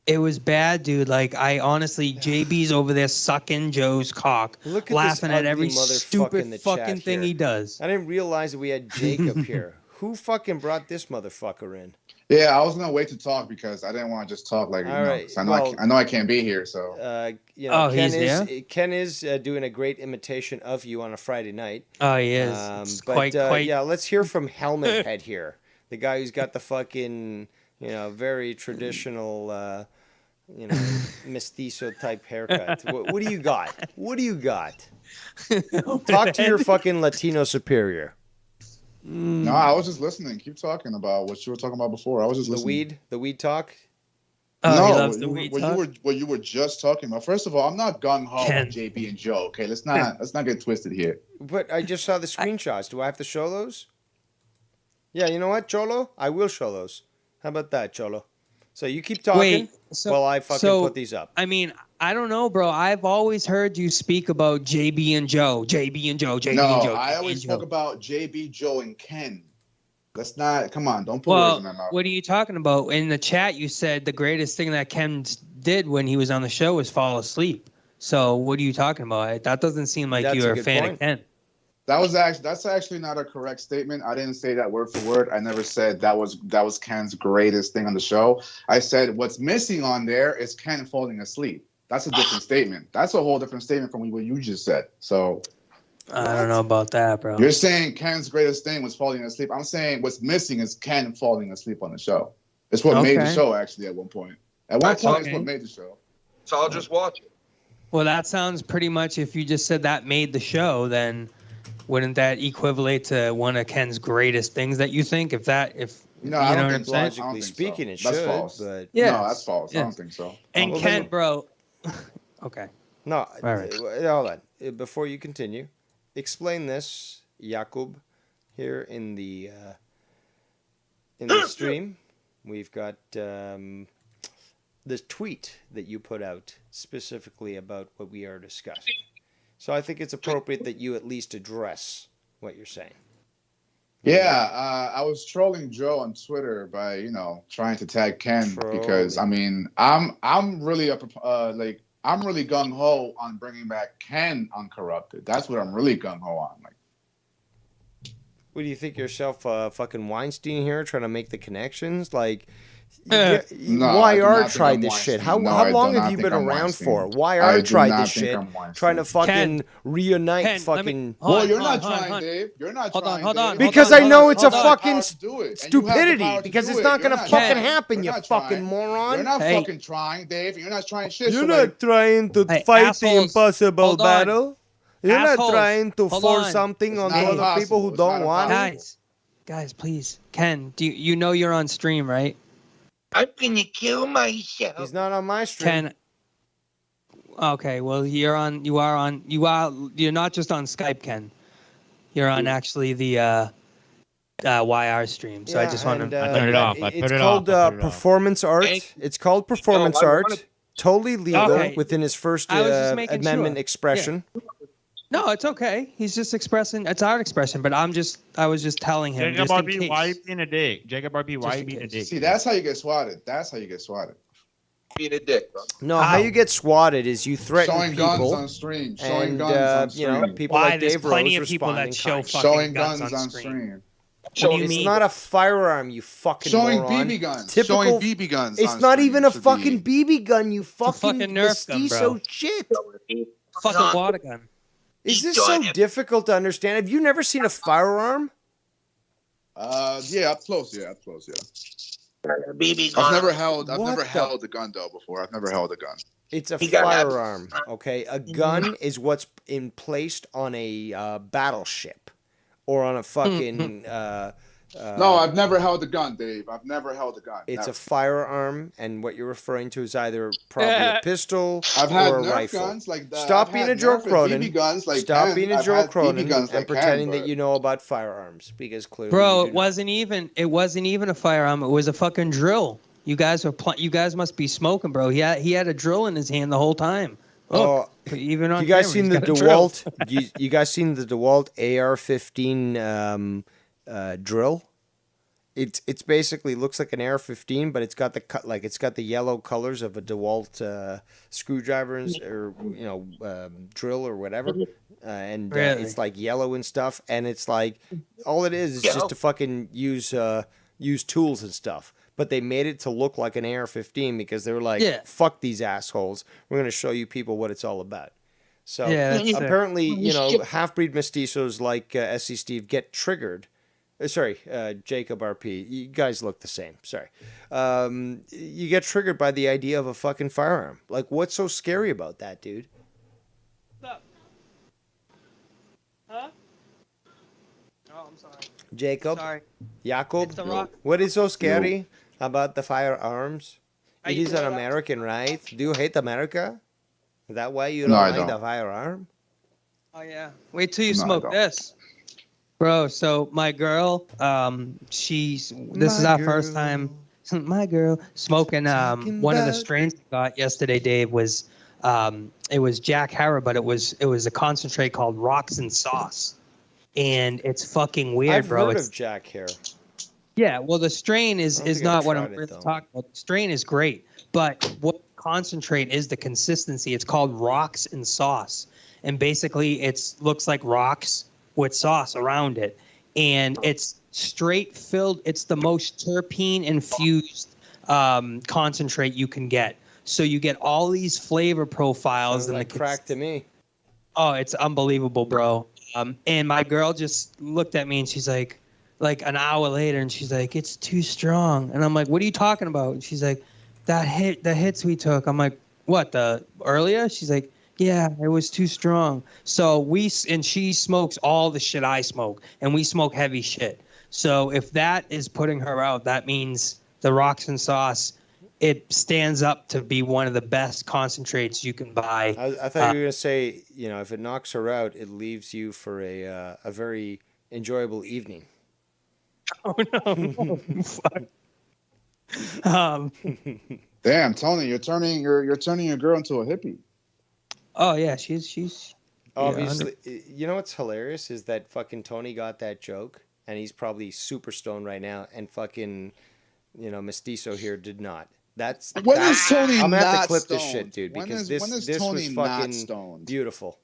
it was bad, dude. Like, I honestly, JB's over there sucking Joe's cock, Look at laughing this at every ugly motherfucker in stupid the fucking chat thing here. he does. I didn't realize that we had Jacob here. Who fucking brought this motherfucker in? Yeah, I was gonna wait to talk because I didn't want to just talk like All right, 'cause I know well- I know I can't be here. So Oh, Ken is doing a great imitation of you on a Friday night. Oh, he is. It's quite. Yeah, let's hear from Helmet Head here, the guy who's got the fucking very traditional mestizo type haircut. What do you got? What do you got? Talk to your fucking Latino superior. no, I was just listening. Keep talking about what you were talking about before. I was just listening. The weed talk. Oh, he No, loves the weed talk? what you were just talking about. First of all, I'm not gung ho Ken. on JB and Joe. Okay, let's not get twisted here. But I just saw the screenshots. Do I have to show those? Yeah, you know what, Cholo? I will show those. How about that, Cholo? So you keep talking Wait, so- while I fucking so- put these up. I mean, I don't know, bro. I've always heard you speak about JB and Joe, JB and Joe, JB No, and Joe. I JB always and Joe. spoke about JB, Joe, and Ken. Let's not. Come on, don't put words Well, in my mouth. what are you talking about? In the chat, you said the greatest thing that Ken did when he was on the show was fall asleep. So what are you talking about? That doesn't seem like That's you're a a good fan point. of Ken. That's actually not a correct statement. I didn't say that word for word. I never said that was Ken's greatest thing on the show. I said what's missing on there is Ken falling asleep. That's a different statement. That's a whole different statement from what you just said. So I don't know about that, bro. you're saying Ken's greatest thing was falling asleep. I'm saying what's missing is Ken falling asleep on the show. It's what made the Okay. show actually at one point. At one point, it's okay. what made the show. So I'll just watch it. Well, that sounds pretty much, if you just said that made the show, then wouldn't that equivalent to one of Ken's greatest things that you think? No, you I know don't what I'm think so. saying? I Logically don't think speaking, so. it That's should, false. but Yeah. No, that's false. I Yeah. don't think so. And Well, Ken, then- bro. Okay. no. All right. Hold on. Before you continue, explain this, Jakub, here in the stream. We've got this tweet that you put out specifically about what we are discussing. So I think it's appropriate that you at least address what you're saying. Yeah, I was trolling Joe on Twitter by trying to tag Ken because I mean I'm really I'm really gung ho on bringing back Ken Uncorrupted. That's what I'm really gung ho on. Like, What do you think yourself, fucking Weinstein here, trying to make the connections? Like, No, I do not YR think tried I'm this shit. How Weinstein. No, I do long have not you think been I'm around Weinstein. for? I YR do tried not this think shit, I'm Weinstein. trying to fucking reunite Ken, let me- fucking. hold Well, on, you're hold not on, hold on, trying, hold on. Dave. You're not Hold on, trying, hold on, Dave. hold Because on, I know it's a hold on. fucking To do it, and you have the stupidity. power to Because do it's it. not You're gonna not fucking trying. happen, You're you not fucking trying. moron. You're not Hey. fucking trying, Dave. You're not trying shit. You're so, not like, trying to Hey, fight the assholes, impossible hold on. battle. You're not Assholes, trying to hold force on. something It's onto not other people who impossible. It's don't not want it. impossible. Guys, please. Ken, do you know you're on stream, right? I'm gonna kill myself. He's not on my stream. Ken. Okay, well you're not just on Skype, Ken. You're on actually the YR stream. So I just want to. I turned it off. I It's put it called off. I put it off. performance art. Thank It's called performance I art. wanted- Totally legal Okay. within his first I was just making amendment sure. expression. No, it's okay. He's just expressing. It's art expression, but I was just telling him. Jacob Just in RP, why you case. being a dick? Jacob RP, why Just you in being a case. dick? See, that's how you get swatted. That's how you get swatted. Being a dick, bro. No, how you get swatted is you threaten Showing guns people, on stream. Showing and guns on you know stream. people Why? like There's Dave plenty Rose of people that respond in show kind. fucking Showing guns guns on on stream. stream. What do you It's mean? not a firearm, you fucking Showing moron. BB guns. Typical- Showing BB guns. It's on not stream even a should fucking be- BB gun, you a fucking fucking Nerf gun, mestizo bro. shit. Fucking water gun. Is this so difficult to understand? Have you never seen a firearm? Yeah, up close. Yeah, up close. Yeah. BB I've never held What the- held a gun though before. I've never held a gun. It's a He got firearm, okay? A gun is what's placed on a battleship or on a fucking. No, I've never held a gun, Dave. I've never held a gun. It's Never. a firearm, and what you're referring to is either probably a pistol I've had or a Nerf rifle. guns like that. Stop I've being had a Joe Nerf and Cronin. BB guns like Stop Ken. being a I've Joe had BB Cronin guns and like pretending Ken, that you know about firearms, because clearly, Bro, you it do not. wasn't even a firearm. It was a fucking drill. You guys you guys must be smoking, bro. He had a drill in his hand the whole time. Look, even on you guys camera, seen he's the got a drill. DeWalt? you guys seen the DeWalt AR-15 drill? It's basically looks like an AR-15, but it's got the yellow colors of a DeWalt screwdriver or drill or whatever, and Really? it's like yellow and stuff, and it's like all it is just to fucking use tools and stuff. But they made it to look like an AR-15 because they were like, Yeah. "Fuck these assholes! We're gonna show you people what it's all about." So Yeah, that's sick. apparently, half-breed mestizos like SC Steve get triggered. Jacob RP. You guys look the same. Sorry. You get triggered by the idea of a fucking firearm. Like, what's so scary about that, dude? Huh? Oh, I'm sorry. Jacob? Sorry. Jacob? It's the Rock. What is so scary about the firearms? Are It you is an doing that? American, right? Do you hate America? Is that why you No, don't I like don't. the firearm? Oh yeah. Wait till you No, I smoke don't. this. Bro, so my girl, this is My our first girl. time my girl smoking Talking one of the about- strains we got yesterday, Dave, was it was Jack Harrow, but it was a concentrate called Rocks and Sauce. And it's fucking weird, I've bro. heard It's of Jack Hare. yeah, well, the strain is I don't think not I've what I'm tried it, really though. talking about. The strain is great, but what concentrate is the consistency. It's called Rocks and Sauce, and basically it looks like rocks with sauce around it, and it's straight filled. It's the most terpene infused concentrate you can get. So you get all these flavor profiles Sounds and like the crack to me. Oh, it's unbelievable, bro. And my girl just looked at me and she's like an hour later, and she's like, "It's too strong." And I'm like, "What are you talking about?" And she's like, the hits we took." I'm like, "What, the earlier?" She's like, "Yeah, it was too strong." So she smokes all the shit I smoke, and we smoke heavy shit. So if that is putting her out, that means the Rocks and Sauce, it stands up to be one of the best concentrates you can buy. I thought you were gonna say, if it knocks her out, it leaves you for a very enjoyable evening. Oh no! Fuck. Damn, Tony, you're turning your girl into a hippie. Oh yeah, she's Obviously, you know what's hilarious is that fucking Tony got that joke, and he's probably super stoned right now, and fucking, Mestizo here did not. When is Tony I'm gonna have not to clip this stoned? shit, dude, When because is this Tony was not fucking stoned? beautiful.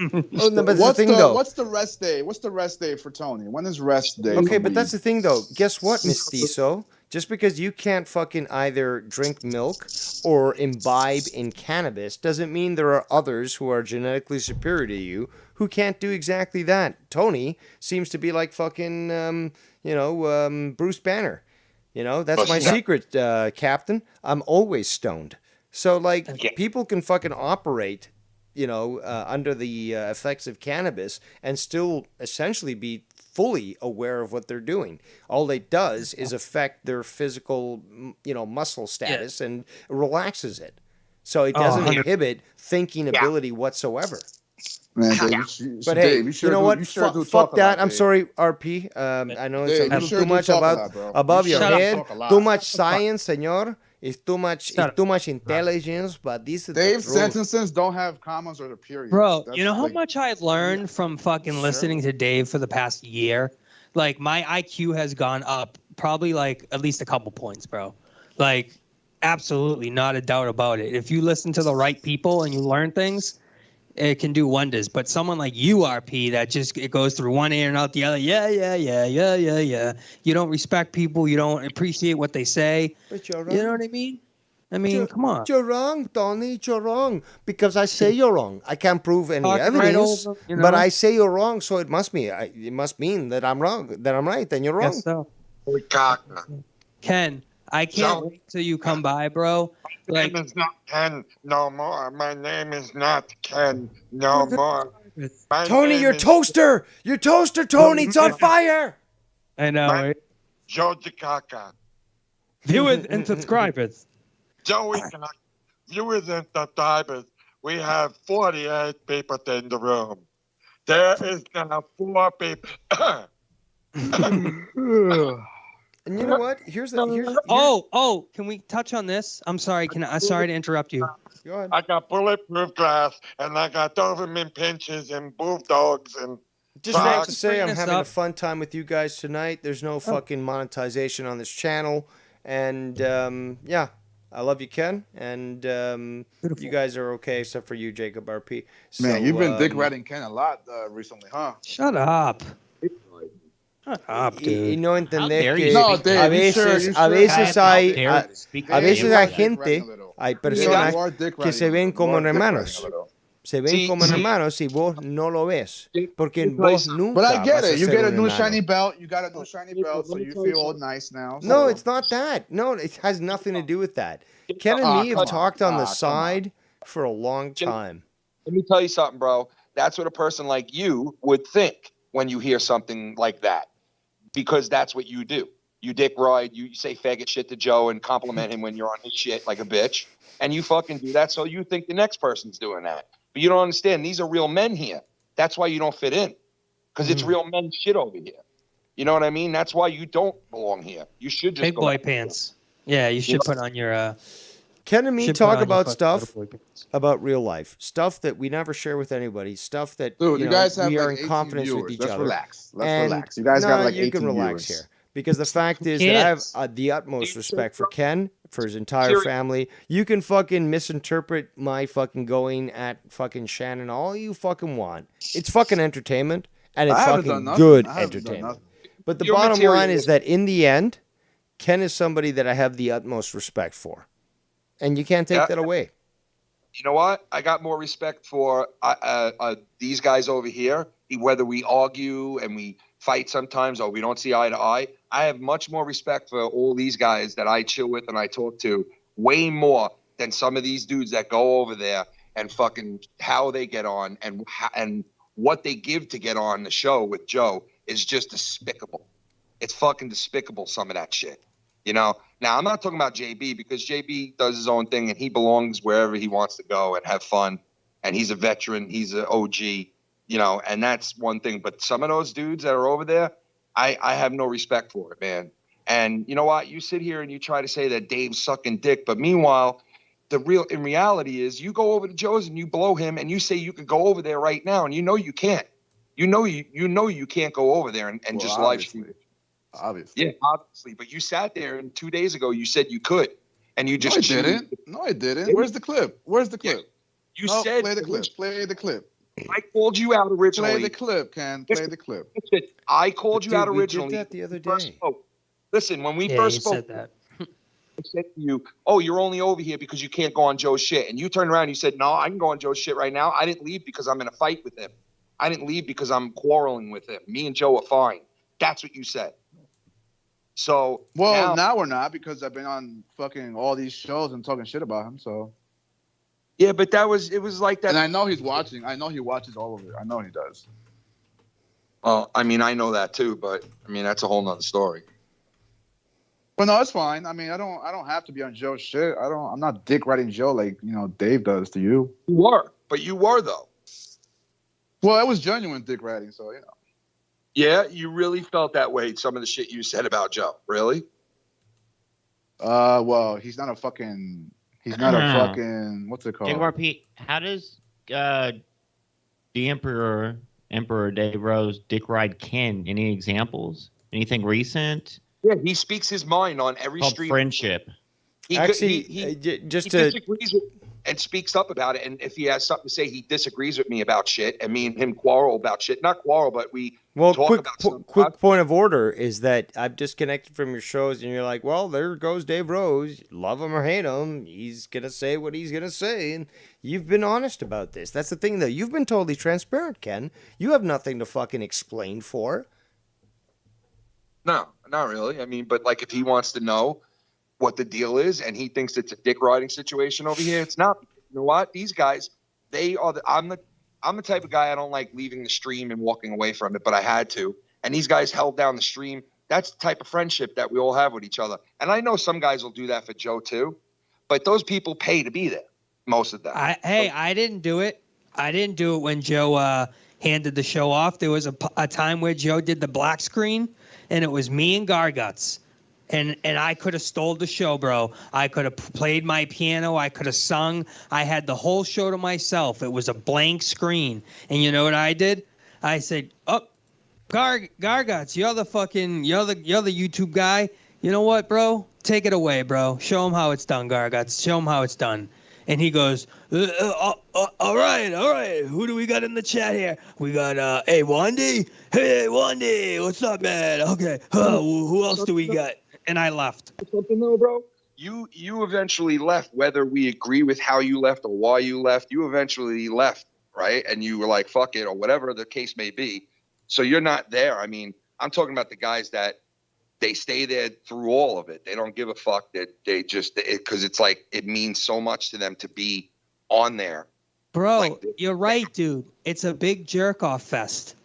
Oh, no, but that's the thing, though. What's the rest day? What's the rest day for Tony? When is rest day? Okay, for but weed? that's the thing, though. Guess what, Mestizo? Just because you can't fucking either drink milk or imbibe in cannabis doesn't mean there are others who are genetically superior to you who can't do exactly that. Tony seems to be like fucking, Bruce Banner. That's my secret, Captain. I'm always stoned. So, like, people can fucking operate, under the effects of cannabis and still essentially be fully aware of what they're doing. All it does is affect their physical, muscle status and relaxes it. So it doesn't inhibit thinking ability whatsoever. Man, Dave, But Dave, hey, sure you know do- what? you sure do Fuck talk a that. lot, I'm Dave. sorry, RP. I know it's Dave, a you little sure too do much talk a about lot, bro. above You your sure do head. talk a lot. Too much science, senor. It's too much. It's too much intelligence. But this is Dave, the truth. sentences don't have commas or periods. Bro, That's you know how like- much I've learned from fucking listening to Dave for the past year? Like, my IQ has gone up probably like at least a couple points, bro. Like, absolutely, not a doubt about it. If you listen to the right people and you learn things, it can do wonders. But someone like you, RP, that just it goes through one ear and out the other. Yeah. You don't respect people. You don't appreciate what they say. But you're You know wrong. what I mean? Come on. You're wrong, Tony. You're wrong because I say you're wrong. I can't prove any Talking right evidence, over, you but know? I say you're wrong. So it must be. It must mean that I'm wrong. That I'm right. Then you're wrong. Guess so. Caca. Ken, I can't So- wait till you come by, bro. My Like, name is not Ken no more. My name is not Ken no more. My Tony, name your is toaster. Your toaster, Tony. It's on fire. I know. My- Right? Joe DeCaca. Viewers and subscribers. Joey Caca. Viewers and subscribers. We have 48 people in the room. There is now 4 people. And you know what? Here's Oh, can we touch on this? I'm sorry. Sorry to interrupt you. Go ahead. I got bulletproof glass, and I got Doberman pinches and bulldogs, and Just like Fuck. to say, Bring I'm this having a up. fun time with you guys tonight. There's no fucking monetization on this channel, and yeah, I love you, Ken, and you guys are okay except for you, Jacob RP. So, Man, you've been dick riding Ken a lot recently, huh? Shut up. Shut up, Y dude. no How entender dare que you No, speak Dave, a you veces, sure- you a sure- veces How hay, dare a, you speak a to veces me hay like that? gente, hay personas que se ven como hermanos. Se ven Sí, como sí. hermanos y vos no lo ves. Porque Sí, vos pues, nunca But I get vas a it. You ser get a un new hermano. shiny belt. You got a new shiny belt, so you feel all nice now. No, so- it's not that. No, it has nothing to do with that. Ken and me have come talked on the come on. side for a long time. Let me tell you something, bro. That's what a person like you would think when you hear something like that, because that's what you do. You dick ride, you say faggot shit to Joe and compliment him when you're on his shit like a bitch, and you fucking do that so you think the next person's doing that. But you don't understand. These are real men here. That's why you don't fit in, because it's real men shit over here. You know what I mean? That's why you don't belong here. You should just Big go boy back. pants. Yeah, you should put on your. Ken and me should put talk on your about fucking stuff little boy pants. about real life, stuff that we never share with anybody, stuff that Dude, you you know, guys have we are like in 18 confidence viewers. with each Let's other. relax. Let's And relax. You guys no, got like you 18 can relax viewers. here because the fact is that I have Kids. the utmost respect for Ken, for his entire family. You can fucking misinterpret my fucking going at fucking Shannon all you fucking want. It's fucking entertainment, and it's I haven't fucking done nothing. good I haven't done entertainment. nothing. But the Your bottom material line is is- that in the end, Ken is somebody that I have the utmost respect for, and you can't take Yeah. that away. You know what? I got more respect for these guys over here. Whether we argue and we fight sometimes or we don't see eye to eye, I have much more respect for all these guys that I chill with and I talk to, way more than some of these dudes that go over there and fucking how they get on and what they give to get on the show with Joe is just despicable. It's fucking despicable, some of that shit. You know, now I'm not talking about JB because JB does his own thing and he belongs wherever he wants to go and have fun. And he's a veteran. He's an OG, you know, and that's one thing. But some of those dudes that are over there, I have no respect for it, man. And you know what? You sit here and you try to say that Dave's sucking dick. But meanwhile, in reality is you go over to Joe's and you blow him and you say you could go over there right now. And you know you can't. You know you can't go over there and Well, just live stream. Obviously. Yeah, obviously. But you sat there and 2 days ago you said you could, and you just No, I chewed. didn't. No, I didn't. Where's the clip? Where's the clip? You No, said play the clip. Play the clip. I called you out originally. Play the clip, Ken. Play the clip. I called you Dude, out we did originally. that the other First day. spoke. Listen, when we Yeah, first you spoke, said that. I said to you, "Oh, you're only over here because you can't go on Joe's shit." And you turned around and you said, "No, I can go on Joe's shit right now. I didn't leave because I'm in a fight with him. I didn't leave because I'm quarreling with him. Me and Joe are fine." That's what you said. So Well, now we're not because I've been on fucking all these shows and talking shit about him. So yeah, but it was like that. and I know he's watching. I know he watches all of it. I know he does. Well, I mean, I know that too, but I mean, that's a whole nother story. But no, it's fine. I mean, I don't have to be on Joe's shit. I'm not dick riding Joe like Dave does to you. You were, but you were though. Well, it was genuine dick riding, so Yeah, you really felt that way. Some of the shit you said about Joe, really? Well, he's not a fucking. He's not a fucking. What's it called? Jaguar Pete, how does the Emperor Dave Rose dick ride Ken? Any examples? Anything recent? Yeah, he speaks his mind on every Called stream. friendship. Actually, he just to disagrees with and speaks up about it. And if he has something to say, he disagrees with me about shit. And me and him quarrel about shit. Not quarrel, but we talk about something. Quick point of order is that I've disconnected from your shows, and you're like, well, there goes Dave Rose. Love him or hate him, he's gonna say what he's gonna say, and you've been honest about this. That's the thing, though. You've been totally transparent, Ken. You have nothing to fucking explain for. No, not really. I mean, but like if he wants to know what the deal is and he thinks it's a dick riding situation over here, it's not. You know what? These guys, they are I'm the type of guy I don't like leaving the stream and walking away from it, but I had to. And these guys held down the stream. That's the type of friendship that we all have with each other. And I know some guys will do that for Joe too, but those people pay to be there. Most of them. I didn't do it. I didn't do it when Joe handed the show off. There was a time where Joe did the black screen, and it was me and Garguts. And I could have stole the show, bro. I could have played my piano. I could have sung. I had the whole show to myself. It was a blank screen. And you know what I did? I said, "Oh, Garguts, you're the YouTube guy. You know what, bro? Take it away, bro. Show him how it's done, Garguts. Show him how it's done." And he goes, all right. Who do we got in the chat here? We got, hey, Wandy. Hey, Wandy. What's up, man? Okay. Who else do we got? And I left. Something though, bro. You eventually left, whether we agree with how you left or why you left. You eventually left, right? And you were like, fuck it, or whatever the case may be. So you're not there. I mean, I'm talking about the guys that they stay there through all of it. They don't give a fuck that they just, because it's like, it means so much to them to be on there. Bro, Like, you're right, dude. It's a big jerk-off fest.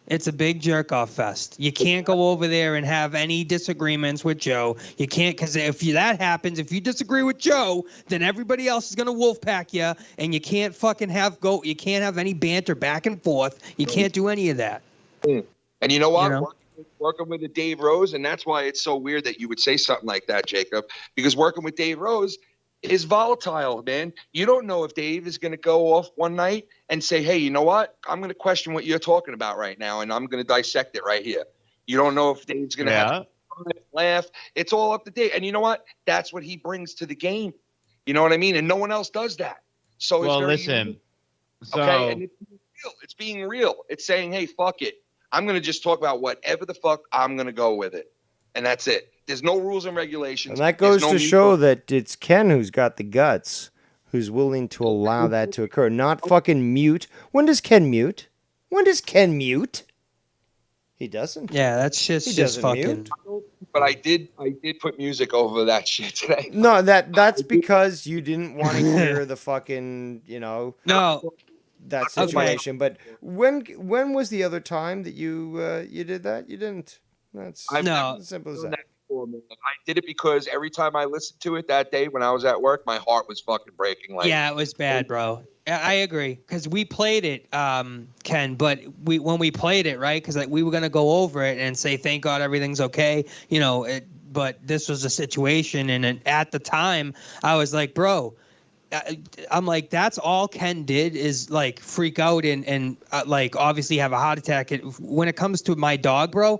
It's a big jerk-off fest. You can't go over there and have any disagreements with Joe. You can't, because that happens, if you disagree with Joe, then everybody else is going to wolf pack you, and you can't fucking you can't have any banter back and forth. You can't do any of that. And you know what? You know? Working with a Dave Rose, and that's why it's so weird that you would say something like that, Jacob, because working with Dave Rose is volatile, man. You don't know if Dave is going to go off one night and say, hey, you know what? I'm going to question what you're talking about right now, and I'm going to dissect it right here. You don't know if Dave's going to have to laugh. It's all up to Dave. And you know what? That's what he brings to the game. You know what I mean? And no one else does that. So Well, it's very listen. unique. So, Okay, and it's being real. It's saying, hey, fuck it. I'm going to just talk about whatever the fuck I'm going to go with it. And that's it. There's no rules and regulations. And that goes There's no to need show for- that it's Ken who's got the guts, who's willing to allow that to occur. Not fucking mute. When does Ken mute? When does Ken mute? He doesn't. Yeah, that's just He just doesn't fucking. mute. But I did put music over that shit today. No, that's because you didn't want to hear the fucking, No, that Okay. situation. But when was the other time that you did that? You didn't. That's No. as simple as Done that. that before, man. I did it because every time I listened to it that day when I was at work, my heart was fucking breaking. Like, yeah, it was bad, bro. I agree, because we played it, Ken. But when we played it, right? Because we were gonna go over it and say, "Thank God everything's okay," But this was a situation, and at the time, I was like, "Bro." I'm like, that's all Ken did is like freak out and like obviously have a heart attack. When it comes to my dog, bro,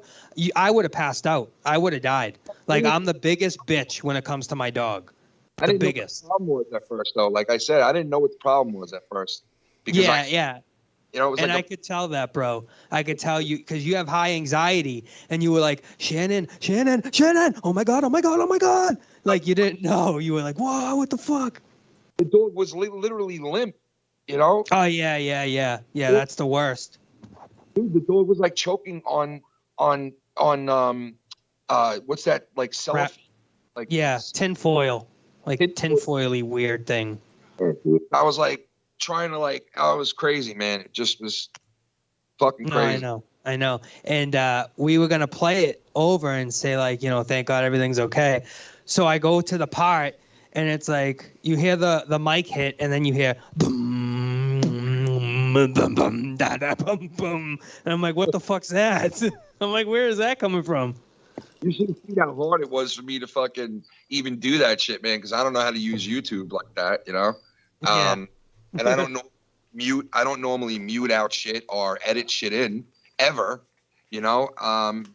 I would have passed out. I would have died. Like, I'm the biggest bitch when it comes to my dog. I The didn't know biggest. what the problem was at first, though. Like I said, I didn't know what the problem was at first. Because Yeah. You know, it was And I like could tell that, bro. I could tell you because you have high anxiety, and you were like, Shannon, oh my god, oh my god, oh my god. Like you didn't know. You were like, whoa, what the fuck? the dog was literally limp. You know, Oh yeah. That's the worst. dude, the dog was like choking on what's that like cellophane? Like Yeah, tinfoil, like tinfoily weird thing. I was like trying to I was crazy, man. It just was fucking No, crazy. I know. And we were gonna play it over and say like, thank God everything's okay. So I go to the part, and it's like you hear the mic hit, and then you hear boom, boom, boom, da, da, boom, boom, and I'm like, what the fuck's that? I'm like, where is that coming from? You should see how hard it was for me to fucking even do that shit, man. Because I don't know how to use YouTube like that, you know. Yeah. And I don't know mute. I don't normally mute out shit or edit shit in ever, you know.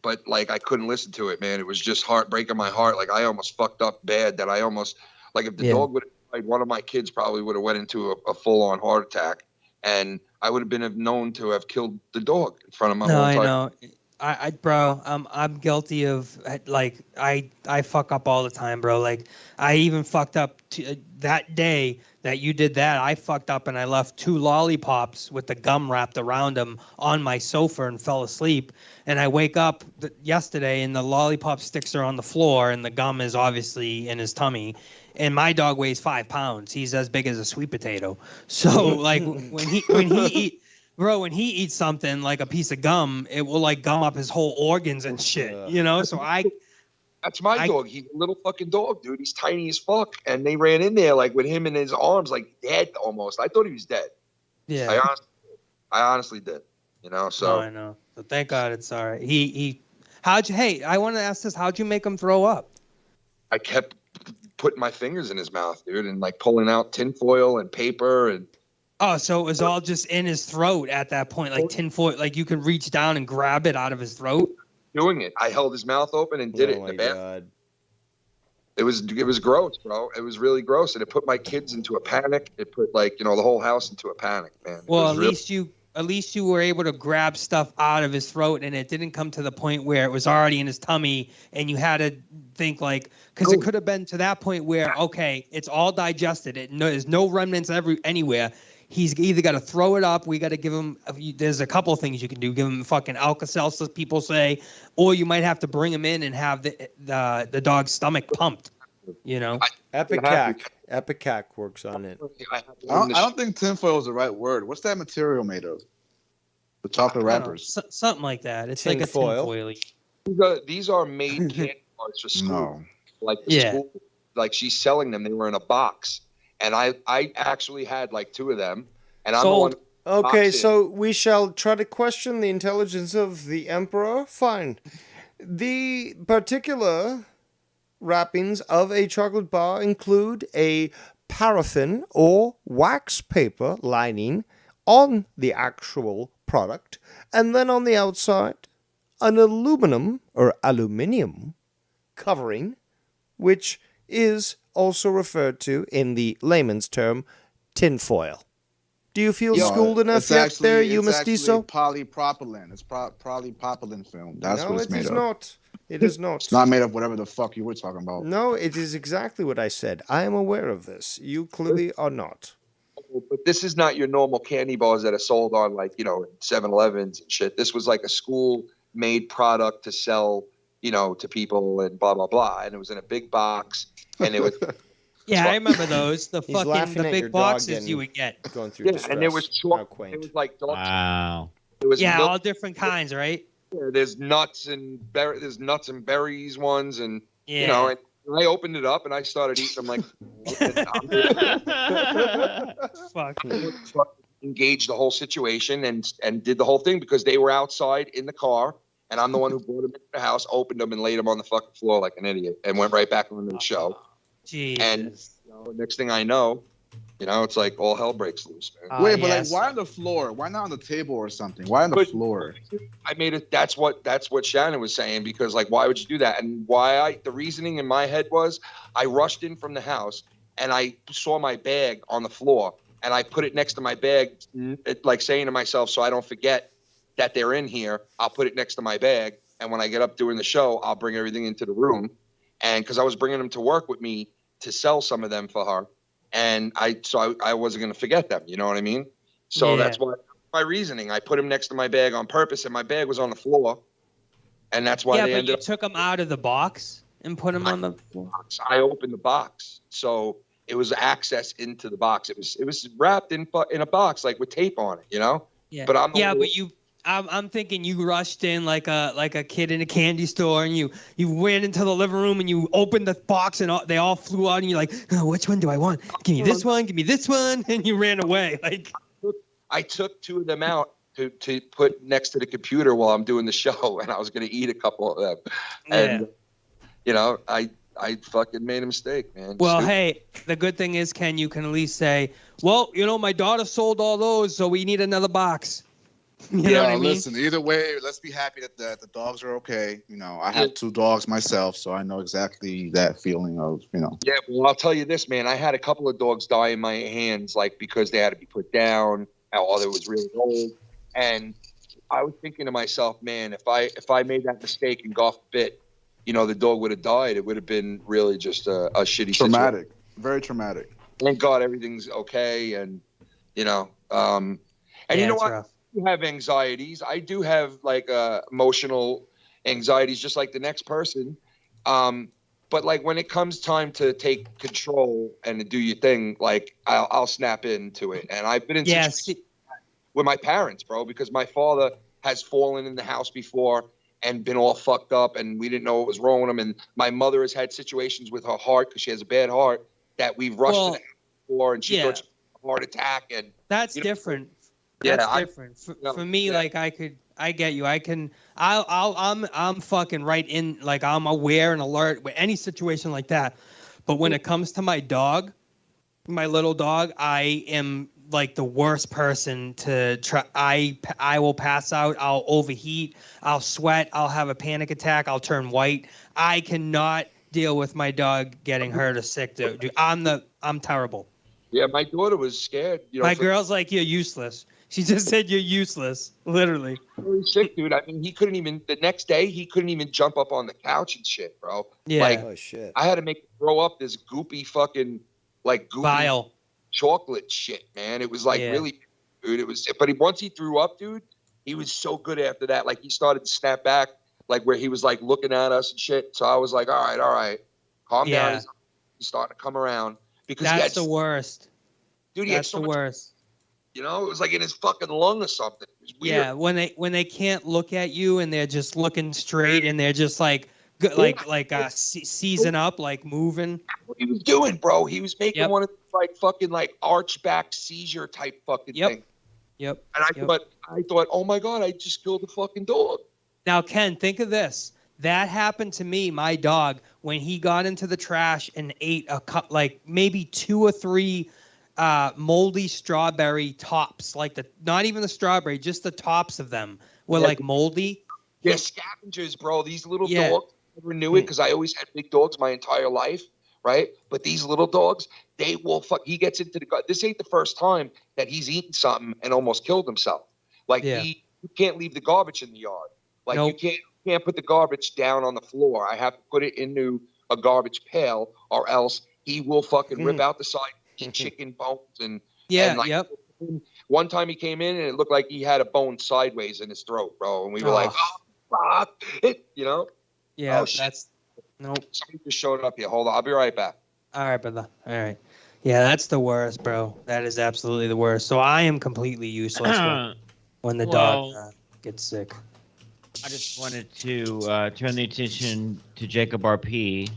But like I couldn't listen to it, man. It was just heartbreaking my heart. Like I almost fucked up bad. That I almost like if the dog would have one of my kids probably would have went into a full on heart attack, and I would have been known to have killed the dog in front of my No, whole I entire. know. Bro, I'm guilty of like I fuck up all the time, bro. Like I even fucked up that day that you did that. I fucked up and I left 2 lollipops with the gum wrapped around them on my sofa and fell asleep. And I wake up yesterday and the lollipop sticks are on the floor and the gum is obviously in his tummy. And my dog weighs 5 pounds. He's as big as a sweet potato. So like when he eats something like a piece of gum, it will like gum up his whole organs and shit, So That's my dog. He's a little fucking dog, dude. He's tiny as fuck. And they ran in there like with him in his arms, like dead almost. I thought he was dead. Yeah. I honestly did. You know, so No, I know. So thank God it's all right. Hey, I want to ask this. How'd you make him throw up? I kept putting my fingers in his mouth, dude, and like pulling out tinfoil and paper and Oh, so it was all just in his throat at that point, like tinfoil, like you can reach down and grab it out of his throat. doing it. I held his mouth open and did it in the bathroom. It was gross, bro. It was really gross, and it put my kids into a panic. It put the whole house into a panic, man. Well, at least you were able to grab stuff out of his throat, and it didn't come to the point where it was already in his tummy, and you had to think because it could have been to that point where okay, it's all digested. There's no remnants anywhere. He's either got to throw it up. We got to give him. There's a couple of things you can do. Give him fucking Alka-Seltzer, people say, or you might have to bring him in and have the dog's stomach pumped. Epicac works on it. I don't think tinfoil is the right word. What's that material made of? The chocolate wrappers. Something like that. It's like a tinfoil. These are made candy bars for school. No. Like the school, like she's selling them. They were in a box. And I actually had like 2 of them, and I'm the one. Okay, so we shall try to question the intelligence of the Emperor. Fine. The particular wrappings of a chocolate bar include a paraffin or wax paper lining on the actual product, and then on the outside, an aluminium covering, which is also referred to in the layman's term tinfoil. Do you feel schooled enough yet there, you mestizo? It's polypropylene. It's polypropylene film. That's what it's made of. Not. It is not. It's not made of whatever the fuck you were talking about. No, it is exactly what I said. I am aware of this. You clearly are not. But this is not your normal candy bars that are sold on 7-Elevens and shit. This was like a school-made product to sell, to people and blah, blah, blah. And it was in a big box. And it was Yeah, I remember those. The He's laughing fucking at big your dog boxes getting- you would get. Going through distress. and there was How it quaint. was like dark. Wow. It was Yeah, milk. all different kinds, right? There's nuts and berries ones, and Yeah. and I opened it up and I started eating them like Fuck. engaged the whole situation and did the whole thing because they were outside in the car and I'm the one who brought them into the house, opened them and laid them on the fucking floor like an idiot and went right back on the show. Jesus. And next thing I know, it's like all hell breaks loose, man. Wait, but why on the floor? Why not on the table or something? Why on the floor? I made it. That's what Shannon was saying because why would you do that? And the reasoning in my head was I rushed in from the house and I saw my bag on the floor and I put it next to my bag, like saying to myself, so I don't forget that they're in here. I'll put it next to my bag, and when I get up doing the show, I'll bring everything into the room. And because I was bringing them to work with me to sell some of them for her, and I wasn't going to forget them. You know what I mean? So that's why my reasoning. I put them next to my bag on purpose, and my bag was on the floor, and that's why Yeah, they but ended you up. took them out of the box and put them on the floor. I opened the box, so it was access into the box. It was wrapped in a box, like with tape on it, you know. Yeah, But I'm thinking you rushed in like a kid in a candy store, and you went into the living room and you opened the box, and they all flew out, and you're like, oh, which one do I want? Give me this one, give me this one, and you ran away. Like, I took 2 of them out to put next to the computer while I'm doing the show, and I was going to eat a couple of them. And you know, I fucking made a mistake, man. Well, Stupid. hey, the good thing is, Ken, you can at least say, well, you know, my daughter sold all those, so we need another box. You know what I mean? Listen, either way, let's be happy that the dogs are okay. You know, I have 2 dogs myself, so I know exactly that feeling of, you know. Yeah, well, I'll tell you this, man. I had a couple of dogs die in my hands, like because they had to be put down, or they was really old. And I was thinking to myself, man, if I made that mistake and God forbid, you know, the dog would have died, it would have been really just a shitty Traumatic. situation. Very traumatic. Thank God everything's okay, and you know, and you know what? Rough. I do have anxieties. I do have like emotional anxieties, just like the next person. But like when it comes time to take control and to do your thing, like I'll snap into it. And I've been in situations with my parents, bro, because my father has fallen in the house before and been all fucked up, and we didn't know what was wrong with him. And my mother has had situations with her heart, because she has a bad heart, that we've rushed to the house before, and she thought she had a heart attack. And that's different. Yeah, That's different. For me, like I get you. I'm fucking right in, like I'm aware and alert with any situation like that. But when it comes to my dog, my little dog, I am like the worst person to try. I will pass out. I'll overheat. I'll sweat. I'll have a panic attack. I'll turn white. I cannot deal with my dog getting hurt or sick. Dude, I'm terrible. Yeah, my daughter was scared. You know, my girl's like, you're useless. She just said you're useless, literally. Really sick, dude. I mean, the next day, he couldn't even jump up on the couch and shit, bro. Yeah. Like, Oh shit. I had to make him throw up this goopy fucking, like, goopy Vile chocolate shit, man. It was like really, dude. It was, but once he threw up, dude, he was so good after that. Like, he started to snap back, like where he was like looking at us and shit. So I was like, all right, calm down. He's starting to come around, because that's the worst. Dude, that's the worst. You know, it was like in his fucking lung or something. It was weird. Yeah, when they can't look at you and they're just looking straight and they're just like seizing up, like moving. What he was doing, bro? He was making one of those, like, fucking like archback seizure type fucking thing. Yep. And I thought, oh my God, I just killed a fucking dog. Now, Ken, think of this. That happened to me, my dog, when he got into the trash and ate like maybe 2 or 3 moldy strawberry tops, like not even the strawberry, just the tops of them were like moldy. Yeah, scavengers, bro. These little dogs, I never knew it because I always had big dogs my entire life, right? But these little dogs, they will he gets into the this ain't the first time that he's eaten something and almost killed himself. Like you can't leave the garbage in the yard. Like you can't put the garbage down on the floor. I have to put it into a garbage pail, or else he will fucking rip out the side, chicken bones and One time he came in and it looked like he had a bone sideways in his throat, bro. And we were like, oh, fuck it, you know? Yeah, that's nope. Somebody just showed up here. Hold on, I'll be right back. All right, brother. All right. Yeah, that's the worst, bro. That is absolutely the worst. So I am completely useless when the dog gets sick. I just wanted to turn the attention to Jacob RP.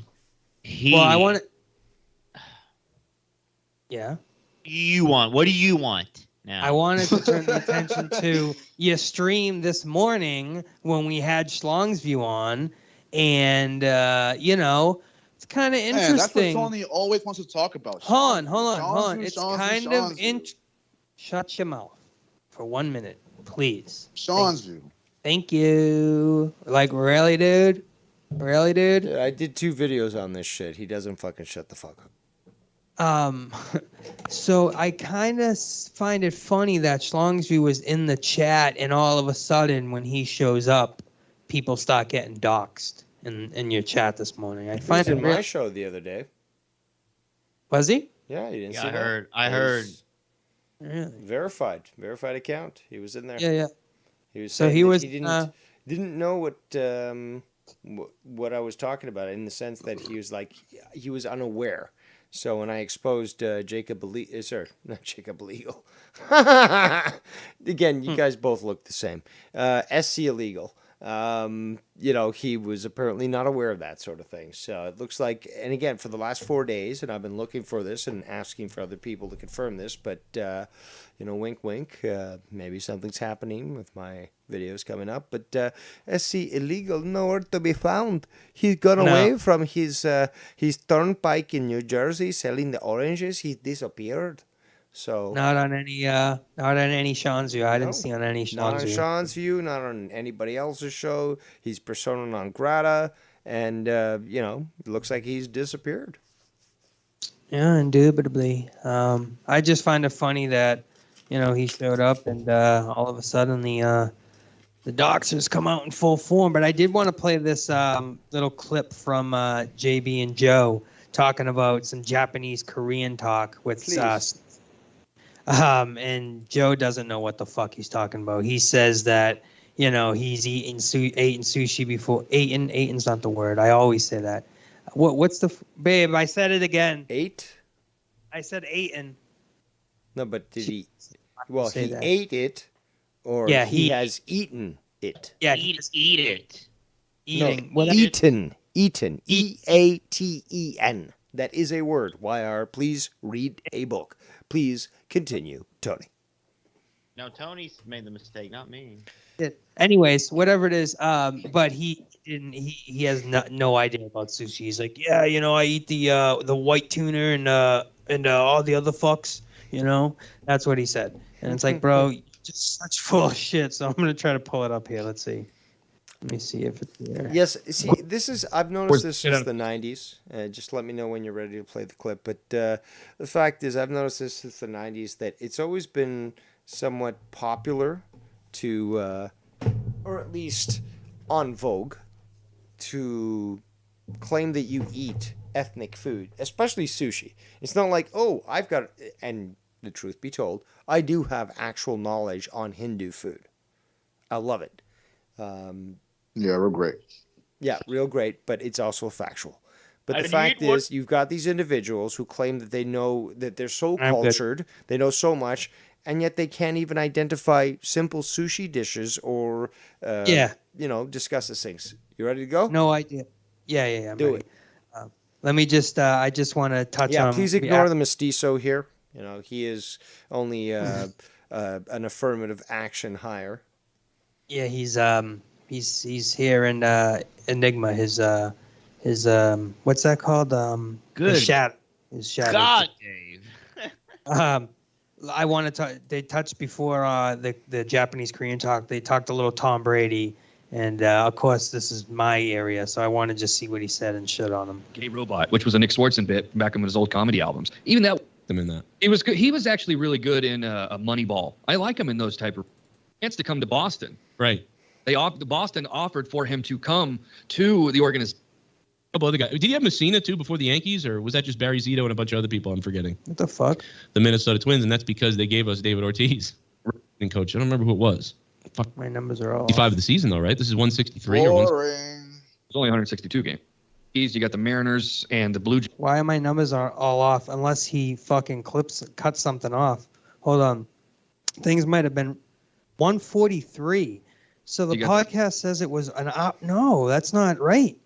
I want to. Yeah. What do you want now? I wanted to turn the attention to your stream this morning when we had Schlong's View on, and you know, it's kind of interesting. That's what Tony always wants to talk about. Hold on. It's kind of Shut your mouth for 1 minute, please. Sean's View. Thank you. Like, really, dude? Really, dude? I did 2 videos on this shit. He doesn't fucking shut the fuck up. So I kind of find it funny that Schlongsview was in the chat, and all of a sudden, when he shows up, people start getting doxxed in your chat this morning. I He find was it in my show the other day. Was he? Yeah, you didn't Yeah, see I that? heard. I It heard. was Really? verified account. He was in there. Yeah, yeah. He was So saying he that was, he didn't know what I was talking about, in the sense that he was like, he was unaware. So when I exposed Jacob Illegal, not Jacob Illegal. Again, you guys both look the same. SC Illegal. He was apparently not aware of that sort of thing. So it looks like, and again, for the last 4 days, and I've been looking for this and asking for other people to confirm this, but, wink, wink, maybe something's happening with my videos coming up, but SC Illegal nowhere to be found. He's gone away from his turnpike in New Jersey selling the oranges. He disappeared. So not on any Sean's view. I didn't see on any not Sean's on view. Sean's view, not on anybody else's show. He's persona non grata, and it looks like he's disappeared. Yeah, indubitably. I just find it funny that, he showed up and all of a sudden the Doxers come out in full form. But I did want to play this little clip from JB and Joe talking about some Japanese Korean talk with and Joe doesn't know what the fuck he's talking about. He says that, he's eaten sushi before. Eaten's not the word. I always say that. What's the babe? I said it again. I said eaten. No, but did he? Well, say he that. ate it, or Yeah, he he- has eaten it. Yeah, Eat it. eating. No, What- eaten. EATEN. That is a word. YR, please read a book. Please continue, Tony. No, Tony's made the mistake, not me. Anyways, whatever it is, but he didn't. He has no idea about sushi. He's like, yeah, I eat the white tuna and all the other fucks. That's what he said. And it's like, bro, you're just such full of shit. So I'm gonna try to pull it up here. Let's see. Let me see if it's there. Yes, see, I've noticed this since the 90s. Just let me know when you're ready to play the clip. But the fact is, I've noticed this since the 90s, that it's always been somewhat popular to, or at least on vogue, to claim that you eat ethnic food, especially sushi. It's not like, oh, I've got, and the truth be told, I do have actual knowledge on Hindu food. I love it. Yeah, real great. Yeah, real great, but it's also factual. But the And fact eat what- is, you've got these individuals who claim that they know, that they're so I'm good. cultured, they know so much, and yet they can't even identify simple sushi dishes or, Yeah. discuss these things. You ready to go? No idea. Yeah. I'm Do ready. Let me just. I just want to touch Yeah, on. please ignore the mestizo here. He is only an affirmative action hire. Yeah, he's here in Enigma. His what's that called? Good. His shadow. His shadow. God, Dave. I want to. They touched before the Japanese Korean talk. They talked a little Tom Brady, and of course this is my area, so I want to just see what he said and shit on him. Gay Robot, which was a Nick Swartzen bit back in his old comedy albums. Even that, them in that. it was good. He was actually really good in a Moneyball. I like him in those type of. Chance to come to Boston. Right. Boston offered for him to come to the organization. couple other guys. Did he have Messina too before the Yankees, or was that just Barry Zito and a bunch of other people I'm forgetting? What the fuck? The Minnesota Twins, and that's because they gave us David Ortiz, and coach. I don't remember who it was. Fuck. My numbers are all 55 of the season though, right? This is 163 or 1. Boring. It's only 162 game. You got the Mariners and the Blue Jays. Why are my numbers are all off? Unless he fucking cuts something off. Hold on. Things might have been 143. So the You got- podcast says it was an hour. No, that's not right.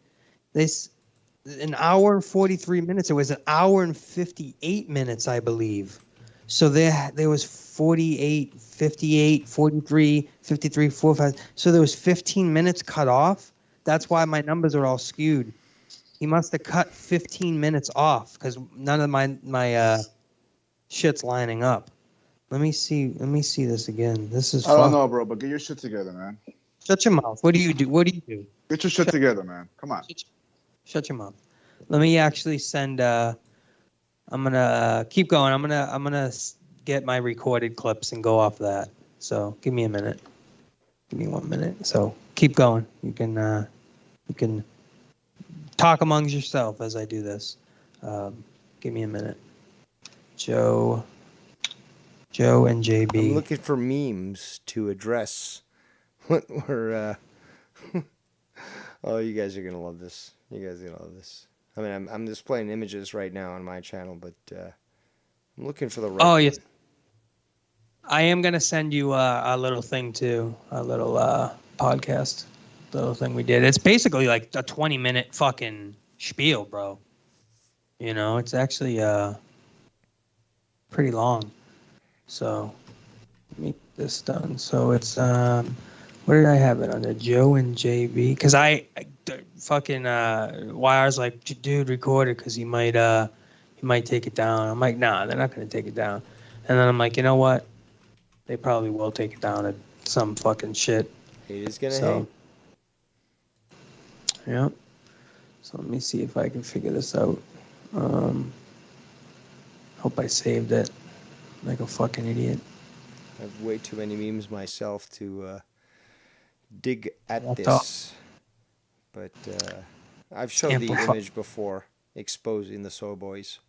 An hour and 43 minutes. It was an hour and 58 minutes, I believe. So there was 48, 58, 43, 53, 45. So there was 15 minutes cut off. That's why my numbers are all skewed. He must have cut 15 minutes off because none of my shit's lining up. Let me see this again. This is. I don't know, bro, but get your shit together, man. Shut your mouth. What do you do? Get your shit together, man. Come on. Shut your mouth. Let me actually send. I'm gonna keep going. I'm gonna get my recorded clips and go off that. So give me a minute. Give me 1 minute. So keep going. You can talk amongst yourself as I do this. Give me a minute. Joe and JB. I'm looking for memes to address what we're. Oh, you guys are gonna love this. You guys are gonna love this. I mean, I'm displaying images right now on my channel, but I'm looking for the right. Oh yes. I am gonna send you a little thing too, a little podcast, little thing we did. It's basically like a 20-minute fucking spiel, bro. You know, it's actually pretty long. So let me get this done. So it's where did I have it under? Joe and JB? Because I fucking Wire's like, dude, record it because he might take it down. I'm like, nah, they're not gonna take it down. And then I'm like, you know what? They probably will take it down at some fucking shit. It is gonna hang. Yeah. So let me see if I can figure this out. Hope I saved it. Like a fucking idiot. I have way too many memes myself to dig at Laptop. this. But I've shown the image before, exposing the Soul Boys.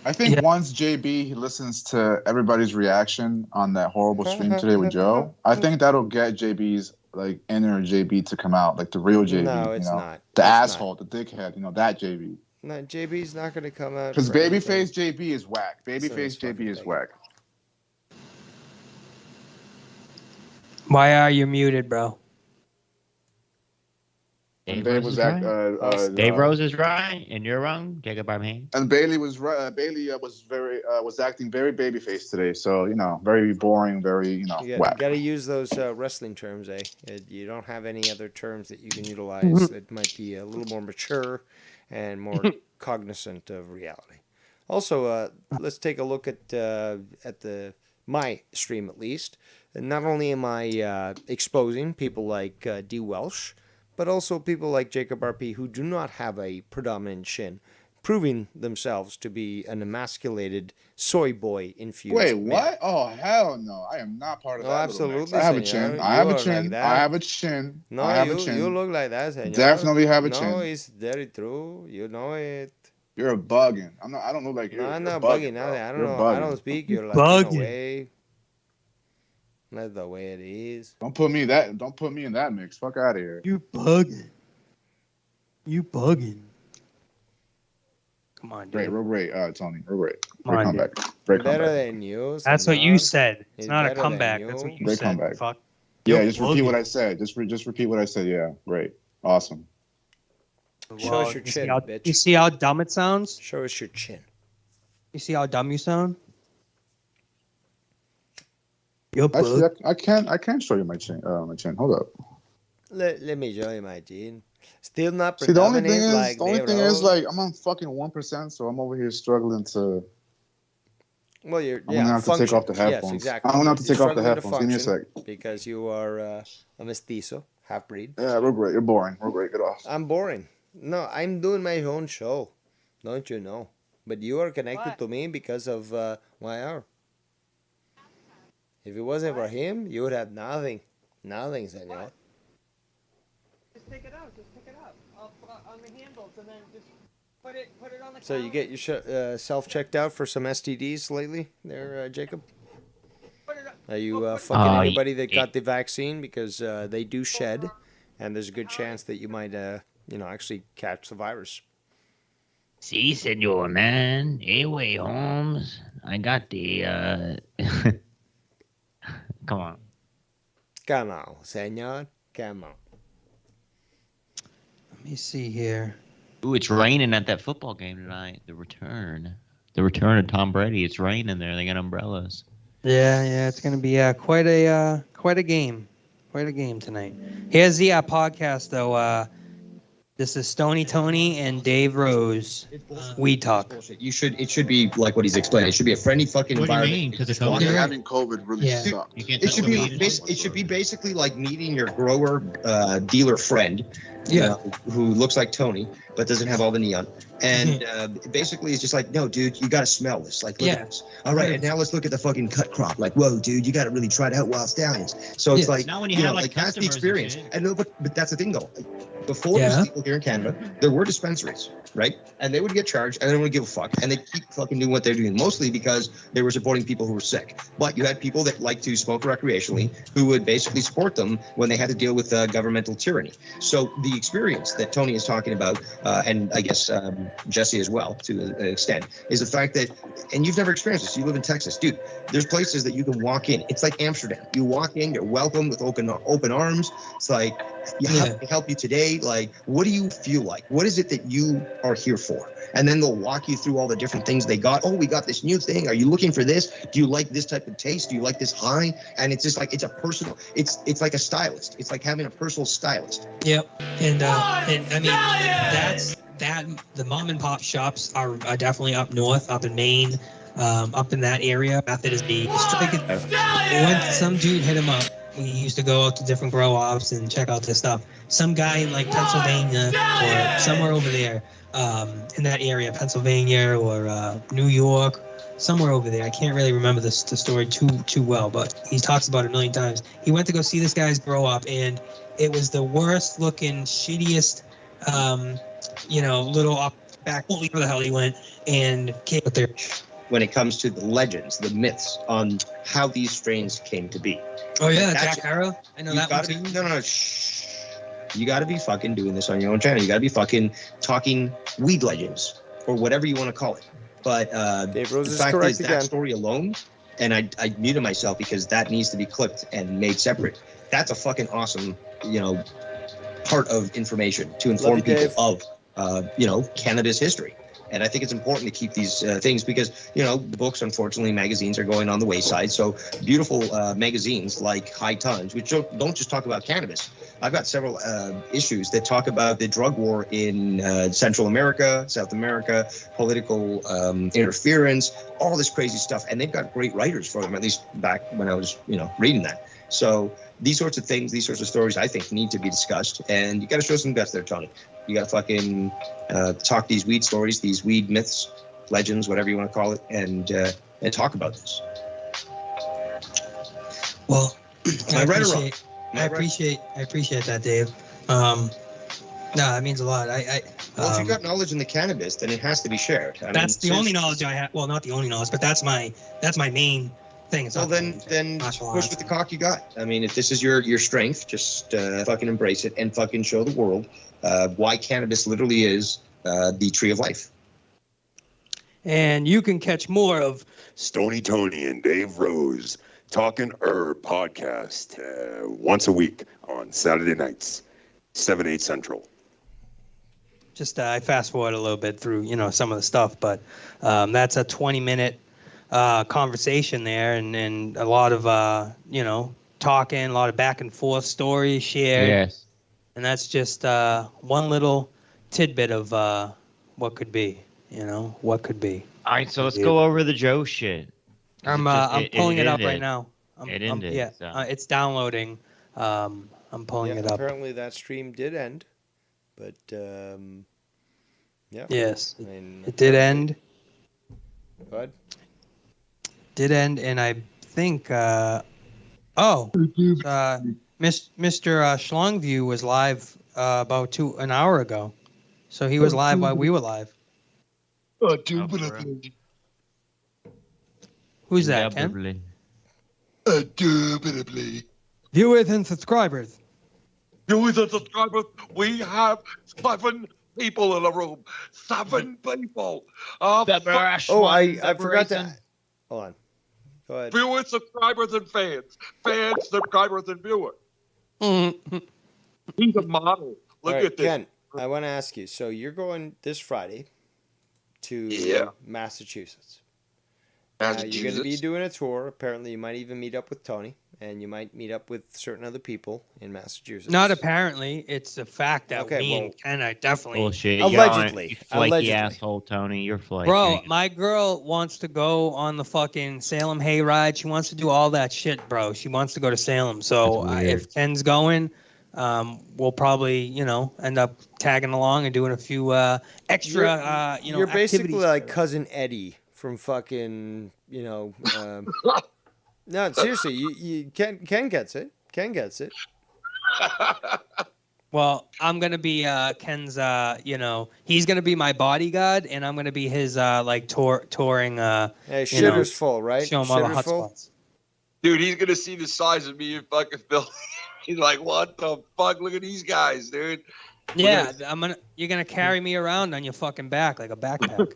I think once JB listens to everybody's reaction on that horrible stream today with Joe, I think that'll get JB's like inner JB to come out, like the real JB. No, it's you know? not. The It's asshole, the dickhead, that JB. No, JB's not going to come out. Because for anything. babyface JB is whack. Babyface JB is whack. Why are you muted, bro? Dave Babe Rose was is act- right. Dave Rose is right, and you're wrong. Jacob Barman. And Bailey was right. Bailey was acting very babyface today. So very boring, very You whack. got to use those wrestling terms, eh? You don't have any other terms that you can utilize that might be a little more mature and more cognizant of reality. Also, let's take a look at my stream at least. And not only am I exposing people like D. Welsh, but also people like Jacob RP who do not have a predominant chin, proving themselves to be an emasculated soy boy infused. Wait, man. what? Oh, hell no! I am not part of No, that. absolutely, I have a senor. chin. You I have a are chin. like that. I have a chin. No, I have you, a chin. you look like that, senor. Definitely have a no, chin. No, it's very true. You know it. You're bugging. I'm not. I don't look like you. No, I'm You're not bugging. bugging. Bro. I don't You're know. bugging. I don't speak your Latino Bugging. way. That's the way it is. Don't put me in that mix. Fuck out of here. You bugging. You bugging. Come on, dude. Great, real great, Tony. Real great. Come Great on, comeback. dude. Great Better comeback. than you. That's what you senor. said. It's not a better than comeback. you. That's what you Great said. comeback. Fuck. Yeah, You're just repeat what bugging. I said. Just repeat what I said. Yeah, great. Awesome. Show us your you see chin, how- bitch. You see how dumb it sounds? Show us your chin. You see how dumb you sound? You're Actually, bugging. I can't show you my chin. My chin. Hold up. Let me show you my chin. Still not See, the only predominant thing is, like they is, wrote. like, I'm on fucking 1%, so I'm over here struggling to. Well, you're I'm gonna have to take off the Yes, headphones. exactly. I'm gonna have to You're take off the struggling to headphones. Give me a function sec. Because you are a mestizo, half breed. Yeah, real great. You're boring. Real great. Get off. I'm boring. No, I'm doing my own show. Don't you know? But you are connected to me because of YR. If it wasn't for him, you would have nothing. Nothing, senor. Just pick it up. Just pick it up. On the handles and then just put it on the So you get your self checked out for some STDs lately, there, Jacob? Are you fucking anybody that got the vaccine because they do shed, and there's a good chance that you might, actually catch the virus. Si, senor, man. Anyway, Holmes, I got the. Come on. Come on, senor. Come on. Let me see here. Ooh, it's raining at that football game tonight. The return of Tom Brady. It's raining there. They got umbrellas. Yeah, it's gonna be quite a game tonight. Here's the podcast though. This is Stony Tony and Dave Rose. We talk. You should. It should be like what he's explaining. It should be a friendly fucking What do you environment. mean? 'Cause of Walk COVID? around. Having COVID really Yeah. sucks. You can't It touch should the be. weed. It should be basically like meeting your grower dealer friend. Yeah. Who looks like Tony but doesn't have all the neon, and basically it's just like, no, dude, you got to smell this. Like, look at this. All right, and now let's look at the fucking cut crop. Like, whoa, dude, you got to really try it out while it's down. So it's Yeah. like, Not when you you have, know, like, that's the customers and experience. shit. And no, but that's the thing though. Before Yeah. these people here in Canada, there were dispensaries, right? And they would get charged, and they wouldn't give a fuck, and they keep fucking doing what they're doing, mostly because they were supporting people who were sick. But you had people that like to smoke recreationally, who would basically support them when they had to deal with governmental tyranny. So the experience that Tony is talking about, and I guess Jesse as well, to an extent, is the fact that, and you've never experienced this. You live in Texas, dude. There's places that you can walk in. It's like Amsterdam. You walk in, you're welcome with open arms. It's like, how can I help you today? Like, what do you feel like? What is it that you are here for? And then they'll walk you through all the different things they got. Oh, we got this new thing. Are you looking for this? Do you like this type of taste? Do you like this high? And it's just like, it's a personal, it's like a stylist. It's like having a personal stylist. Yep. And I mean, the mom and pop shops are definitely up north, up in Maine, up in that area. Method is when some dude hit him up, we used to go out to different grow ops and check out this stuff. Some guy in like Pennsylvania or somewhere over there, in that area, Pennsylvania or New York, somewhere over there. I can't really remember the story too well, but he talks about it a million times. He went to go see this guy's grow up, and it was the worst looking, shittiest, little up back. Where the hell he went and came up there. When it comes to the legends, the myths on how these strains came to be. Oh yeah, That's- Jack Harrow. I know you that one gotta too. be, no, shh. You got to be fucking doing this on your own channel. You got to be fucking talking weed legends or whatever you want to call it. But Dave Rose the is fact correct is that again. story alone, and I muted myself because that needs to be clipped and made separate. That's a fucking awesome, part of information to inform Love you, people Dave. of, cannabis history. And I think it's important to keep these things because, books, unfortunately, magazines are going on the wayside. So beautiful magazines like High Times, which don't just talk about cannabis. I've got several issues that talk about the drug war in Central America, South America, political interference, all this crazy stuff. And they've got great writers for them, at least back when I was, reading that. So these sorts of things, these sorts of stories, I think need to be discussed. And you got to show some guts there, Tony. You got to fucking talk these weed stories, these weed myths, legends, whatever you want to call it, and talk about this. Well, Am I right or wrong? I appreciate that, Dave. No, that means a lot. Well, if you've got knowledge in the cannabis, then it has to be shared. That's the only knowledge I have. Well, not the only knowledge, but that's my main thing. It's Well, not then martial push arts. with the cock you got. I mean, if this is your strength, just fucking embrace it and fucking show the world why cannabis literally is the tree of life. And you can catch more of Stony Tony and Dave Rose Talking Herb podcast once a week on Saturday nights, 7-8 Central. just I fast forward a little bit through some of the stuff, but that's a 20-minute conversation there, and a lot of talking, a lot of back and forth stories shared. Yes. And that's just one little tidbit of what could be. What could be. All right, so let's go over the Joe shit. I'm pulling it up right now. It ended. Yeah, so. it's downloading. I'm pulling it up. Apparently that stream did end, but yeah. Yes, I mean, it did end. Go ahead. Did end, and I think Mr. Schlongview was live about an hour ago, so he was live while we were live. Who's that, Ken? Indubitably. Viewers and subscribers. Viewers and subscribers, we have 7 people in the room. 7 people. Oh, I forgot to. Hold on. Go ahead. Viewers, subscribers, and fans. Fans, subscribers, and viewers. He's a model. Look All right, at this. Ken, I want to ask you. So you're going this Friday to Massachusetts. You're going to be doing a tour. Apparently, you might even meet up with Tony and you might meet up with certain other people in Massachusetts. Not apparently. It's a fact that Okay, me well- and Ken are definitely. Bullshit. Allegedly. You flaky Allegedly. asshole, Tony. You're flaky. Bro, my girl wants to go on the fucking Salem hayride. She wants to do all that shit, bro. She wants to go to Salem. So That's weird. if Ken's going, we'll probably, end up tagging along and doing a few extra, You're basically activities. like cousin Eddie from fucking, no, seriously, you Ken gets it. Ken gets it. Well, I'm gonna be Ken's. He's gonna be my bodyguard, and I'm gonna be his touring. Hey, shitter's full, right? Show him all the Shitter's hot full? spots. Dude, he's gonna see the size of me in fucking Philly. He's like, what the fuck? Look at these guys, dude. Yeah, you're gonna carry me around on your fucking back like a backpack.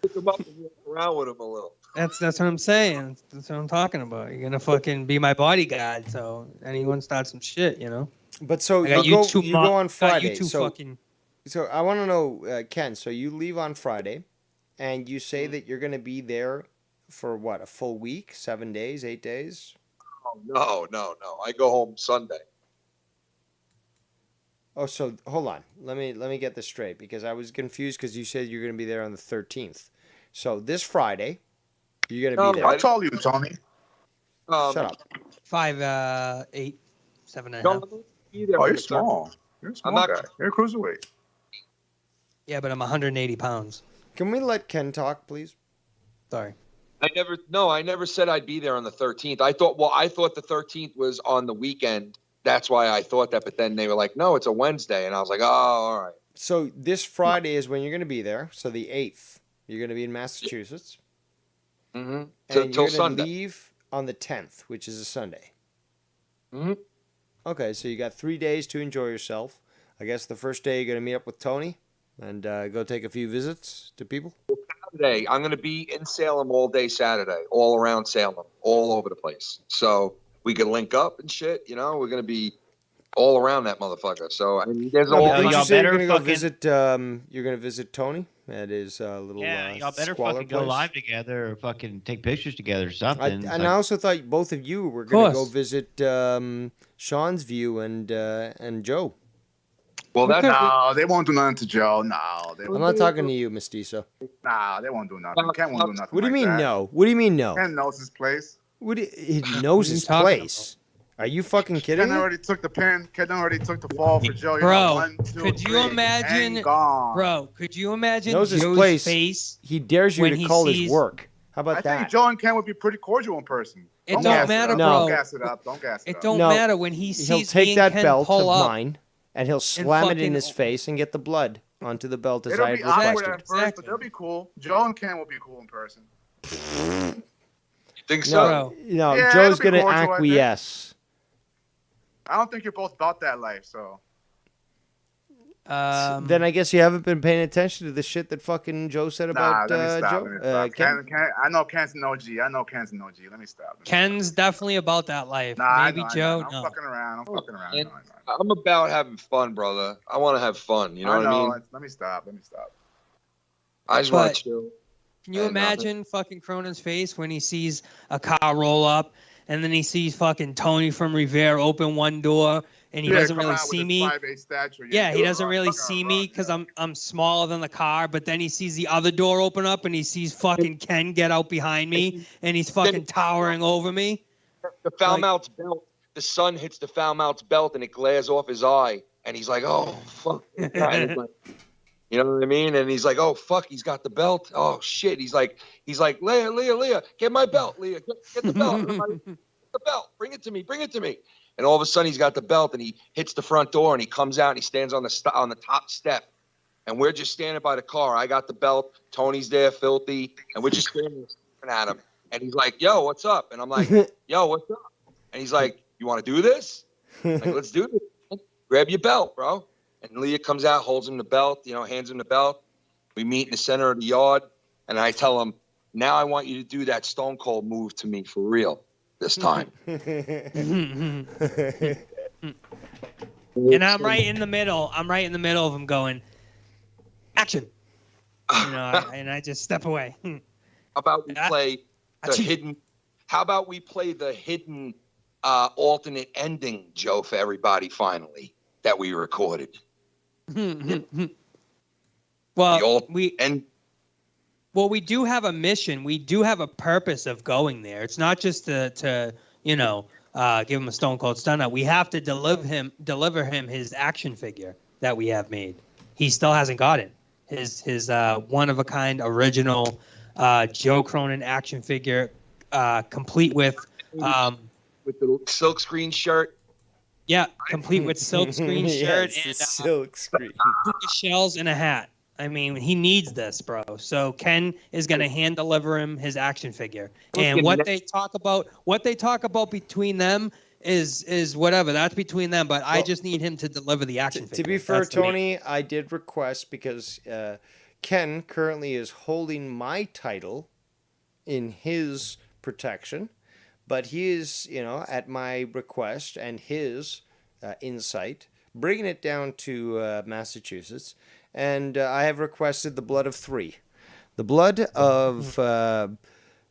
Pick him up and walk around with him a little. That's what I'm saying. That's what I'm talking about. You're gonna fucking be my bodyguard. So anyone starts some shit, But so I got you you go on got Friday. you two So fucking. So I want to know, Ken. So you leave on Friday, and you say Mm-hmm. that you're going to be there for what, a full week, 7 days, 8 days? Oh, no. I go home Sunday. Oh, so hold on. Let me get this straight because I was confused because you said you're going to be there on the 13th. So this Friday, you're going to be there. I told you, Tony. Shut up. 5'8", 7.5. Don't be there Oh, on you're the small. You're a small not- guy. You're a cruiserweight. Yeah, but I'm 180 pounds. Can we let Ken talk, please? Sorry. I never said I'd be there on the 13th. I thought the 13th was on the weekend. That's why I thought that. But then they were like, no, it's a Wednesday. And I was like, oh, all right. So this Friday is when you're going to be there. So the 8th, you're going to be in Massachusetts. Mm-hmm. And Till you're going to Sunday. leave on the 10th, which is a Sunday. Mm-hmm. Okay, so you got 3 days to enjoy yourself. I guess the first day you're going to meet up with Tony and go take a few visits to people. Saturday, I'm going to be in Salem all day Saturday, all around Salem, all over the place. So we can link up and shit. We're going to be all around that motherfucker. So there's No, all. but didn't you y'all say you're better going to go fucking- visit. You're going to visit Tony at his little. Yeah, y'all better squalor fucking go place? live together or fucking take pictures together or I, something. and I also thought both of you were going to go visit Sean's View and Joe. Well, No, they won't do nothing to Joe. No, they I'm not talking to you, Mestizo. Nah, they won't do nothing. Ken won't do nothing. What do you like mean that. no? What do you mean no? Ken knows his place. He knows his place. Are you fucking kidding Ken me? already took the pin. Ken already took the fall for Joe. Bro, 1, 2, could you 3, imagine? and gone. Bro, could you imagine Knows his Joe's place. face? He dares you when to he call his sees- work. How about I that? think Joe and Ken would be pretty cordial in person. It Don't don't gas matter, it up. bro. Don't gas it up. Don't gas it It up. don't No, matter when he sees He'll me take and that Ken belt pull of up. mine and he'll slam it in fucking- his face and get the blood onto the belt as It'll I had be awkward requested. at first, but they'll be cool. Joe and Ken will be cool in person. You think No, so? no, Yeah, Joe's it'll be gonna cordial, I think. acquiesce. I don't think you're both about that life, so. Then I guess you haven't been paying attention to the shit that fucking Joe said Nah, about let me stop. Joe. Let me stop. Ken? I know Ken's an OG. Let me stop. Ken's definitely about that life. Nah, Maybe I know. Joe, I'm no. fucking around. And I'm about having fun, brother. I want to have fun. You know what I mean? Let me stop. I just want But- to chill. Can you And, imagine fucking Cronin's face when he sees a car roll up and then he sees fucking Tony from Revere open one door and he Yeah, doesn't come really out with see his me? 5'8" stature. Yeah, he dude, doesn't run, really fucking see run, me because I'm smaller than the car. But then he sees the other door open up and he sees fucking Ken get out behind me and he's fucking towering over me. The foul mouth's belt. The sun hits the foul mouth's belt and it glares off his eye. And he's like, "Oh fuck!" And it's like, you know what I mean? And he's like, "Oh fuck, he's got the belt. Oh shit." He's like, Leah, get my belt, Leah, get the belt, get the belt, bring it to me. And all of a sudden, he's got the belt and he hits the front door and he comes out and he stands on the top step. And we're just standing by the car. I got the belt. Tony's there, filthy, and we're just standing there staring at him. And he's like, "Yo, what's up?" And I'm like, "Yo, what's up?" And he's like, "You want to do this?" I'm like, "Let's do this. Grab your belt, bro." And Leah comes out, holds him the belt, hands him the belt. We meet in the center of the yard, and I tell him, "Now I want you to do that Stone Cold move to me for real this time." And I'm right in the middle. I'm right in the middle of him going, action. And I just step away. How about we play the How about we play the hidden alternate ending, Joe, for everybody finally that we recorded? Well, we do have a mission. We do have a purpose of going there. It's not just to give him a Stone Cold Stunner. We have to deliver him his action figure that we have made. He still hasn't got it. His one of a kind original Joe Cronin action figure, complete with the silk screen shirt. Yeah, complete with silk screen shirt Yes, and silk screen. shells and a hat. I mean, he needs this, bro. So Ken is gonna hand deliver him his action figure, and what they talk about between them is whatever. That's between them. But I just need him to deliver the action figure. To be fair, That's the main- Tony, I did request because Ken currently is holding my title in his protection, but he is, at my request and his insight, bringing it down to Massachusetts. And I have requested the blood of 3. The blood of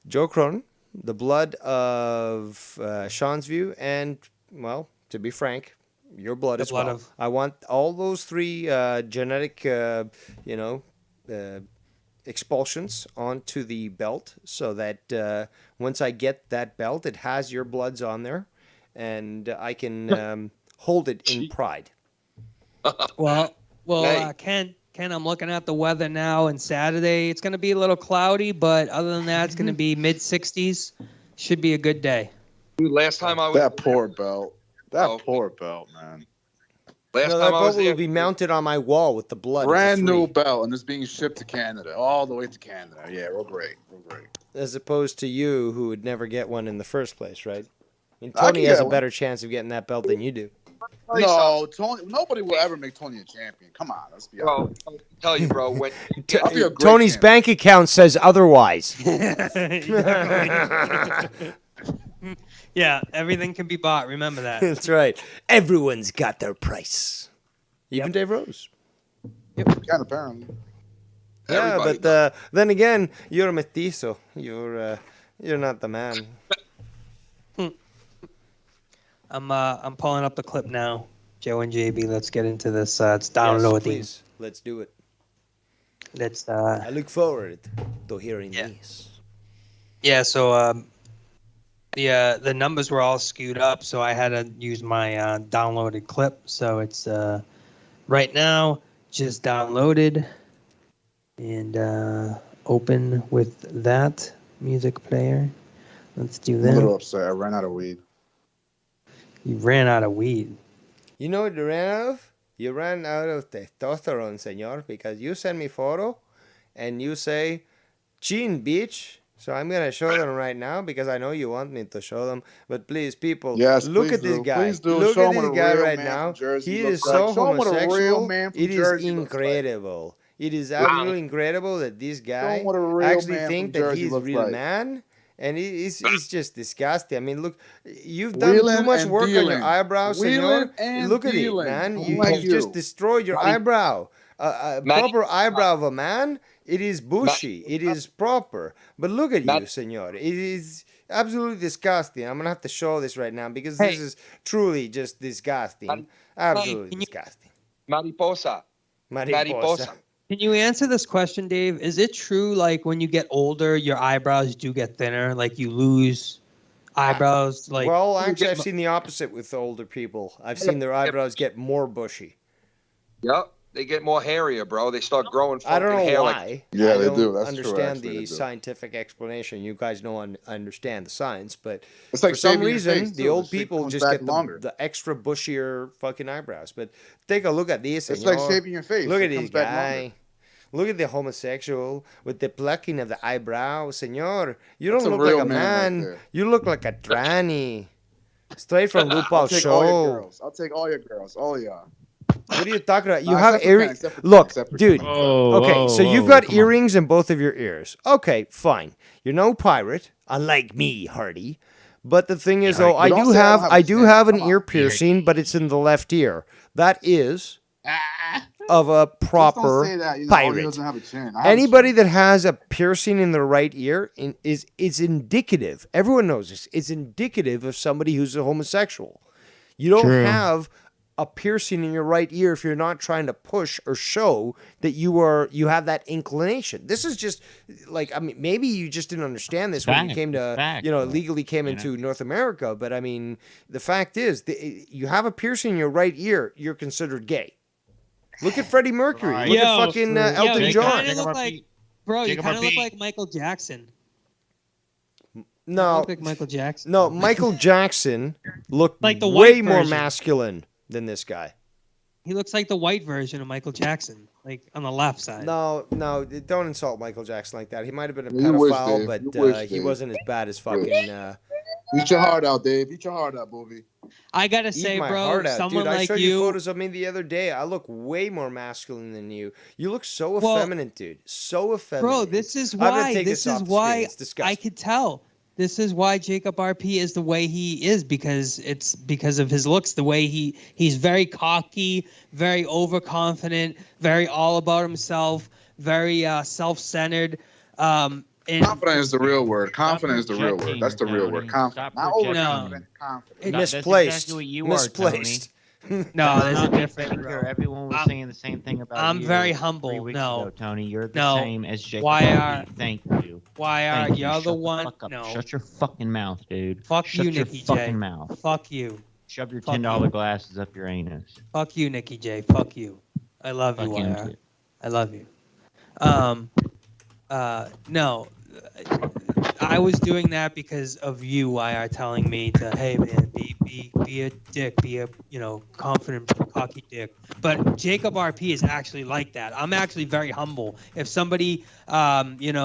Joe Cronin, the blood of Sean's View, and, well, to be frank, your blood as well. I want all those 3 genetic, expulsions onto the belt so that once I get that belt, it has your bloods on there, and I can hold it in pride. Well, Ken, I'm looking at the weather now, and Saturday it's going to be a little cloudy, but other than that, it's going to be mid-60s. Should be a good day. Dude, last time I was That poor belt. Poor belt, man. Last that time I belt was will there, be mounted on my wall with the blood. of the Brand 3. new belt, and it's being shipped to Canada, all the way to Canada. Yeah, real great. As opposed to you, who would never get one in the first place, right? I mean, I Tony can has get a one. better chance of getting that belt than you do. No, Tony. Nobody will ever make Tony a champion. Come on, let's be honest. I'll tell you, bro. When I'll be a great Tony's champion. bank account says otherwise. Yeah, everything can be bought. Remember that. That's right. Everyone's got their price. Even Dave Rose. Can apparently. Yeah, Everybody but then again, you're a mestizo. You're not the man. I'm pulling up the clip now. Joe and JB, let's get into this. It's downloading. Yes, please. Let's do it. Let's. I look forward to hearing this. Yeah. So the numbers were all skewed up, so I had to use my downloaded clip. So it's right now just downloaded and open with that music player. Let's do I'm a that. little upset. I ran out of weed. You ran out of weed. You know what you ran out of? You ran out of testosterone, senor, because you send me photo and you say, chin, bitch. So I'm going to show them right now because I know you want me to show them. But please, people, Yes, look please at this do. guy. Please do. Look Show at him this what a guy real right man now. from Jersey He looks is like. so Show him what a real homosexual. man from It is Jersey looks like. incredible. It is absolutely incredible that this guy him what a real actually man think from that Jersey he's looks real like. man. And it's just disgusting. I mean, look, you've done Wheeling too much and work on dealing. your eyebrows, Wheeling senor. and Look at it, dealing. man. I'm You like just you. destroyed your eyebrow. A proper eyebrow of a man, it is bushy. It is proper. But look at you, senor. It is absolutely disgusting. I'm going to have to show this right now because this is truly just disgusting. Absolutely disgusting. Mariposa. Mariposa. Can you answer this question, Dave? Is it true, like, when you get older, your eyebrows do get thinner? Like, you lose eyebrows? Like, Well, actually, I've seen the opposite with older people. I've seen their eyebrows get more bushy. Yep. They get more hairier, bro. They start growing I don't fucking know hair why. like Yeah, I they don't do. That's true, understand actually, they the do. scientific explanation. You guys don't understand the science, but It's like for some shaving your reason, face, the too. old The shit people comes just back get longer. the extra bushier fucking eyebrows. But take a look at this. It's senor. like shaving your face. Look It at this comes back guy. longer. Look at the homosexual with the plucking of the eyebrow, senor. You don't That's a look like real a man right man. there. You look like a tranny. Straight from I'll RuPaul's take all your show. girls. I'll take all your girls. All of y'all. What are you talking about? You No, have except for Ken, earrings. except for Ken, Look, except for dude. Ken. Okay, so you've got earrings in both of your ears. Okay, fine. You're no pirate, unlike me, Hardy. But the thing is, though, You I don't do say I don't have have I a do snake. have an Come ear on. piercing, but it's in the left ear. That is of a proper say that, Oni pirate. doesn't have a chin. I have a Anybody that has a piercing in the right ear is indicative. Everyone knows this. It's indicative of somebody who's a homosexual. You don't True. have a piercing in your right ear if you're not trying to push or show that you have that inclination. This is just like, I mean, maybe you just didn't understand this when you came to, legally came into North America. But I mean, the fact is, you have a piercing in your right ear, you're considered gay. Look at Freddie Mercury. Right. Look at fucking Elton you John. kind of look like, bro. You kind of look like Michael Jackson. No, look like Michael Jackson. No, Michael Jackson looked Like the way white more version. masculine than this guy. He looks like the white version of Michael Jackson, like on the left side. No, don't insult Michael Jackson like that. He might have been a You wish, pedophile, Dave. but You wish, he Dave. wasn't as bad as fucking. Eat your heart out, Dave. Eat your heart out, Bobby. I gotta Eat say, my bro, heart out. someone Dude, I like showed you you. photos of me the other day. I look way more masculine than you. You look so Well, effeminate, dude. So effeminate. Bro, this is I'm gonna why. take This off is the screen. why It's disgusting. I could tell. This is why Jacob RP is the way he is, because it's because of his looks. The way he's very cocky, very overconfident, very all about himself, very self-centered. And Confident is the real word. Confident is the real word. That's the real word. Confident. Not overconfident. Confident. Misplaced. That's exactly what you Misplaced. No, I'm there's a not difference, mistaken here. bro. Everyone was saying the same thing about I'm you very 3 humble. weeks No. ago, Tony. You're the No. same as Jacob. Why RP. are- Thank you. Why are Thank you. you're Shut the one? Fuck up. No. Shut your fucking mouth, dude. Fuck Shut you, your Nikki fucking J. mouth. Fuck you. Shove your Fuck $10 you. glasses up your anus. Fuck you, Nikki J. Fuck you. I love you, Fuck him, YR. too. I love you. No. I was doing that because of you, YR, telling me to, hey man, be a dick, be a confident, cocky dick. But Jacob RP is actually like that. I'm actually very humble. If somebody gives I'm me a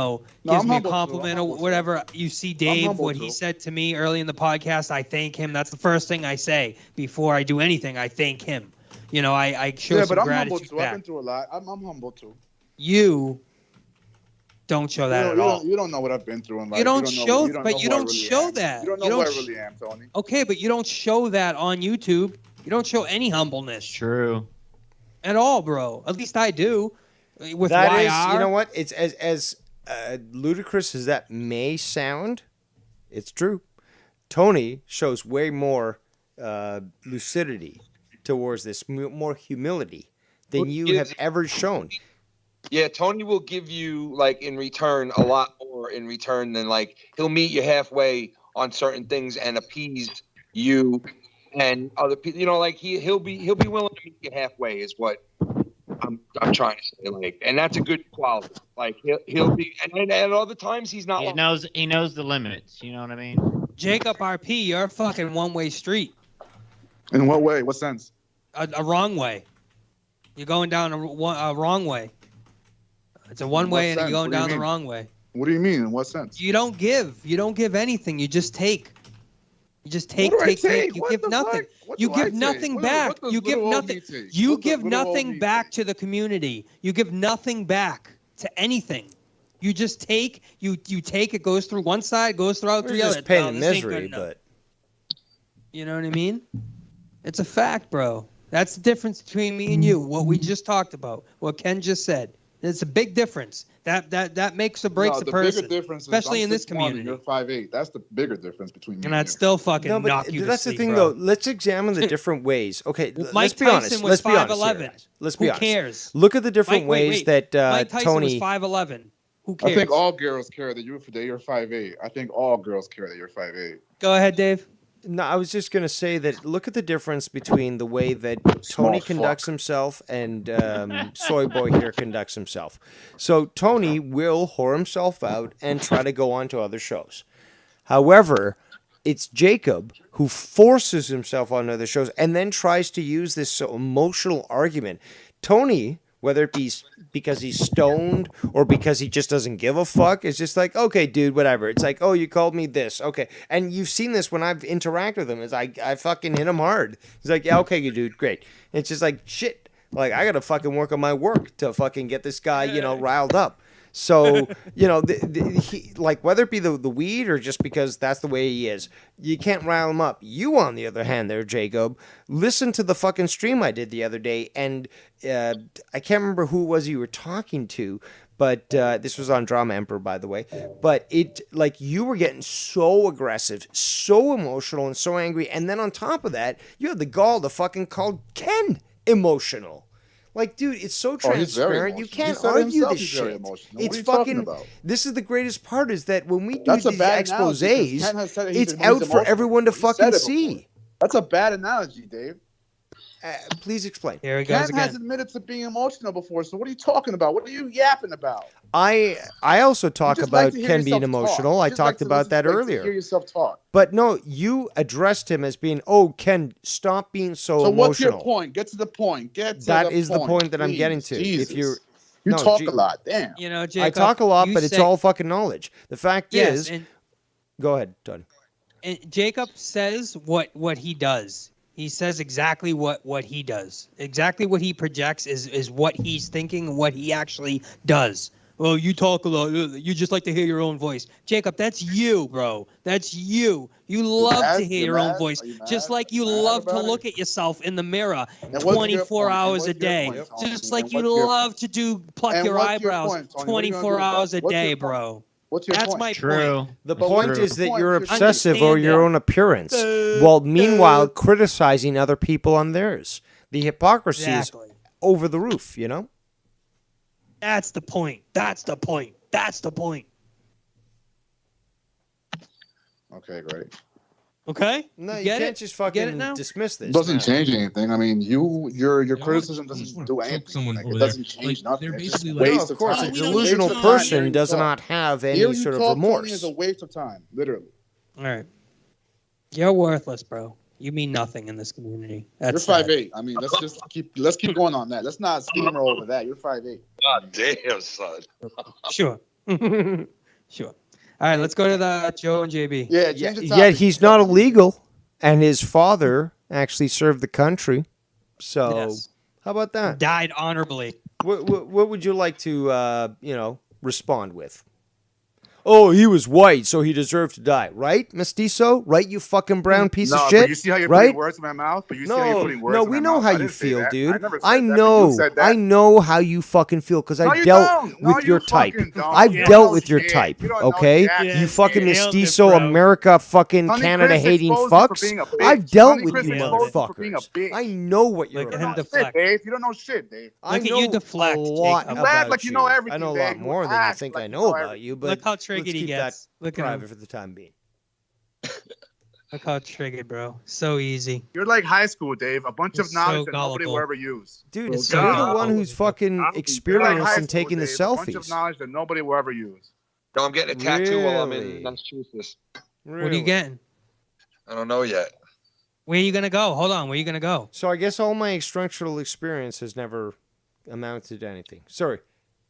humble too. compliment or whatever, you see Dave, humble what he too. said to me early in the podcast, I thank him. That's the first thing I say before I do anything. I thank him. I show Yeah, some but I'm humble gratitude too. I've been back. through a lot. I'm humble too. You don't show that at all. You don't know what I've been through in life. You don't know- show, know but you who I don't really show am. that. You don't know who I really am, Tony. Okay, but you don't show that on YouTube. You don't show any humbleness True. at all, bro. At least I do. With That YR. is, you know what? It's as ludicrous as that may sound. It's true. Tony shows way more lucidity towards this, more humility than Well, you yeah. have ever shown. Yeah, Tony will give you like in return a lot more in return than like he'll meet you halfway on certain things and appease you and other people. Like he'll be willing to meet you halfway is what I'm trying to say. Like, and that's a good quality. Like he'll be and at other times he's not. He knows the limits. You know what I mean? Jacob RP, you're a fucking one-way street. In what way? What sense? A wrong way. You're going down a wrong way. It's a one-way and sense? you're going What do you down the mean? wrong way. What do you mean? In what sense? You don't give. You don't give anything. You just take. You just take, What do I take, take. take? You What give the nothing. fuck? What You do I give take? nothing What back. does You give little old nothing. me take? You What does give little old nothing me back to the community. You give nothing back to anything. You just take. You take. It goes through one side, goes throughout We're the just other. pain No, and this ain't misery, good enough. but You know what I mean? It's a fact, bro. That's the difference between me and you. What we just talked about. What Ken just said. It's a big difference. That makes or breaks No, a the person, bigger difference especially is in this 6'1" community. and You're 5'8". That's the bigger difference between me And I'd still fucking no, but knock you to that's the sleep, thing, bro. though. Let's examine the different ways. Okay, Mike let's be Tyson honest. was Let's be honest. 5'11". Here, guys. Let's Who be honest. cares? Look at the different Wait, ways wait. that Mike Tyson Tony. was 5'11". Who I cares? think all girls care that you're 5'8". I think all girls care that you're 5'8". Go ahead, Dave. No, I was just gonna say that. Look at the difference between the way that Tony conducts himself and Soy Boy here conducts himself. So Tony will whore himself out and try to go on to other shows. However, it's Jacob who forces himself on other shows and then tries to use this so emotional argument. Tony, whether it be because he's stoned or because he just doesn't give a fuck, it's just like, okay, dude, whatever. It's like, oh, you called me this. Okay. And you've seen this when I've interacted with him. It's like, I fucking hit him hard. He's like, yeah, okay, dude, great. It's just like, shit. Like, I got to fucking work on my work to fucking get this guy, riled up. So, you know, like whether it be the weed or just because that's the way he is, you can't rile him up. You, on the other hand, there, Jacob, listen to the fucking stream I did the other day, and I can't remember who it was you were talking to, but this was on Drama Emperor, by the way. But it, like, you were getting so aggressive, so emotional, and so angry, and then on top of that, you had the gall to fucking call Ken emotional. Like, dude, it's so transparent. You can't argue this shit. It's fucking. This is the greatest part is that when we do these exposés, it's out for everyone to fucking see. That's a bad analogy, Dave. Please explain. Here he goes Ken has admitted to being emotional before, so what are you talking about? What are you yapping about? I also talk about Ken being emotional. I talked about that earlier. Hear yourself talk. But no, you addressed him as being, "Oh, Ken, stop being so emotional." So what's your point? Get to the point. That is the point that I'm getting to. Jesus. If you're you talk a lot, damn. You know, Jacob, I talk a lot, but it's all fucking knowledge. The fact is, and, go ahead, Tony. And Jacob says what he does. He says exactly what he does. Exactly what he projects is what he's thinking and what he actually does. Well, you talk a lot. You just like to hear your own voice. Jacob, that's you, bro. That's you. You love to hear your own voice. Just like you love to look at yourself in the mirror 24 hours a day. Just like you love to pluck your eyebrows 24 hours a day, bro. What's your That's point? my True. point. The point is that you're obsessive Understand over your that. own appearance, while meanwhile criticizing other people on theirs. The hypocrisy Exactly. is over the roof, you know? That's the point. That's the point. That's the point. Okay, great. Okay? No, you get can't it? just You get it fucking now? dismiss this. It doesn't now. change anything. I mean, your criticism I just doesn't wanna do poke anything. someone Like, over it there. doesn't change Like, nothing. they're It's just basically a like- No, waste of course, time. a It's delusional waste of time. person does not have any Hearing you sort of talk, Tony, remorse. is a waste of time, literally. All right. You're worthless, bro. You mean nothing in this community. You're That's sad. 5'8". I mean, let's keep going on that. Let's not steamroll over that. You're 5'8". God damn, son. Sure. Sure. All right, let's go to the Joe and JB. Yeah, change the topic. Yet he's not illegal, and his father actually served the country. So, Yes. how about that? Died honorably. What would you like to, respond with? Oh, he was white, so he deserved to die, right, Mestizo? Right, you fucking brown piece of shit? But you see how you're right? putting words in my mouth? But you see how you're putting words No, in we my know mouth? how I you didn't say feel, that. dude. I never said I that, but know. you said that. I know how you fucking feel because No, I've you dealt don't. No, with you your type. fucking don't. I've You dealt know with your shit. type, You don't know okay? jack You shit. fucking nailed it, mestizo bro. America fucking Tony Canada Chris hating exposed you for fucks. being a bitch. I've dealt Tony with Chris you exposed you for being a motherfuckers. bitch. I know what you're Look at him about. deflect. Dave, you don't know shit, Dave. I Look at know you deflect, a lot Jacob. You act about like you know everything, I know a Dave. lot You more than you act think like I you know know about everything. you, but Look how let's triggered he keep gets. that Look at private him. for the time being. Look how triggered, bro. So easy. You're like high school, Dave. A bunch You're of knowledge so that nobody will gullible. ever use. Dude, It's you're so the gullible. one who's fucking You're like experienced high and taking the school, Dave. A bunch of selfies. knowledge that nobody will ever use. No, I'm getting a tattoo while I'm Really? in Massachusetts. What are you getting? I don't know yet. Where are you gonna go? Hold on. Where are you gonna go? So I guess all my instructional experience has never amounted to anything. Sorry.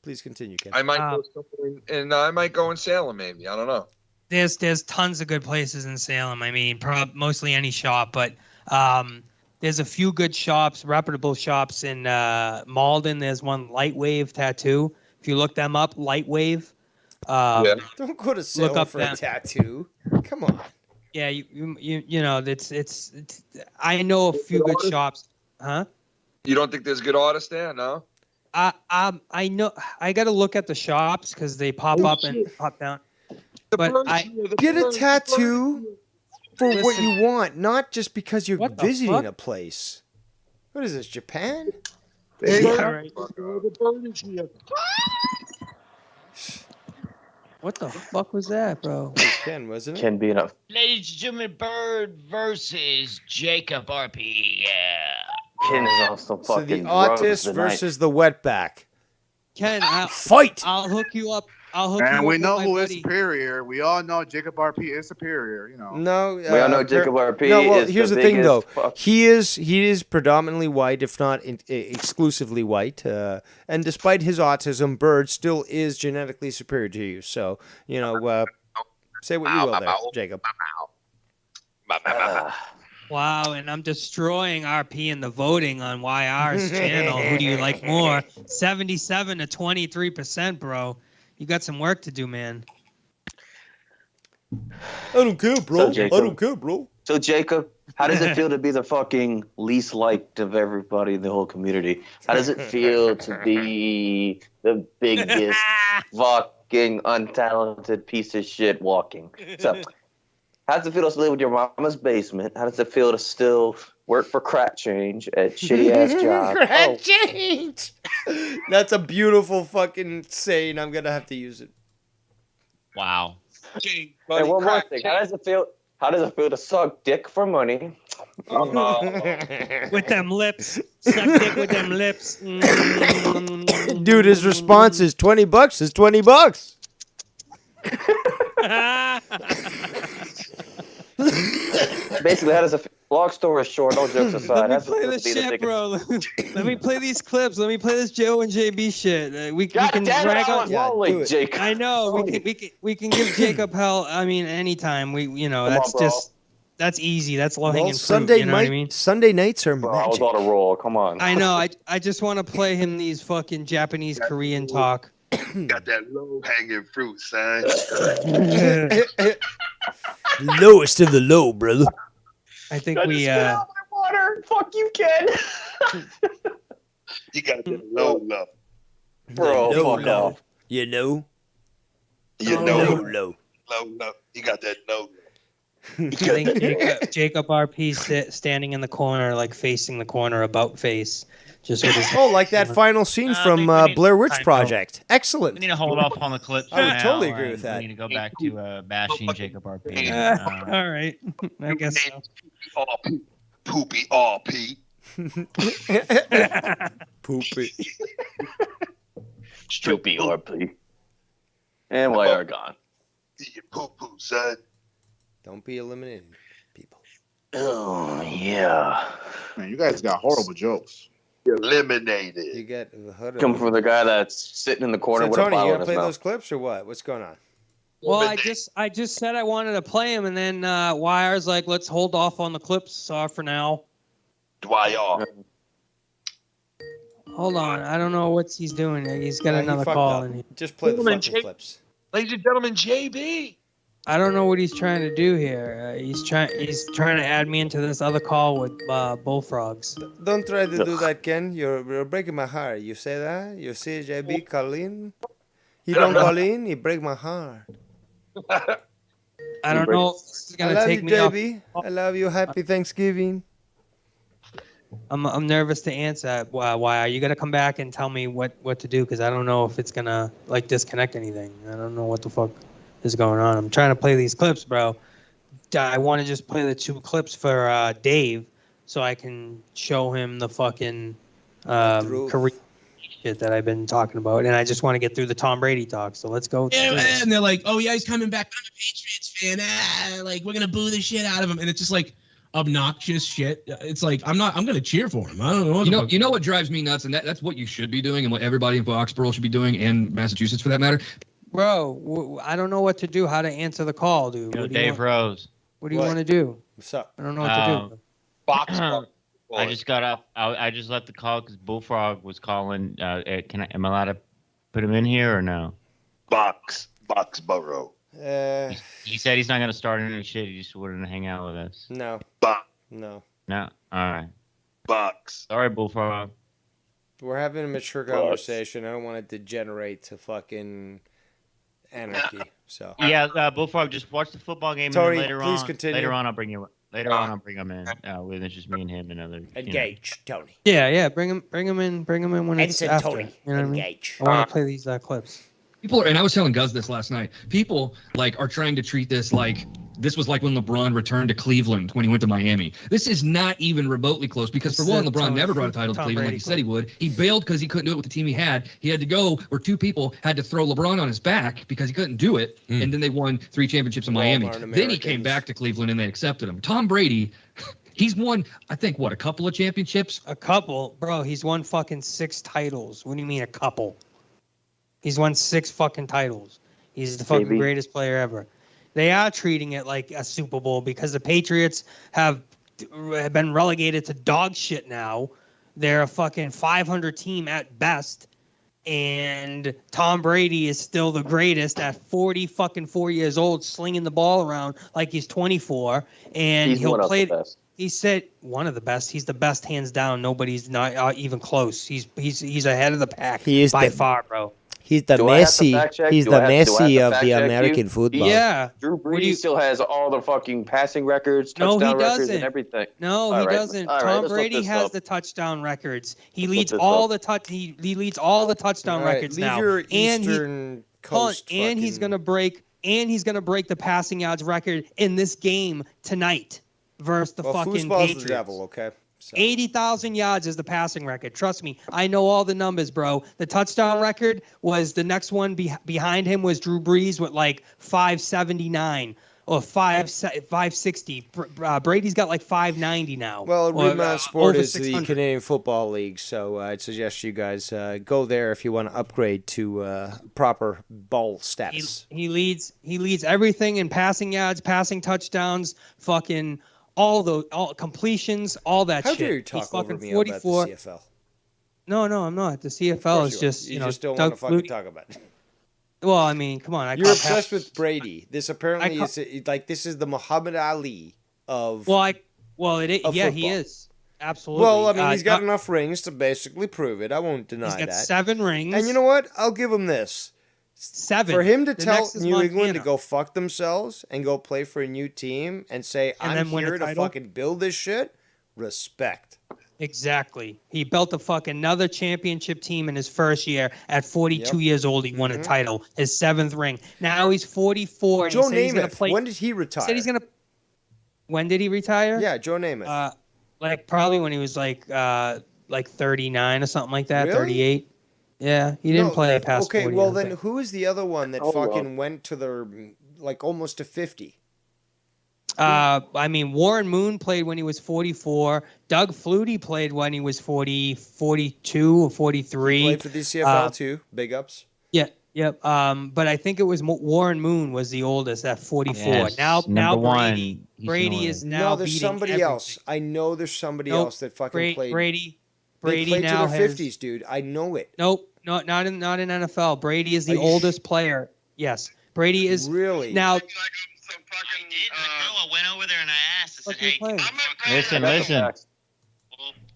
Please continue, Ken. I might go somewhere and I might go in Salem, maybe. I don't know. There's tons of good places in Salem. I mean, mostly any shop, but there's a few good shops, reputable shops in Malden. There's one, Lightwave Tattoo. If you look them up, Lightwave. Yeah. Don't go to Salem up for them. a tattoo. Come on. Yeah, you know, it's I know a few good shops. Huh? You don't think there's good artists there? No. I know I got to look at the shops because they pop up and pop down. But Get a tattoo for what Listen. you want, not just because you're What the visiting fuck? a place. What is this, Japan? Yeah, right. What the fuck was that, bro? It was Ken, wasn't it? Can be enough. Ladies and gentlemen, Bird versus Jacob RP. Yeah. Ken is also So the fucking rogues autist tonight. versus the wetback. Ken, Fight! I'll hook you up. I'll hook you And up we with know my who is buddy. superior. We all know Jacob RP is superior. You know. No, We all know Jacob RP No, well, is here's the the thing, though. biggest fuck. He is predominantly white, if not exclusively white. And despite his autism, Bird still is genetically superior to you. So, say what you will there, Jacob. Wow, and I'm destroying RP in the voting on YR's channel. Who do you like more? 77 to 23%, bro. You got some work to do, man. I don't care, bro. So, Jacob- I don't care, bro. So Jacob, how does it feel to be the fucking least liked of everybody in the whole community? How does it feel to be the biggest fucking untalented piece of shit walking? So, how does it feel to live with your mama's basement? How does it feel to still work for crack change at shitty ass job? Crack change. That's a beautiful fucking saying. I'm gonna have to use it. Wow. And one more thing, how does it feel? How does it feel to suck dick for money? With them lips. Suck dick with them lips. Dude, his response is $20 is $20. Basically, how does it feel? Long story short, no jokes aside. Let me play this shit, bro. Let me play these clips. Let me play this Joe and JB shit. We can drag on. Jacob. I know we can give Jacob hell. I mean, anytime that's easy. That's low hanging fruit. Sunday You know what I mean? Sunday nights are Bro, I was magic. on a roll. Come on. I know. I just want to play him these fucking Japanese Korean talk. Got that low hanging fruit, son. Lowest of the low, brother. I think I we. just spit out my water. Fuck you, Ken. You got that low love. Bro, Low fuck love. off. You know? You Low, know, low. low love. You got that low. I think Jacob RP standing in the corner, like facing the corner, about face, just with his. Oh, like that final scene from Blair Witch Project. Excellent. We need to hold off on the clips. I would now, totally agree with and that. We need to go back to bashing Jacob RP. All right, I guess so. Poopy RP. Poopy. Stupid RP. And we are gone. You poo poo, son. Don't be eliminated, people. Oh, yeah. Man, you guys got horrible jokes. Eliminated. You get Come from the guy that's sitting in the corner So with a Tony, bottle you in gonna his play mouth. those clips or what? What's going on? Well, I just said I wanted to play him, and then Wire's like, let's hold off on the clips for now. Dwyer. Hold on, I don't know what he's doing. He's got He another fucked call up. in here. Just play the Gentlemen, fucking Jake- clips. Ladies and gentlemen, JB. I don't know what he's trying to do here. He's trying to add me into this other call with bullfrogs. Don't try to do that, Ken. You're breaking my heart. You say that? You see JB call in? You don't call in, you break my heart. I don't know if this is I gonna love take you, me off. JB. I love you. Happy Thanksgiving. I'm nervous to answer. Why are you gonna come back and tell me what to do? Because I don't know if it's gonna like disconnect anything. I don't know what the fuck is going on. I'm trying to play these clips, bro. I want to just play the 2 clips for Dave, so I can show him the fucking Korean shit that I've been talking about, and I just want to get through the Tom Brady talk. So let's go. Yeah, and they're like, "Oh yeah, he's coming back. I'm a Patriots fan. Like we're gonna boo the shit out of him," and it's just like obnoxious shit. It's like I'm gonna cheer for him. I don't know. You know what drives me nuts, and that's what you should be doing, and what everybody in Foxborough should be doing, and Massachusetts for that matter. Bro, I don't know what to do. How to answer the call, dude? What do you Dave want- Rose. What do you want to do? What's up? I don't know what to do. Box. I just got up. I just left the call because Bullfrog was calling. Am I allowed to put him in here or no? Boxborough. He said he's not going to start any shit. He just wanted to hang out with us. No. No. No? All right. Box. Sorry, Bullfrog. We're having a mature conversation. I don't want it to degenerate to fucking anarchy. So Yeah, Bullfrog, just watch the football game. Tori, and then please continue. Later on, I'll bring you. Later on, I'll bring him in. When it's just me and him and other. Engage, Tony. Yeah. Bring him in when it's Ensign after. Tony, You know what engage. I mean? I want to play these clips. People are, and I was telling Gus this last night. People are trying to treat this like this was like when LeBron returned to Cleveland when he went to Miami. This is not even remotely close because for one, LeBron never brought a title to Cleveland like he said he would. He bailed because he couldn't do it with the team he had. He had to go where 2 people had to throw LeBron on his back because he couldn't do it. And then they won 3 championships in Miami. Then he came back to Cleveland and they accepted him. Tom Brady, he's won, I think, a couple of championships? A couple? Bro, he's won fucking 6 titles. What do you mean a couple? He's won 6 fucking titles. He's the fucking greatest player ever. They are treating it like a Super Bowl because the Patriots have been relegated to dog shit now. They're a fucking 500 team at best. and Tom Brady is still the greatest at 4 years old, slinging the ball around like he's 24, and He's he'll one of play. the best. He said one of the best. He's the best, hands down. Nobody's not even close. He's ahead of the pack He is by the- far, bro. He's the Do I have to Messi. fact check? He's Do the I have to Messi of fact the check you? American football. Yeah. Drew What do you- Brees still has all the fucking passing records, No, he touchdown records, doesn't. and everything. No, All he right. doesn't. All right, Tom let's look Brady this has up. the touchdown records. He Let's leads look this all up. the he leads all the touchdown All right, records leave now. your and Eastern Coast and he's fucking- gonna break the passing yards record in this game tonight versus the Well, fucking foosball's Patriots. the devil, okay? 80,000 yards is the passing record. Trust me, I know all the numbers, bro. The touchdown record was the next one behind him was Drew Brees with like 579 or 560. Brady's got like 590 now. Well, or, Rimount Sport over is the 600. Canadian Football League, so I'd suggest you guys go there if you want to upgrade to proper ball status. He leads everything in passing yards, passing touchdowns, fucking all completions, all that How shit. dare you He's talk over fucking me about the 44. CFL? No, I'm not. The Of CFL course is you are. just you know just don't Doug want to fucking Flutie. talk about it. Well, I mean, come on. You're obsessed with Brady. This apparently ca- is like this is the Muhammad Ali of. Well, it is. of Yeah, he football. is. Absolutely. Well, I mean, he's got not- enough rings to basically prove it. I won't deny He's got that. 7 rings. And you know what? I'll give him this. 7. For him to The tell next is New England to Montana. go fuck themselves and go play for a new team and say, And I'm then win a here to title? fucking build this shit, respect. Exactly. He built a fucking another championship team in his first year. At 42 years old, he won a title, his 7th ring. Now he's 44. And Joe he said he's gonna Namath, play. when did he retire? Said he's gonna. When did he retire? Yeah, Joe Namath. Like probably when he was like 39 or something like that. Really? 38. Yeah, he didn't No, play past. Okay, 40, well I don't then think. who is the other one that Oh, well. fucking went to the like almost to 50? I mean, Warren Moon played when he was 44. Doug Flutie played when he was 42 or 43. Played for the CFL too. Big ups. Yeah, yep. But I think it was Warren Moon was the oldest at 44. Yes, now number Brady, one, he's Brady annoying. is now No, there's beating somebody everything. else. I know there's somebody Nope. else that fucking played. Brady They played now to their has 50s, dude. I know it. Nope, not in NFL. Brady is the Are you oldest player. Yes, Brady is really now. I went over there and I asked. I said, "Hey, Listen, listen." Well,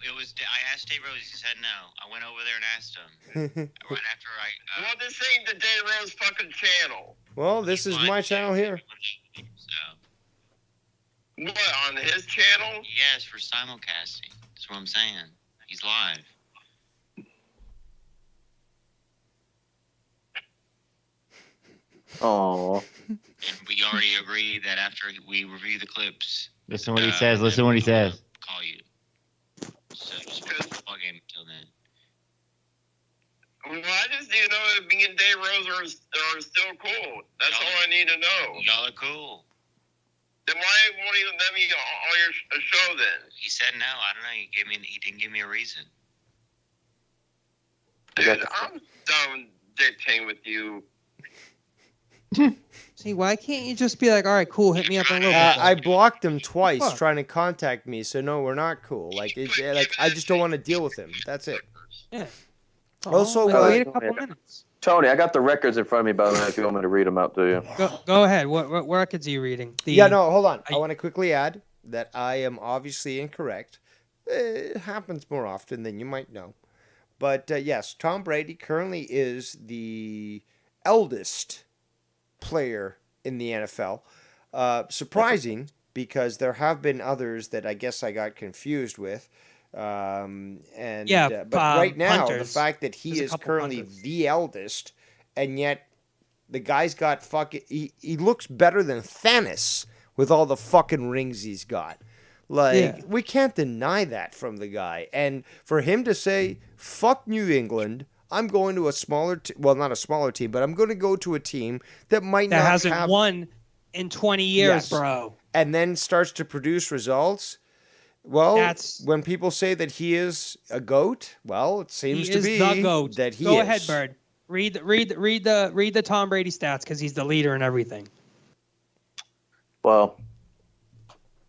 it was. I asked Dave Rose. He said no. I went over there and asked him right after I. Well, this ain't the Dave Rose fucking channel. Well, this is my channel here. What on his channel? Yes, for simulcasting. That's what I'm saying. He's live. Oh. And we already agreed that after we review the clips, Listen what he says. Listen what he says. call you. So just plug in until then. Well, I just need to know if me and Dave Rose are still cool. That's all I need to know. Y'all are cool. Then why won't he let me on your show then? He said no. I don't know. He didn't give me a reason. Dude, I'm done dictating with you. See, why can't you just be like, all right, cool, hit me up a little bit. I blocked him twice Fuck. trying to contact me, so no, we're not cool. Like, like I just don't want to deal with him. That's it. Yeah. Also, wait a couple minutes. Tony, I got the records in front of me, by the way, if you want me to read them out to you. Go ahead. What records are you reading? Yeah, no, hold on. I want to quickly add that I am obviously incorrect. It happens more often than you might know. But yes, Tom Brady currently is the eldest player in the NFL. Surprising, because there have been others that I guess I got confused with. But right now, the punters. fact that he There's a is couple currently punters. the eldest, and yet the guy's got fucking. He looks better than Thanos with all the fucking rings he's got. Like, Yeah. we can't deny that from the guy. And for him to say, fuck New England, I'm going to a smaller, well, not a smaller team, but I'm going to go to a team that might That not hasn't have, won in 20 years, Yes. bro. and then starts to produce results. Well, That's- when people say that he is a GOAT, well, it seems He to is be the GOAT. that he Go is. ahead, Bird. Read the Tom Brady stats because he's the leader in everything. Well,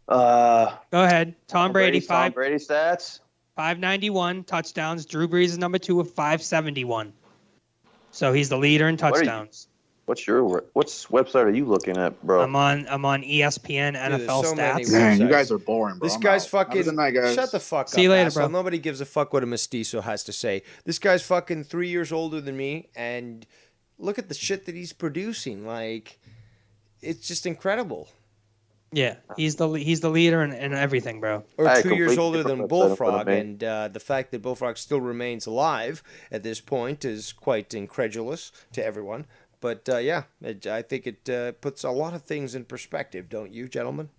Go ahead. Tom Brady, Tom Brady stats. 591 touchdowns. Drew Brees is number 2 with 571. So he's the leader in touchdowns. What's website are you looking at, bro? I'm on ESPN Dude, NFL there's so many stats. Man, you websites. guys are boring, bro. This I'm guy's out. fucking. Have a good night, guys. Shut the fuck up. See you later, asshole. bro. Nobody gives a fuck what a mestizo has to say. This guy's fucking 3 years older than me, and look at the shit that he's producing. Like, it's just incredible. Yeah, he's the leader in everything, bro. Or I 2 years completely older than different website in front of Bullfrog, me. and the fact that Bullfrog still remains alive at this point is quite incredulous to everyone. But yeah, I think it puts a lot of things in perspective, don't you, gentlemen?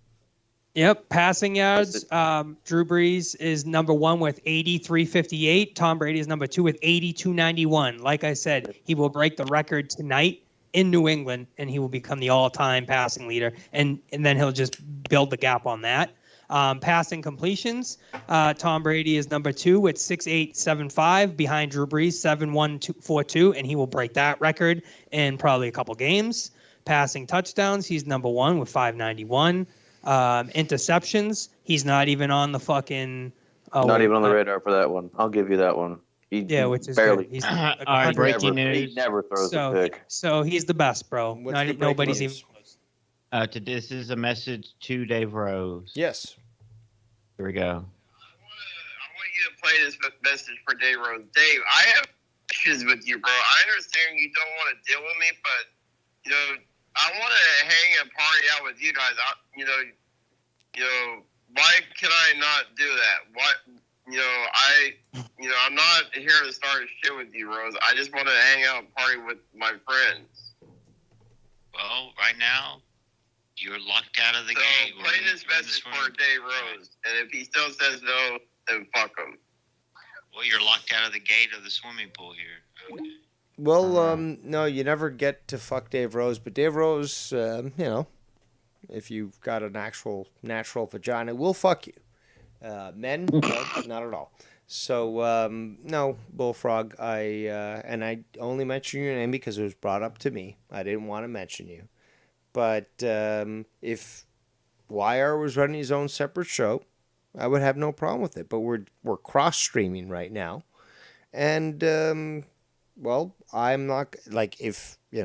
Yep, passing yards. Drew Brees is number 1 with 83.58. Tom Brady is number 2 with 82.91. Like I said, he will break the record tonight in New England, and he will become the all-time passing leader, and then he'll just build the gap on that. Passing completions, Tom Brady is number 2 with 6.875, behind Drew Brees 7.142, and he will break that record in probably a couple games. Passing touchdowns, he's number 1 with 591. Interceptions, he's not even on the fucking. Not even on the radar for that one. I'll give you that one. Which is barely. good. He's All right, breaking news. He never throws a pick. So he's the best, bro. What's the breaking Nobody's news? even. This is a message to Dave Rose. Yes. Here we go. I want you to play this message for Dave Rose. Dave, I have issues with you, bro. I understand you don't want to deal with me, but I want to hang and party out with you guys. Why can I not do that? What? I'm not here to start shit with you, Rose. I just want to hang out and party with my friends. Well, right now, you're locked out of the So gate. play this message for Dave Rose, and if he still says no, then fuck him. Well, you're locked out of the gate of the swimming pool here. Okay. Well, no, you never get to fuck Dave Rose, but Dave Rose, if you've got an actual natural vagina, will fuck you. Men, no, not at all. So, no, Bullfrog, and I only mention your name because it was brought up to me. I didn't want to mention you. But if YR was running his own separate show, I would have no problem with it. But we're cross-streaming right now. And, well, I'm not, like, if, you're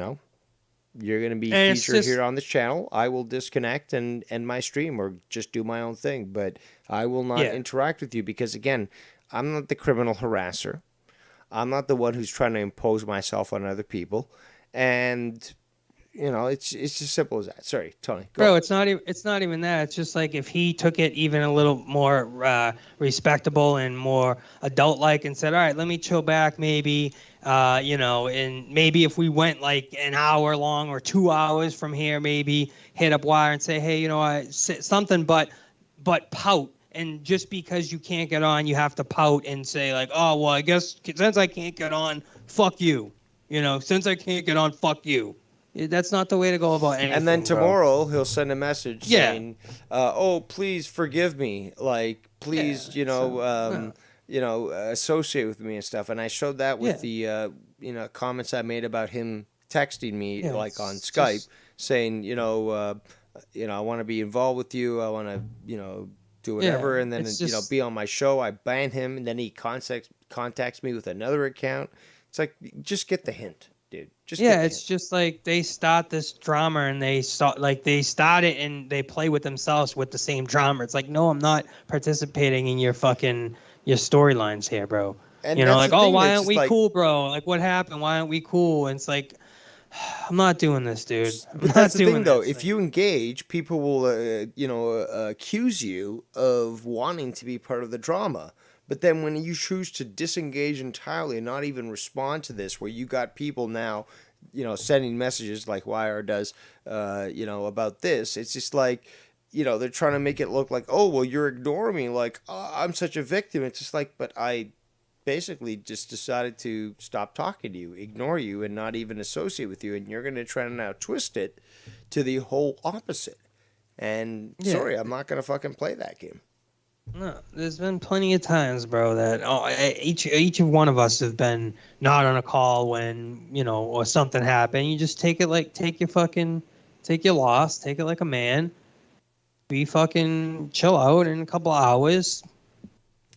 going to be And it's featured just- here on this channel, I will disconnect and end my stream or just do my own thing. But I will not Yeah. interact with you because, again, I'm not the criminal harasser. I'm not the one who's trying to impose myself on other people. And, it's as simple as that. Sorry, Tony. Go Bro, on. it's not even that. It's just like if he took it even a little more respectable and more adult-like and said, all right, let me chill back maybe, and maybe if we went like an hour long or 2 hours from here, maybe hit up Wire and say, hey, something, but pout. And just because you can't get on, you have to pout and say like, oh, well, I guess since I can't get on, fuck you. Since I can't get on, fuck you. That's not the way to go about anything. And then bro. tomorrow he'll send a message Yeah. saying, "Oh, please forgive me. Like, please, associate with me and stuff." And I showed that with the comments I made about him texting me Yeah, like on it's Skype just- saying, I want to be involved with you. I want to, do whatever, Yeah, and then it's just- be on my show. I ban him, and then he contacts me with another account. It's like, just get the hint, dude. Just get the it's just like they start this drama and they start it and they play with themselves with the same drama. It's like, no, I'm not participating in your storylines here, bro. And Like, that's the oh, thing, why it's aren't we just like- cool, bro? Like, what happened? Why aren't we cool? And it's like, I'm not doing this, dude. I'm But not that's the doing thing, though. this. If you engage, people will, accuse you of wanting to be part of the drama. But then when you choose to disengage entirely and not even respond to this, where you got people now, sending messages like YR does, about this, it's just like, they're trying to make it look like, oh, well, you're ignoring me. Like, oh, I'm such a victim. It's just like, but I basically just decided to stop talking to you, ignore you, and not even associate with you. And you're going to try to now twist it to the whole opposite. And Yeah. sorry, I'm not going to fucking play that game. No, there's been plenty of times, bro, that each of one of us have been not on a call when, or something happened. You just take your loss, take it like a man. Be fucking chill out in a couple hours.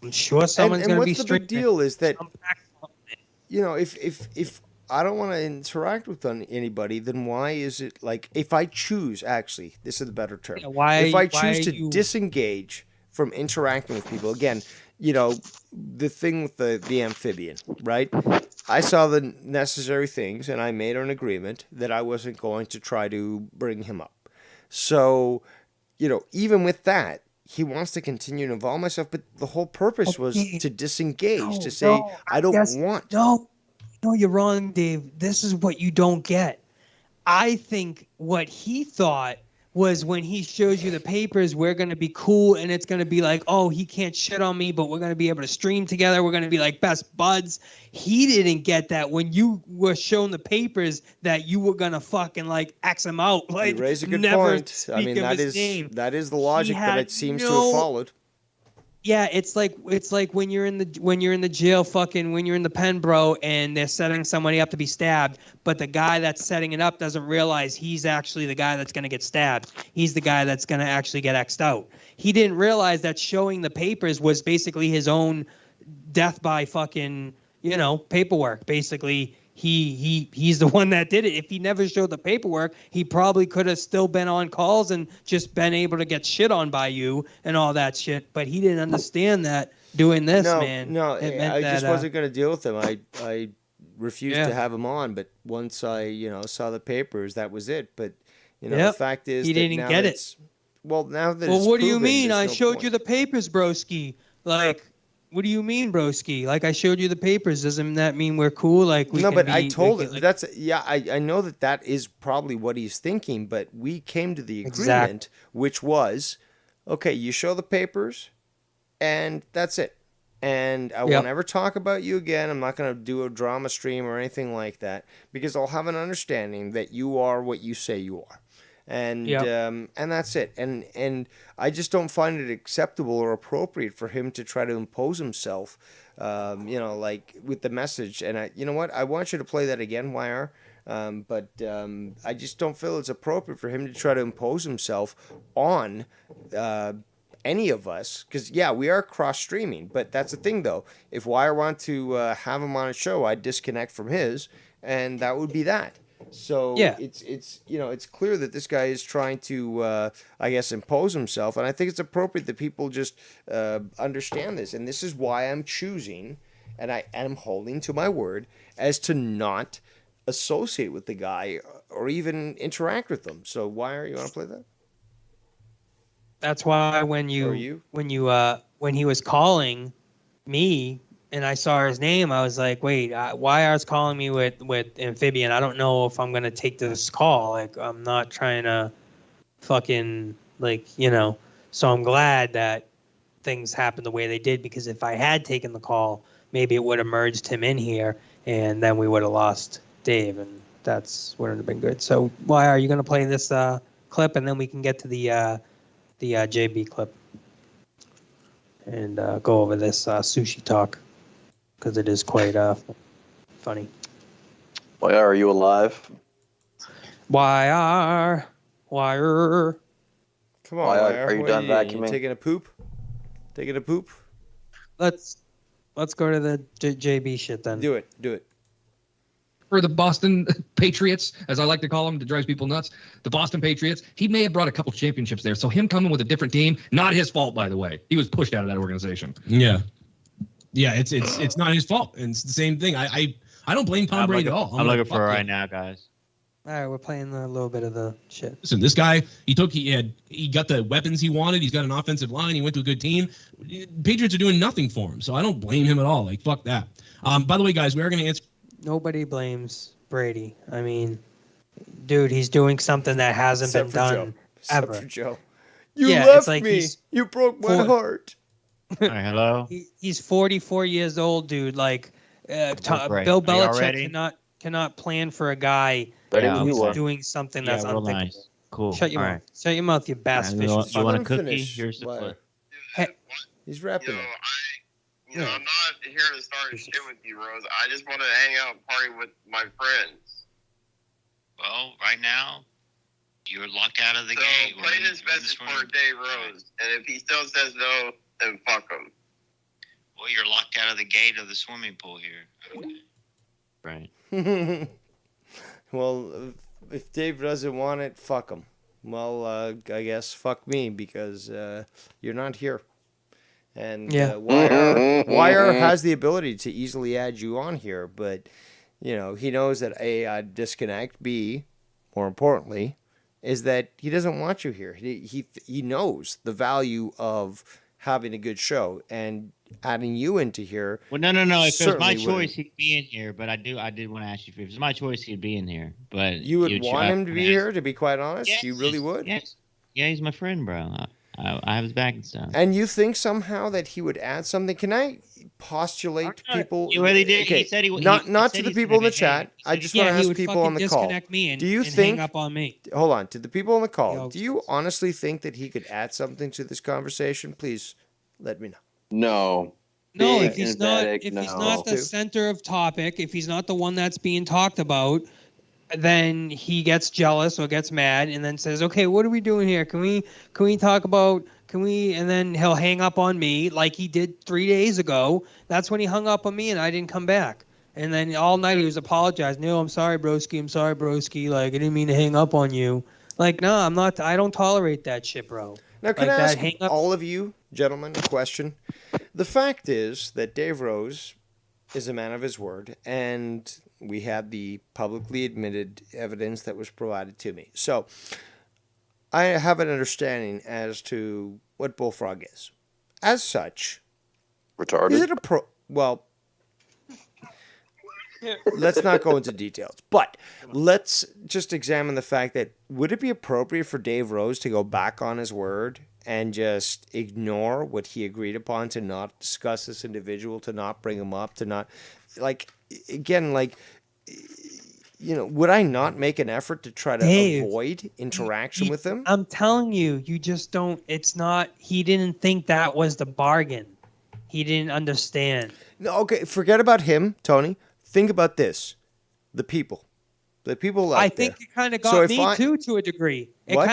I'm sure someone's and going to what's be the strict. big deal is that, if I don't want to interact with anybody, then why is it like if I choose? Actually, this is the better term. Why? If I why choose are to you? disengage from interacting with people, again, the thing with the amphibian, right? I saw the necessary things, and I made an agreement that I wasn't going to try to bring him up. So, even with that, he wants to continue to involve myself, but the whole purpose was to disengage, to say, I don't want. No, you're wrong, Dave. This is what you don't get. I think what he thought was when he shows you the papers, we're going to be cool, and it's going to be like, oh, he can't shit on me, but we're going to be able to stream together. We're going to be like best buds. He didn't get that when you were shown the papers that you were going to fucking like X him out. Like, You raise a good never point. I mean, speak of that his is name. that is the logic that had it seems to no- have followed. Yeah, it's like when you're in the jail, when you're in the pen, bro, and they're setting somebody up to be stabbed, but the guy that's setting it up doesn't realize he's actually the guy that's gonna get stabbed. He's the guy that's gonna actually get X'd out. He didn't realize that showing the papers was basically his own death by fucking paperwork. Basically, he's the one that did it. If he never showed the paperwork, he probably could have still been on calls and just been able to get shit on by you and all that shit. But he didn't understand that doing this, man. No, it meant I that, just wasn't going to deal with him. I refused Yeah. to have him on, but once I saw the papers, that was it. But the Yep. fact is He that didn't now get it. it's- Well, now that Well, it's what do you proven, mean? there's I no showed point. you the papers, broski. Like, what do you mean, broski? Like, I showed you the papers. Doesn't that mean we're cool? Like, we No, can but be, I we told can, it. like- That's I know that is probably what he's thinking. But we came to the Exact- agreement, which was, okay, you show the papers, and that's it. And I Yep. won't ever talk about you again. I'm not going to do a drama stream or anything like that because I'll have an understanding that you are what you say you are. And Yep. and that's it. And I just don't find it acceptable or appropriate for him to try to impose himself, like with the message. And you know what? I want you to play that again, YR. But I just don't feel it's appropriate for him to try to impose himself on any of us. Because, yeah, we are cross-streaming. But that's the thing, though. If YR wanted to have him on a show, I'd disconnect from his, and that would be that. So Yeah. it's clear that this guy is trying to, I guess, impose himself. And I think it's appropriate that people just understand this. And this is why I'm choosing, and I am holding to my word, as to not associate with the guy or even interact with him. So YR, you want to play that? That's why when he was calling me and I saw his name, I was like, wait, YR's calling me with amphibian. I don't know if I'm gonna take this call. Like, I'm not trying to fucking So I'm glad that things happened the way they did, because if I had taken the call, maybe it would have merged him in here, and then we would have lost Dave, and that's wouldn't have been good. So YR, you gonna play this clip, and then we can get to the JB clip and go over this sushi talk, because it is quite funny. Why are you alive? Wire. Come on, Why YR. are you What done you vacuuming? taking a poop? Taking a poop? Let's go to the JB shit then. Do it. For the Boston Patriots, as I like to call them, that drives people nuts. The Boston Patriots, he may have brought a couple championships there. So him coming with a different team, not his fault, by the way. He was pushed out of that organization. Yeah, it's not his fault, and it's the same thing. I don't blame Tom Brady at all. I'm like, looking for it fuck right it. now, guys. All right, we're playing a little bit of the shit. Listen, this guy, he got the weapons he wanted. He's got an offensive line. He went to a good team. Patriots are doing nothing for him, so I don't blame him at all. Like, fuck that. By the way, guys, we are going to answer. Nobody blames Brady. I mean, dude, he's doing something that hasn't Except been for done Joe. Except ever. for Joe. You Yeah, left it's like me. he's You broke my heart. Hello. He's 44 years old, dude. Like, great. Bill Are you all Belichick ready? cannot plan for a guy Ready Yeah, when you who's are. doing something Yeah, that's real unthinkable. nice. Cool. Shut your All mouth. right. Shut your mouth, you bass You fish. want a Let him cookie? finish. Here's the Why? flip. He's rapping it. I'm not here to start shit with you, Rose. I just want to hang out and party with my friends. Well, right now, you're locked out of the So gate. We're play in- this we're in the message swimming for Dave Rose, and if he still says no, then fuck him. Well, you're locked out of the gate of the swimming pool here. Okay. Right. Well, if Dave doesn't want it, fuck him. Well, I guess fuck me because you're not here. And Yeah. YR has the ability to easily add you on here, but you know he knows that A, I'd disconnect. B, more importantly, is that he doesn't want you here. He knows the value of having a good show, and adding you into here. Well, no. If it was my certainly choice, he'd be in here. But I did want to ask you if it was my choice, he'd be in here. But You would want him to be here, to be quite honest? Yes, You really would? Yes. Yeah, he's my friend, bro. I have his back and stuff. And you think somehow that he would add something? Can I postulate to people? He really did. Okay, He said he not said to the he's people in gonna the be chat. I just Yeah, want he to would ask people fucking on the call. disconnect me and- Do you and think? hang up on me. Hold on. To the people on the call, do you honestly think that he could add something to this conversation? Please let me know. No. No, Big if he's emphatic not, if he's no. not the center of topic, if he's not the one that's being talked about, then he gets jealous or gets mad and then says, "Okay, what are we doing here? Can we talk about? Can we?" And then he'll hang up on me like he did 3 days ago. That's when he hung up on me and I didn't come back. And then all night he was apologizing. No, I'm sorry, broski. I'm sorry, broski. Like I didn't mean to hang up on you. Like no, I'm not. I don't tolerate that shit, bro. Now, can Like I that ask hang up- all of you, gentlemen, a question? The fact is that Dave Rose is a man of his word, and we had the publicly admitted evidence that was provided to me. So I have an understanding as to what Bullfrog is. As such, Retarded. is it a well, let's not go into details, but let's just examine the fact that would it be appropriate for Dave Rose to go back on his word and just ignore what he agreed upon, to not discuss this individual, to not bring him up, to not, like, again, like, you know, would I not make an effort to try to Dave, avoid interaction with him? I'm telling you, you just don't. It's not. He didn't think that was the bargain. He didn't understand. No, okay, forget about him, Tony. Think about this: the people out I think there. it kind of So got if me I- too, to a degree. It What?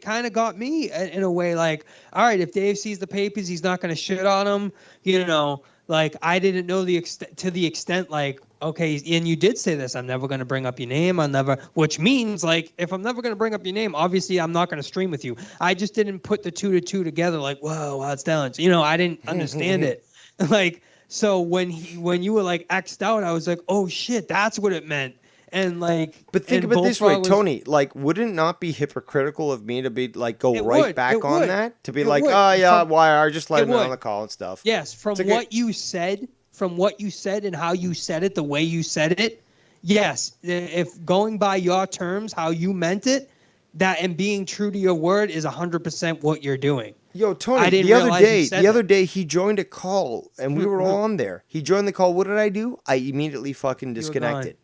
kind of got me in a way. Like, all right, if Dave sees the papers, he's not going to shit on him. You know, like I didn't know the extent, to the extent, like, okay, and you did say this. I'm never going to bring up your name. I'll never, which means like, if I'm never going to bring up your name, obviously I'm not going to stream with you. I just didn't put the two to two together. Like, whoa, that's talent. You know, I didn't understand it. Like, so when you were like X'd out, I was like, oh shit, that's what it meant. And like, But think and of it this way, Bullfrog was- Tony. Like, would it not be hypocritical of me to be like go It right would, back it on would, that? To be it like, would. oh yeah, From- YR, just let it him know on would. the call and stuff. Yes, from It's a what you said, and how you said it, the way you said it, yes. If going by your terms, how you meant it, that and being true to your word is 100% what you're doing. Yo, I Tony, didn't the other realize you day, said that. he joined a call and we were all on there. He joined the call. What did I do? I immediately fucking disconnected.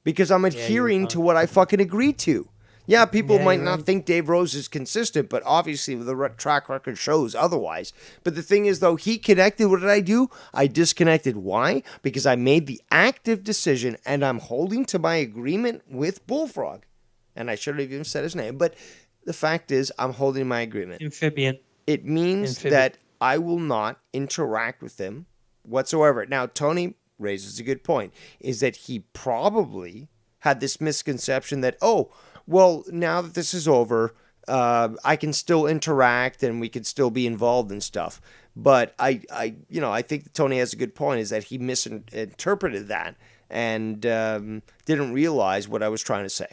Because I'm Yeah, you were adhering to what I fucking agreed to. Yeah, people Yeah, might you're not right. think Dave Rose is consistent, but obviously the track record shows otherwise. But the thing is, though, he connected. What did I do? I disconnected. Why? Because I made the active decision, and I'm holding to my agreement with Bullfrog. And I should have even said his name, but the fact is, I'm holding my agreement. Amphibian. It means Amphibian. that I will not interact with him whatsoever. Now, Tony raises a good point, is that he probably had this misconception that, oh, well, now that this is over, I can still interact and we can still be involved in stuff. But I think that Tony has a good point, is that he misinterpreted that and didn't realize what I was trying to say.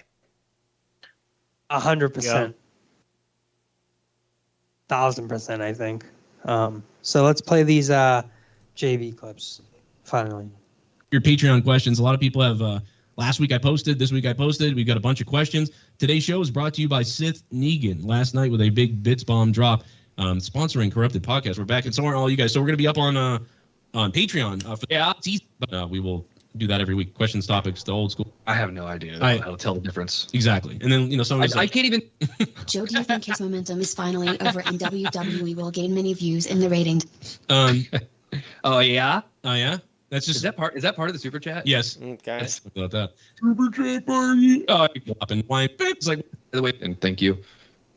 100%. 1000%, I think. So let's play these JV clips. Finally. Your Patreon questions. A lot of people have. Last week I posted. This week I posted. We've got a bunch of questions. Today's show is brought to you by Sith Negan. Last night with a big Bits Bomb drop, sponsoring Corrupted Podcast. We're back, and so are all you guys. So we're gonna be up on Patreon. It's easy, but we will do that every week. Questions, topics, the old school. I have no idea how to tell the difference. Exactly. And then some of I can't even. Joe, do you think his momentum is finally over and WWE will gain many views in the ratings? Oh yeah. Oh yeah. That's just Is that part of the super chat? yes. Okay. About that. Super chat party. Oh, and why? It's like By the way, and thank you.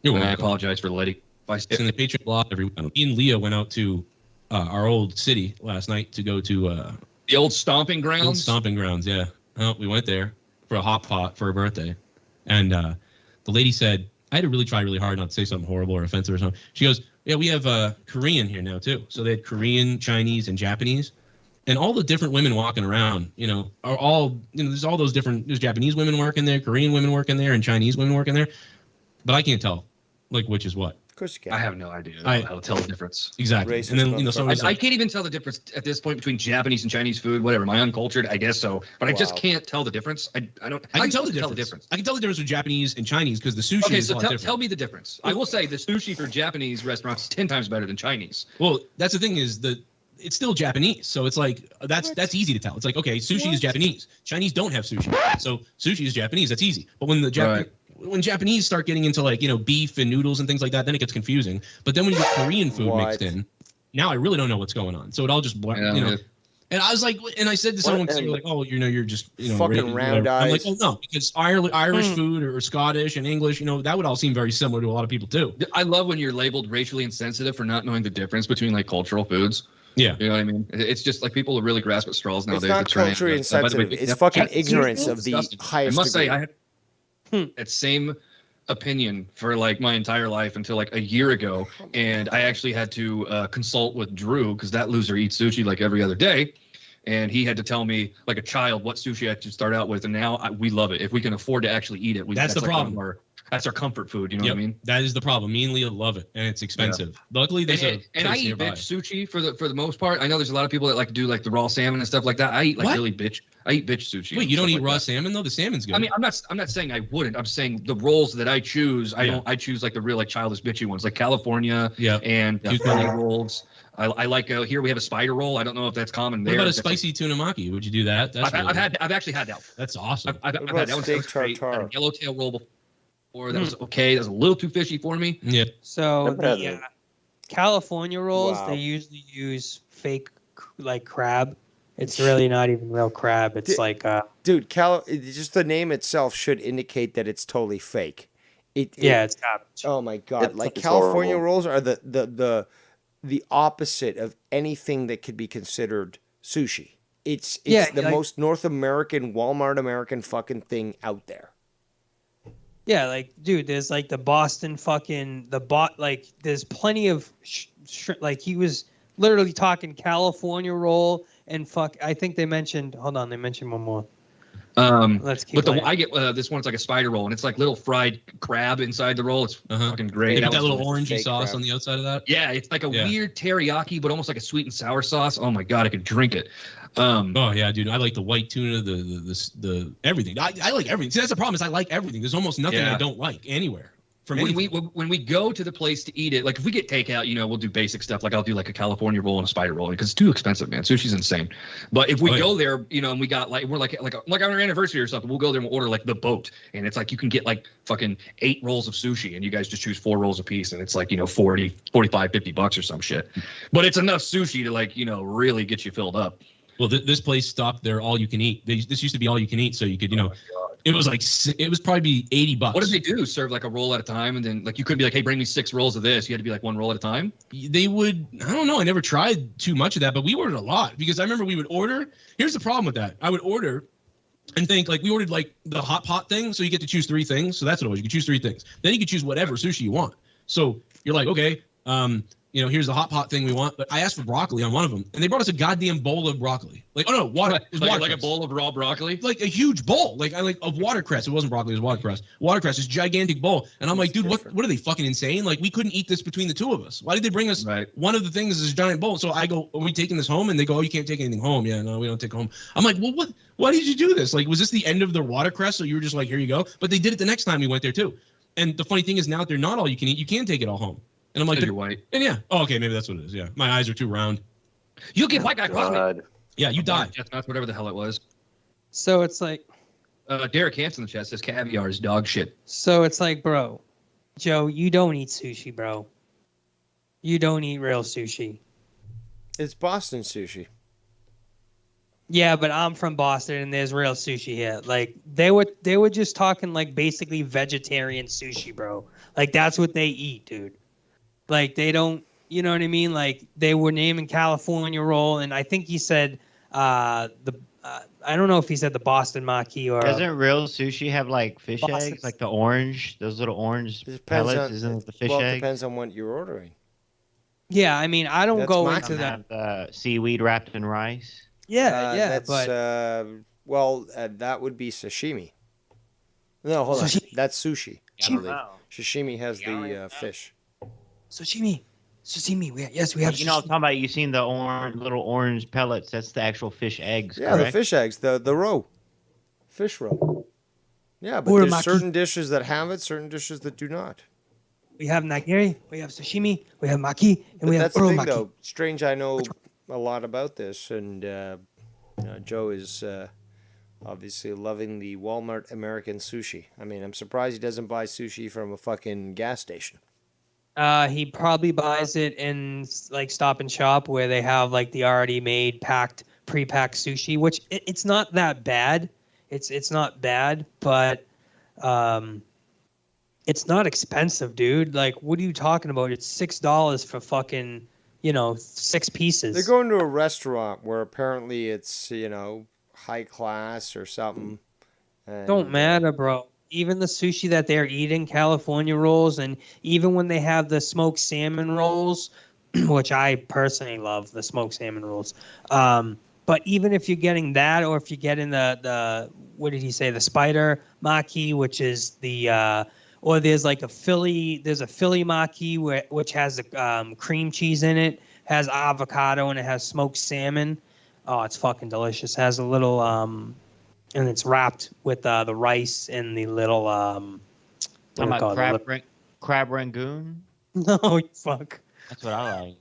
You're And I welcome. apologize for letting. It's in the Patreon blog every week. Me and Leah went out to our old city last night to go to The old stomping grounds. Old stomping grounds, yeah. Oh, we went there for a hot pot for her birthday, and the lady said, I had to really try really hard not to say something horrible or offensive or something. She goes, yeah, we have Korean here now too. So they had Korean, Chinese, and Japanese. And all the different women walking around, are all, there's all those different, there's Japanese women working there, Korean women working there, and Chinese women working there. But I can't tell, like, which is what. Of course you can. I have no idea how to tell the difference. Exactly. Racist And then, I can't even tell the difference at this point between Japanese and Chinese food. Whatever. Am I uncultured? I guess so. But I just can't tell the difference. I don't. I can tell the difference. I can tell the difference with Japanese and Chinese because the sushi Okay, is so a lot different. tell me the difference. I will say the sushi for Japanese restaurants is 10 times better than Chinese. Well, that's the thing is it's still Japanese, so it's like that's easy to tell. It's like, okay, sushi is Japanese. Chinese don't have sushi, so sushi is Japanese. That's easy. But when when Japanese start getting into like beef and noodles and things like that, then it gets confusing. But then when you get Korean food mixed in, now I really don't know what's going on. So it all just And I was like, and I said to someone, they were like, oh, you're just fucking round eyes. I'm like, oh no, because Irish food or Scottish and English, that would all seem very similar to a lot of people too. I love when you're labeled racially insensitive for not knowing the difference between like cultural foods. Yeah. You know what I mean? It's just like people really grasp at straws nowadays. It's not culturally insensitive. It's fucking ignorance of the highest I must degree. say, I had that same opinion for like my entire life until like a year ago. And I actually had to consult with Drew because that loser eats sushi like every other day. And he had to tell me like a child what sushi I should start out with. And now we love it. If we can afford to actually eat it, that's the like problem. That's our comfort food. You know what I mean? That is the problem. Me and Leah love it, and it's expensive. Yeah. Luckily, there's and I eat bitch sushi for the most part. I know there's a lot of people that like to do like the raw salmon and stuff like that. I eat like really bitch. I eat bitch sushi. Wait, you don't eat raw salmon though? The salmon's good. I mean, I'm not saying I wouldn't. I'm saying the rolls that I choose. I choose like the real like childish bitchy ones, like California and Philly rolls. I like here we have a spider roll. I don't know if that's common there. What about a spicy tuna maki? Would you do that? I've actually had that. That's awesome. I've had that one. Steak tartare. Yellowtail roll before. That was okay. That was a little too fishy for me. Yeah. So the California rolls, they usually use fake like crab. It's really not even real crab. It's dude, just the name itself should indicate that it's totally fake. It's garbage. Oh my god! Like California rolls are the opposite of anything that could be considered sushi. It's the most North American, Walmart American fucking thing out there. Yeah, like, dude, there's like the Boston fucking like there's plenty of like he was literally talking California roll and I think they mentioned. Hold on, they mentioned one more. Let's keep. But I get this one's like a spider roll, and it's like little fried crab inside the roll. It's fucking great. They put that little orangey sauce on the outside of that. Yeah, it's like a weird teriyaki, but almost like a sweet and sour sauce. Oh my god, I could drink it. Oh yeah, dude, I like the white tuna, the everything. I like everything. See, that's the problem is I like everything. There's almost nothing I don't like anywhere. When we go to the place to eat it, like if we get takeout, we'll do basic stuff. Like I'll do like a California roll and a spider roll because it's too expensive, man. Sushi's insane. But if we go there, and we got we're like on our anniversary or something, we'll go there and we'll order like the boat, and it's like you can get like fucking 8 rolls of sushi, and you guys just choose 4 rolls a piece, and it's like $40, $45, $50 or some shit. But it's enough sushi to like really get you filled up. Well, this place stopped their all you can eat. This used to be all you can eat, so you could it was probably $80. What did they do? Serve like a roll at a time, and then like you couldn't be like, hey, bring me 6 rolls of this. You had to be like 1 roll at a time. They would. I don't know. I never tried too much of that, but we ordered a lot because I remember we would order. Here's the problem with that. I would order and think like we ordered like the hot pot thing, so you get to choose 3 things. So that's what it was. You could choose 3 things. Then you could choose whatever sushi you want. So you're like, okay, here's the hot pot thing we want. But I asked for broccoli on one of them, and they brought us a goddamn bowl of broccoli. Like, oh no, water. Like a bowl of raw broccoli? Like a huge bowl, of watercress. It wasn't broccoli, it was watercress. Watercress, this gigantic bowl. And I'm like, dude, what are they fucking insane? Like, we couldn't eat this between the 2 of us. Why did they bring us one of the things is this giant bowl? So I go, are we taking this home? And they go, oh, you can't take anything home. Yeah, no, we don't take it home. I'm like, well, why did you do this? Like, was this the end of the watercress? So you were just like, here you go. But they did it the next time we went there too. And the funny thing is now they're not all you can eat. You can take it all home. And I'm like, you're white. And yeah. Oh, okay, maybe that's what it is. Yeah. My eyes are too round. You get white guy problem. Yeah, you died. That's whatever the hell it was. So it's like Derek Hansen in the chat says caviar is dog shit. So it's like, bro, Joe, you don't eat sushi, bro. You don't eat real sushi. It's Boston sushi. Yeah, but I'm from Boston and there's real sushi here. Like they were just talking like basically vegetarian sushi, bro. Like that's what they eat, dude. Like they don't, you know what I mean? Like they were naming California roll, and I think he said I don't know if he said the Boston Maki or Doesn't real sushi have like fish Boston- eggs, like the orange, those little orange pellets? Isn't it the fish well, it eggs? depends on what you're ordering. Yeah, I mean, I don't That's go maki. into that. Have seaweed wrapped in rice. Yeah, That's but that would be sashimi. No, hold on. That's sushi. I Sushi. believe. Sashimi has the fish. sashimi. We have You know, what I'm talking about. You seen the little orange pellets? That's the actual fish eggs. Yeah, correct? the fish eggs, the roe, fish roe. Yeah, but Uramaki. there's certain dishes that have it, certain dishes that do not. We have nigiri, we have sashimi, we have maki, and But we have that's the thing, uromaki. though. Strange, I know a lot about this, and Joe is obviously loving the Walmart American sushi. I mean, I'm surprised he doesn't buy sushi from a fucking gas station. He probably buys it in like Stop and Shop where they have like the already made pre-packed sushi, which it's not that bad. It's not bad, but it's not expensive, dude. Like, what are you talking about? It's $6 for fucking, 6 pieces. They're going to a restaurant where apparently it's, high class or something. And, Don't matter, bro. Even the sushi that they're eating, California rolls, and even when they have the smoked salmon rolls, which I personally love, the smoked salmon rolls. But even if you're getting that, or if you're getting the what did he say, the spider maki, which is the or there's like a Philly maki which has cream cheese in it, has avocado, and it has smoked salmon. Oh, it's fucking delicious. It has a little and it's wrapped with the rice and the little Talking about crab rangoon. No, you fuck. That's what I like.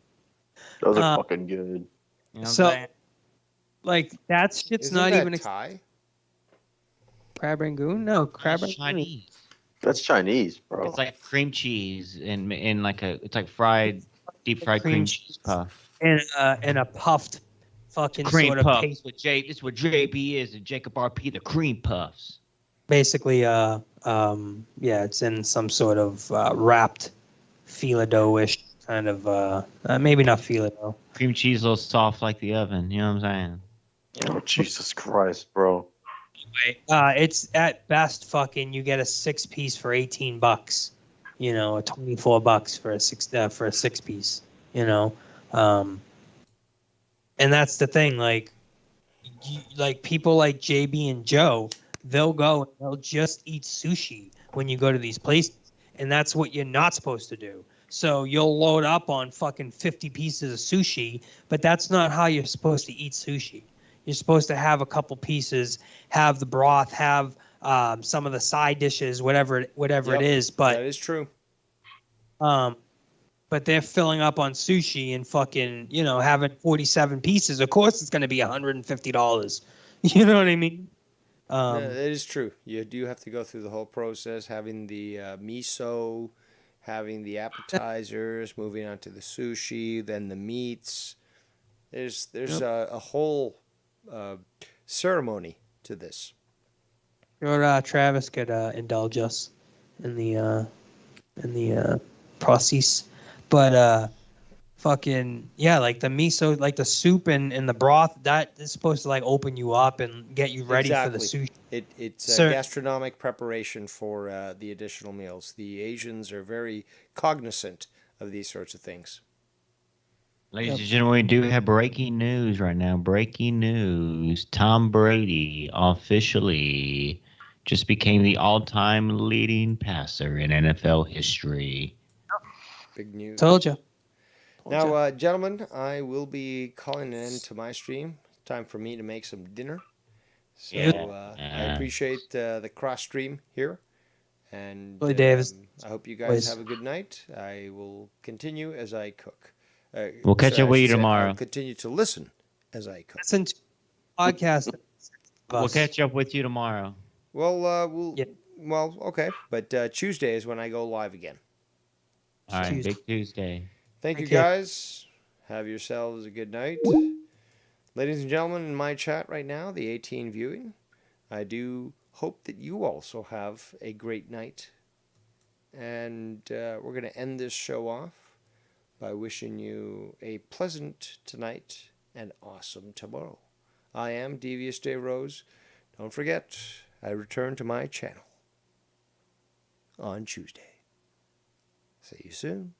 Those are fucking good. You know what I'm So, saying? like, that shit's Isn't not that even Thai? crab rangoon. No, crab It's rangoon. Chinese. That's Chinese, bro. It's like cream cheese in like it's like deep fried cream cheese puff. And a puffed fucking Cream sort of puff. paste. This is what JB is and Jacob RP, the cream puffs. Basically, it's in some sort of wrapped fila dough-ish kind of maybe not fila dough. Cream cheese a little soft like the oven. You know what I'm saying? Oh, Jesus Christ, bro. It's at best fucking you get a 6-piece for $18. $24 for a 6-piece. And that's the thing. Like people like JB and Joe, they'll go and they'll just eat sushi when you go to these places, and that's what you're not supposed to do. So you'll load up on fucking 50 pieces of sushi, but that's not how you're supposed to eat sushi. You're supposed to have a couple pieces, have the broth, have some of the side dishes, whatever it is. But that is true. But they're filling up on sushi and fucking, having 47 pieces. Of course, it's going to be $150. You know what I mean? Yeah, that is true. You do have to go through the whole process, having the miso, having the appetizers, moving on to the sushi, then the meats. There's a whole ceremony to this. Or Travis could indulge us in the process, but fucking yeah, like the miso, like the soup and the broth, that is supposed to like open you up and get you ready for the sushi. It's a gastronomic preparation for the additional meals. The Asians are very cognizant of these sorts of things. Ladies and gentlemen, we do have breaking news right now. Breaking news. Tom Brady officially just became the all-time leading passer in NFL history. Big news. Told you. Now, gentlemen, I will be calling an end to my stream. Time for me to make some dinner. So I appreciate the cross stream here. And Billy Davis. I hope you guys have a good night. I will continue as I cook. We'll catch up with you I'll tomorrow. continue to listen as I cook. Listen to podcast. We'll catch up with you tomorrow. Well, okay. But Tuesday is when I go live again. All right, Big Tuesday. Thank you, Okay. guys. Have yourselves a good night. Ladies and gentlemen, in my chat right now, the 18 viewing, I do hope that you also have a great night. And we're going to end this show off by wishing you a pleasant tonight and awesome tomorrow. I am Devious Dave Rose. Don't forget, I return to my channel on Tuesday. See you soon.